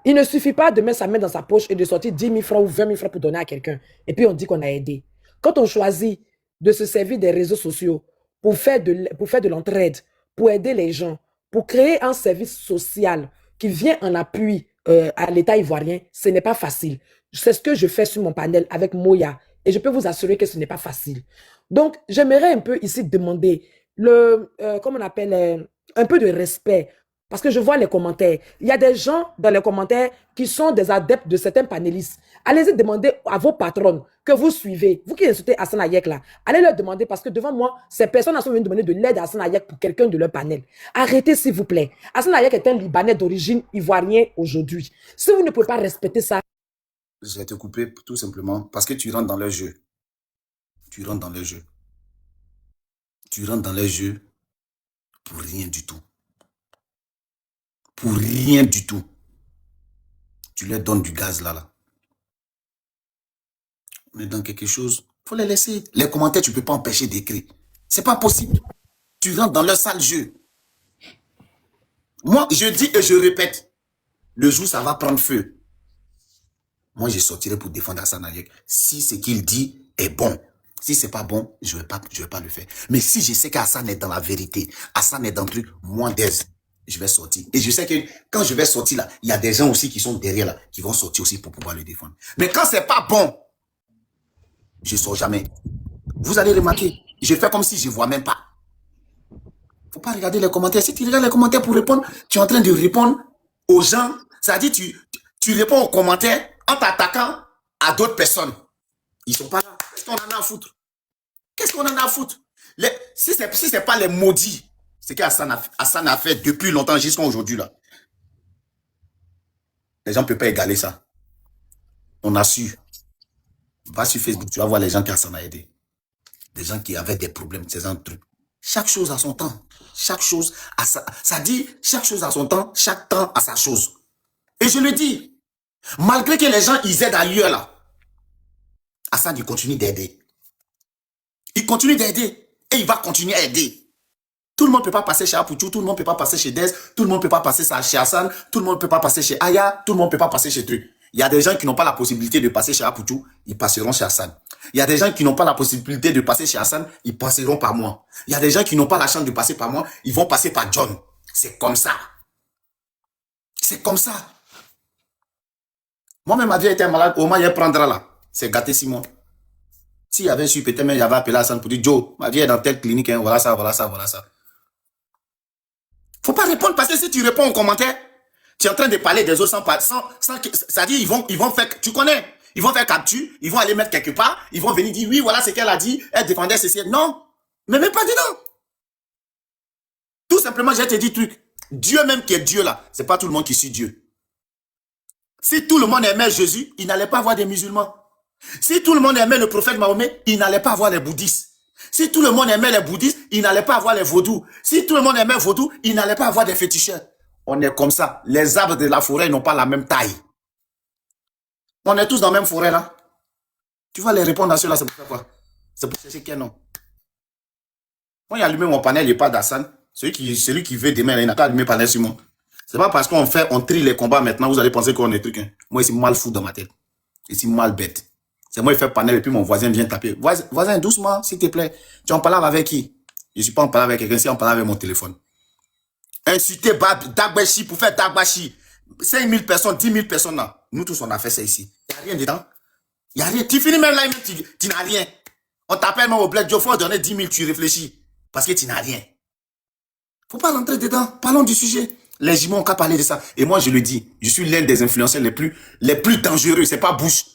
Il ne suffit pas de mettre sa main dans sa poche et de sortir 10 000 francs ou 20 000 francs pour donner à quelqu'un. Et puis on dit qu'on a aidé. Quand on choisit de se servir des réseaux sociaux pour faire de l'entraide, pour aider les gens, pour créer un service social qui vient en appui à l'État ivoirien, ce n'est pas facile. C'est ce que je fais sur mon panel avec Moya. Et je peux vous assurer que ce n'est pas facile. Donc, j'aimerais un peu ici demander comment on appelle, un peu de respect. Parce que je vois les commentaires. Il y a des gens dans les commentaires qui sont des adeptes de certains panélistes. Allez-y demander à vos patronnes que vous suivez. Vous qui insultez Hassan Hayek là, allez leur demander parce que devant moi, ces personnes sont venues demander de l'aide à Hassan Hayek pour quelqu'un de leur panel. Arrêtez s'il vous plaît. Hassan Hayek est un Libanais d'origine ivoirienne aujourd'hui. Si vous ne pouvez pas respecter ça. Je vais te couper tout simplement parce que tu rentres dans leur jeu. Tu rentres dans leur jeu. Tu rentres dans leur jeu pour rien du tout. Pour rien du tout. Tu leur donnes du gaz là. On est dans quelque chose. Il faut les laisser. Les commentaires, tu ne peux pas empêcher d'écrire. C'est pas possible. Tu rentres dans leur sale jeu. Moi, je dis et je répète. Le jour, ça va prendre feu. Moi, je sortirai pour défendre Hassan Hayek. Si ce qu'il dit est bon. Si c'est pas bon, je vais pas le faire. Mais si je sais qu'Hassan est dans la vérité, Hassan est dans le truc, moi, je vais sortir. Et je sais que quand je vais sortir là, il y a des gens aussi qui sont derrière là, qui vont sortir aussi pour pouvoir le défendre. Mais quand c'est pas bon, je sors jamais. Vous allez remarquer, je fais comme si je vois même pas. Faut pas regarder les commentaires. Si tu regardes les commentaires pour répondre, tu es en train de répondre aux gens. C'est-à-dire, tu réponds aux commentaires en t'attaquant à d'autres personnes. Ils sont pas là. Qu'est-ce qu'on en a à foutre? Qu'est-ce qu'on en a à foutre? Si c'est pas les maudits, c'est qu'Hassan a fait depuis longtemps jusqu'à aujourd'hui là. Les gens ne peuvent pas égaler ça. On a su. Va sur Facebook, tu vas voir les gens qu'Hassan a aidé. Des gens qui avaient des problèmes, ces gens de trucs. Chaque chose a son temps. Chaque chose a ça dit, chaque chose a son temps, chaque temps a sa chose. Et je le dis, malgré que les gens, ils aident ailleurs là, Hassan, il continue d'aider. Il continue d'aider. Et il va continuer à aider. Tout le monde ne peut pas passer chez Apouchou, tout le monde ne peut pas passer chez Dez, tout le monde ne peut pas passer chez Hassan, tout le monde ne peut pas passer chez Aya, tout le monde ne peut pas passer chez Truc. Il y a des gens qui n'ont pas la possibilité de passer chez Apouchou, ils passeront chez Hassan. Il y a des gens qui n'ont pas la possibilité de passer chez Hassan, ils passeront par moi. Il y a des gens qui n'ont pas la chance de passer par moi, ils vont passer par John. C'est comme ça. C'est comme ça. Moi-même, ma vie était malade, au moins, il prendra là. C'est gâté Simon. S'il y avait su, peut-être même, j'avais appelé Hassan pour dire, Joe, ma vie est dans telle clinique, hein, voilà ça, voilà ça, voilà ça. Faut pas répondre parce que si tu réponds aux commentaires, tu es en train de parler des autres sans ça dit, ils vont faire, tu connais, Ils vont faire capture, ils vont aller mettre quelque part, ils vont venir dire, oui, voilà ce qu'elle a dit, elle défendait ceci. Non, mais même pas dedans. Tout simplement, je te dis truc. Dieu même qui est Dieu là, c'est pas tout le monde qui suit Dieu. Si tout le monde aimait Jésus, il n'allait pas avoir des musulmans. Si tout le monde aimait le prophète Mahomet, il n'allait pas avoir les bouddhistes. Si tout le monde aimait les bouddhistes, il n'allait pas avoir les vaudous. Si tout le monde aimait vaudou, il n'allait pas avoir des féticheurs. On est comme ça. Les arbres de la forêt n'ont pas la même taille. On est tous dans la même forêt là. Tu vas les répondre à ceux-là, c'est pour faire quoi? C'est pour chercher quel nom? Moi, j'ai allumé mon panel, il n'y a pas d'Assane. Celui qui veut demain, il n'a qu'à allumer le panel sur moi. C'est pas parce on trie les combats maintenant, vous allez penser qu'on est truc. Hein. Moi, ici, mal fou dans ma tête. Ici, mal bête. C'est moi, il fait panel et puis mon voisin vient taper. Voisin, doucement, s'il te plaît. Tu en parles avec qui? Je ne suis pas en parlant avec quelqu'un, si on parle avec mon téléphone. Insulter Dagbashi pour faire Dagbashi. 5 000 personnes, 10 000 personnes là. Nous tous, on a fait ça ici. Il n'y a rien dedans. Il n'y a rien. Tu finis même là, tu n'as rien. On t'appelle même au Black Joe, faut donner 10 000, tu réfléchis. Parce que tu n'as rien. Faut pas rentrer dedans. Parlons du sujet. Les jumeaux ont qu'à parler de ça. Et moi, je le dis, je suis l'un des influenceurs les plus dangereux. C'est pas Bush.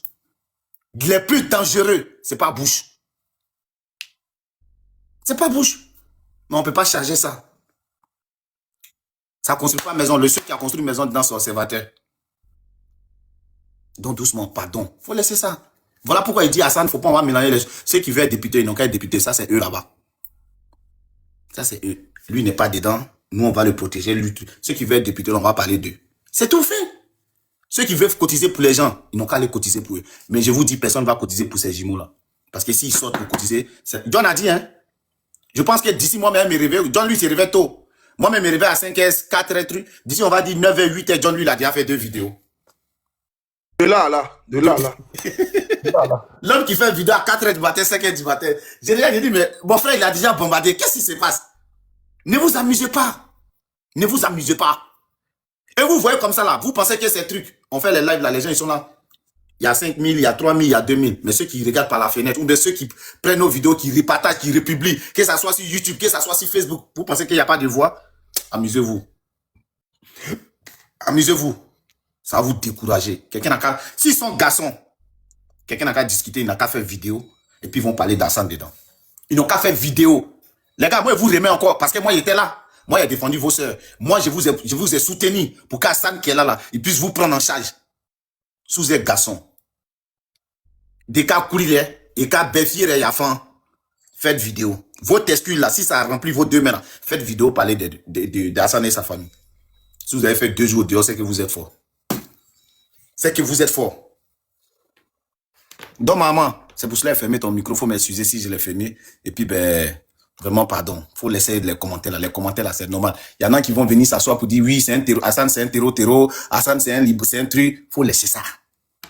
Les plus dangereux, c'est pas Bush. C'est pas Bush. Mais on peut pas charger ça. Ça construit pas maison. Le seul qui a construit une maison dedans, c'est observateur. Donc doucement, pardon. Faut laisser ça. Voilà pourquoi il dit Hassan, faut pas on va mélanger les choses. Ceux qui veulent être députés, ils n'ont qu'à être députés. Ça, c'est eux là-bas. Ça, c'est eux. Lui n'est pas dedans. Nous, on va le protéger. Lui, ceux qui veulent être députés, on va parler d'eux. C'est tout fait. Ceux qui veulent cotiser pour les gens, ils n'ont qu'à aller cotiser pour eux. Mais je vous dis, personne ne va cotiser pour ces jumeaux-là. Parce que s'ils sortent pour cotiser, John a dit, hein. Je pense que d'ici moi-même, me réveille. John, lui, s'est réveillé tôt. Moi-même, me réveille à 5h, 4h, truc. D'ici, on va dire 9h, 8h. John, lui, il a déjà fait 2 vidéos. De là, là. L'homme qui fait une vidéo à 4h du matin, 5h du matin. J'ai dit, mais mon frère, il a déjà bombardé. Qu'est-ce qui se passe? Ne vous amusez pas. Ne vous amusez pas. Et vous voyez comme ça là, vous pensez que ces trucs, on fait les lives là, les gens ils sont là. Il y a 5 000, il y a 3 000, il y a 2 000. Mais ceux qui regardent par la fenêtre, ou bien ceux qui prennent nos vidéos, qui repartagent, qui republient, que ça soit sur YouTube, que ça soit sur Facebook, vous pensez qu'il n'y a pas de voix? Amusez-vous. Amusez-vous. Ça va vous décourager. Quelqu'un n'a qu'à, s'ils sont garçons, quelqu'un n'a qu'à discuter, il n'a qu'à faire vidéo, et puis ils vont parler d'Assane dedans. Ils n'ont qu'à faire vidéo. Les gars, moi, je vous remets encore, parce que moi, j'étais là. Moi, j'ai défendu vos sœurs. Moi, je vous ai soutenu pour qu'Assane qui est là, il puisse vous prendre en charge. Sous les garçons. Des cas courir, et cas béfier, il y a faim. Faites vidéo. Votre excuse là, si ça remplit vos 2 mains là, faites vidéo, parler d'Assane et sa famille. Si vous avez fait 2 jours dehors, c'est que vous êtes fort. C'est que vous êtes fort. Donc, maman, c'est pour cela que fermer ton micro, faut m'excuser si je l'ai fermé. Et puis, ben, vraiment, pardon. Faut laisser les commentaires là. Les commentaires là, c'est normal. Il y en a qui vont venir s'asseoir pour dire, oui, c'est un terreau. Hassan, c'est un terreau. Hassan, c'est un libre, c'est un truc. Faut laisser ça.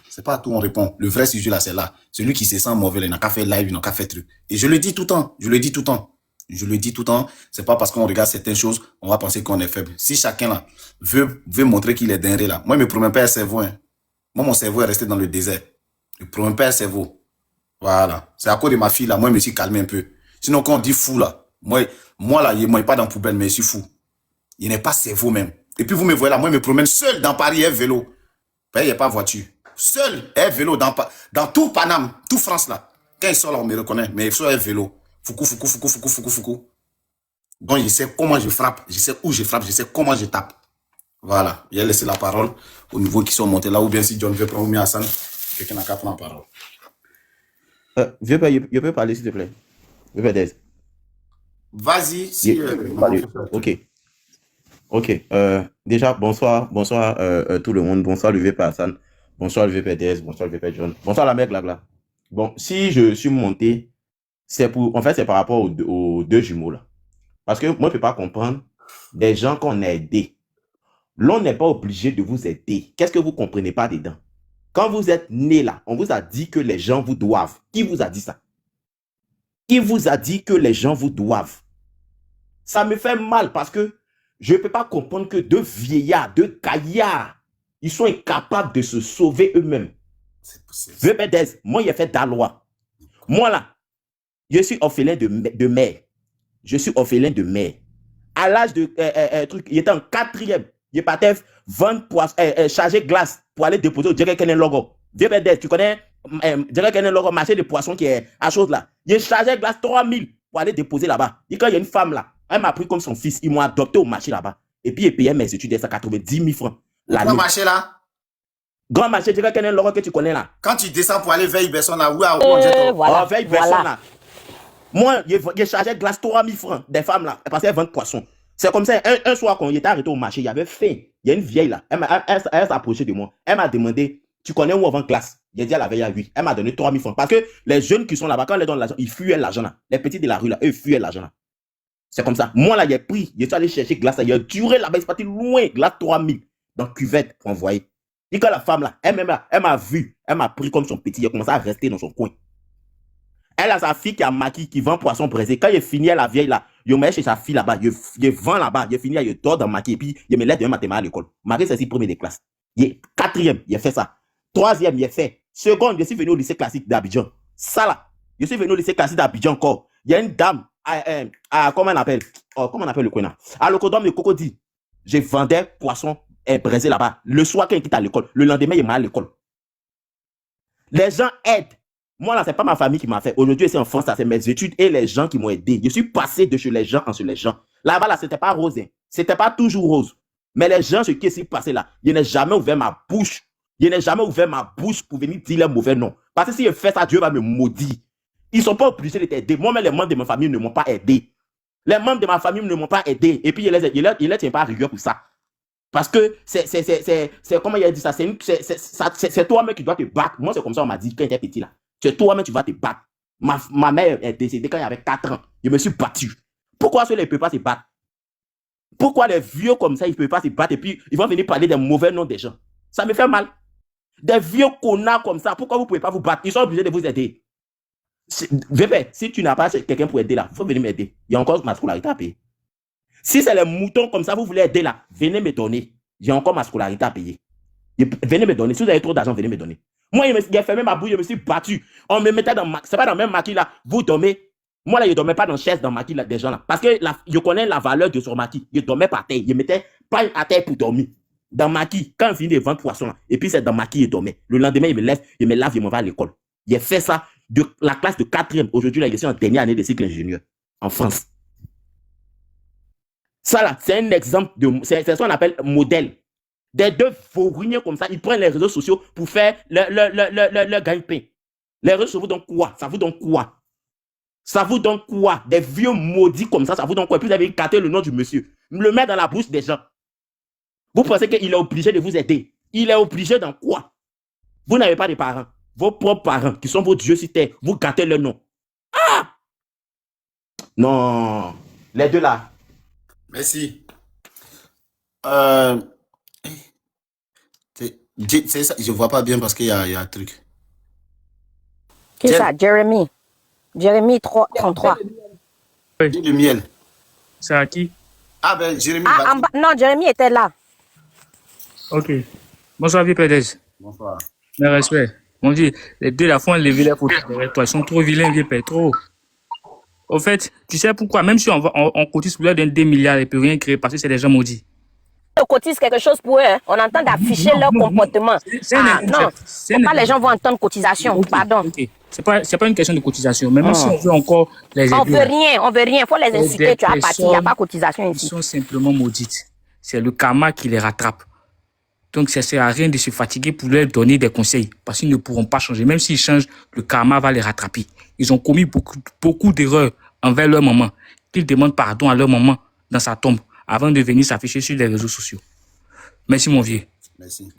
C'est pas à tout, on répond. Le vrai sujet là, c'est là. Celui qui se sent mauvais, il n'a qu'à faire live, il n'a qu'à faire truc. Et je le dis tout le temps. Je le dis tout le temps. Je le dis tout le temps. C'est pas parce qu'on regarde certaines choses, on va penser qu'on est faible. Si chacun là veut montrer qu'il est dingue là. Moi, je me promets pas un cerveau, hein. Moi, mon cerveau est resté dans le désert. Je me promets pas un cerveau. Voilà. C'est à cause de ma fille là. Moi, je me suis calmé un peu. Sinon, quand on dit fou là, moi là, il n'est pas dans la poubelle, mais je suis fou. Il n'est pas cerveau même. Et puis vous me voyez là, moi je me promène seul dans Paris, un vélo. Il n'y a pas de voiture. Seul, un vélo dans tout Paname, tout France là. Quand il sort là, on me reconnaît, mais il sort un vélo. Foucou. Donc je sais comment je frappe, je sais où je frappe, je sais comment je tape. Voilà. Il a laissé la parole au niveau qui sont montés là, ou bien si John veut prendre mieux Hassan, quelqu'un n'a qu'à prendre la parole. Je peux parler s'il te plaît. Vas-y, si... Ok. Déjà, bonsoir tout le monde. Bonsoir le VP Hassan. Bonsoir le VPDS. Bonsoir le VP John. Bonsoir la mère Glagla. Bon, si je suis monté, c'est par rapport aux 2 jumeaux là. Parce que moi, je ne peux pas comprendre des gens qu'on a aidés. L'on n'est pas obligé de vous aider. Qu'est-ce que vous ne comprenez pas dedans? Quand vous êtes né là, on vous a dit que les gens vous doivent. Qui vous a dit ça? Qui vous a dit que les gens vous doivent? Ça me fait mal parce que je ne peux pas comprendre que 2 vieillards, 2 gaillards, ils sont incapables de se sauver eux-mêmes. VPDS, moi, j'ai fait d'Alois. Moi, là, je suis orphelin de mère. Je suis orphelin de mère. À l'âge de il était en 4e. Il partait vendre charger glace pour aller déposer au direct un logo. Vieux Pédès, tu connais, dirais qu'il y a le marché de poissons qui est à chose là. Il chargeait glace 3000 pour aller déposer là-bas. Et quand il y a une femme là, elle m'a pris comme son fils, ils m'ont adopté au marché là-bas. Et puis, il payait mes études à 190 000 francs. Grand marché là? Grand marché, dirais qu'il y a le que tu connais là. Quand tu descends pour aller vers Iberson là, où on jette voilà, vers Iberson là. Moi, il chargeait glace 3000 francs des femmes là, parce qu'elles vendent poissons. C'est comme ça, un soir, quand il était arrêté au marché, il y avait faim. Il y a une vieille là, elle s'est approchée de moi. Elle m'a demandé, tu connais où on vend glace? J'ai dit à la veille à 8. Elle m'a donné 3000 francs. Parce que les jeunes qui sont là-bas, quand ils donnent l'argent, ils fuyaient l'argent là. Les petits de la rue là, eux, ils fuyaient l'argent là. C'est comme ça. Moi là, j'ai pris, je suis allé chercher glace là. Il a duré là-bas, il est parti loin, glace 3000 dans cuvette pour envoyer. Et quand la femme là, elle m'a vu, elle m'a pris comme son petit, il a commencé à rester dans son coin. Elle a sa fille qui a maquillé, qui vend poisson braisé. Quand il finit, la vieille là, il met chez sa fille là-bas, il vend là-bas, il finit, il dort dans maquillé, puis il me l'aide demain matin à l'école. Marie, c'est 6 premiers des classes. Il est 4e, il a fait ça. 3e, il a fait. Seconde, je suis venu au lycée classique d'Abidjan. Ça là, je suis venu au lycée classique d'Abidjan encore. Il y a une dame, comment on appelle? Comment on appelle le coin là? À l'Ocodome de Cocody, je vendais poisson braisé là-bas. Le soir, quand il était à l'école, le lendemain, il m'a à l'école. Les gens aident. Moi, là, c'est pas ma famille qui m'a fait. Aujourd'hui, c'est en France, c'est mes études et les gens qui m'ont aidé. Je suis passé de chez les gens en chez les gens. Là-bas, là, c'était pas rose. Hein. C'était pas toujours rose. Mais les gens, ce qui s'est passé là, je n'ai jamais ouvert ma bouche. Je n'ai jamais ouvert ma bouche pour venir dire les mauvais noms. Parce que si je fais ça, Dieu va me maudire. Ils ne sont pas obligés de t'aider. Moi-même, les membres de ma famille ne m'ont pas aidé. Les membres de ma famille ne m'ont pas aidé. Et puis, il ne les tient pas à rigueur pour ça. Parce que c'est comment il a dit ça? C'est toi-même qui dois te battre. Moi, c'est comme ça, on m'a dit quand j'étais petit là. C'est toi-même, tu vas te battre. Ma mère est décédée quand il avait 4 ans. Je me suis battu. Pourquoi ceux-là ne peuvent pas se battre? Pourquoi les vieux comme ça, ils ne peuvent pas se battre et puis ils vont venir parler des mauvais noms des gens? Ça me fait mal. Des vieux connards comme ça, pourquoi vous ne pouvez pas vous battre? Ils sont obligés de vous aider. Vépé, si tu n'as pas quelqu'un pour aider là, il faut venir m'aider. Il y a encore ma scolarité à payer. Si c'est les moutons comme ça, vous voulez aider là, venez me donner. J'ai encore ma scolarité à payer. Venez me donner. Si vous avez trop d'argent, venez me donner. Moi, j'ai fermé ma bouche, je me suis battu. On me mettait dans c'est pas dans le même maquis là. Vous dormez. Moi là, je ne dormais pas dans chaise dans le maquis là, des gens là. Parce que je connais la valeur de son maquis. Je dormais par terre. Je ne mettais pas à terre pour dormir. Dans le maquis, quand je finis de vendre poisson là, et puis c'est dans le maquis, je dormais. Le lendemain, je me lève, je me lave, je m'en vais à l'école. J'ai fait ça de la classe de 4e. Aujourd'hui, là, je suis en dernière année de cycle ingénieur en France. Ça là, c'est un exemple c'est ce qu'on appelle modèle. Des deux vauruniers comme ça, ils prennent les réseaux sociaux pour faire le gagne-pain. Les réseaux sociaux vous donnent quoi? Ça vous donne quoi? Ça vous donne quoi? Des vieux maudits comme ça vous donne quoi? Et puis vous avez écarté le nom du monsieur. Le mettre dans la bouche des gens. Vous pensez qu'il est obligé de vous aider? Il est obligé dans quoi? Vous n'avez pas de parents. Vos propres parents, qui sont vos dieux sur terre, vous gâtez leur nom. Ah! Non. Les deux là. Merci. C'est ça, je vois pas bien parce qu'il y a un truc. Qui est ça? Jérémy. Jérémy 33. Dis le miel. C'est à qui? Ah ben, Jérémy. Non, Jérémy était là. Ok. Bonsoir, vieux Pédez. Bonsoir. Mes respects. Mon Dieu, les deux, la fois, lever les photos derrière toi. Ils sont trop vilains, vieux Pédez, trop. Au fait, tu sais pourquoi? Même si on cotise pour leur donner 2 milliards, ils ne peuvent rien créer parce que c'est des gens maudits. On cotise quelque chose pour eux, hein. On entend d'afficher leur comportement. Non, faut pas les gens vont entendre cotisation, pardon. Okay. C'est pas une question de cotisation, mais même si on veut encore les aider. On veut rien, faut les inciter, tu as parti, il n'y a pas cotisation ici. Ils sont simplement maudites. C'est le karma qui les rattrape. Donc ça ne sert à rien de se fatiguer pour leur donner des conseils, parce qu'ils ne pourront pas changer. Même s'ils changent, le karma va les rattraper. Ils ont commis beaucoup d'erreurs envers leur maman, qu'ils demandent pardon à leur maman dans sa tombe, avant de venir s'afficher sur les réseaux sociaux. Merci mon vieux. Merci.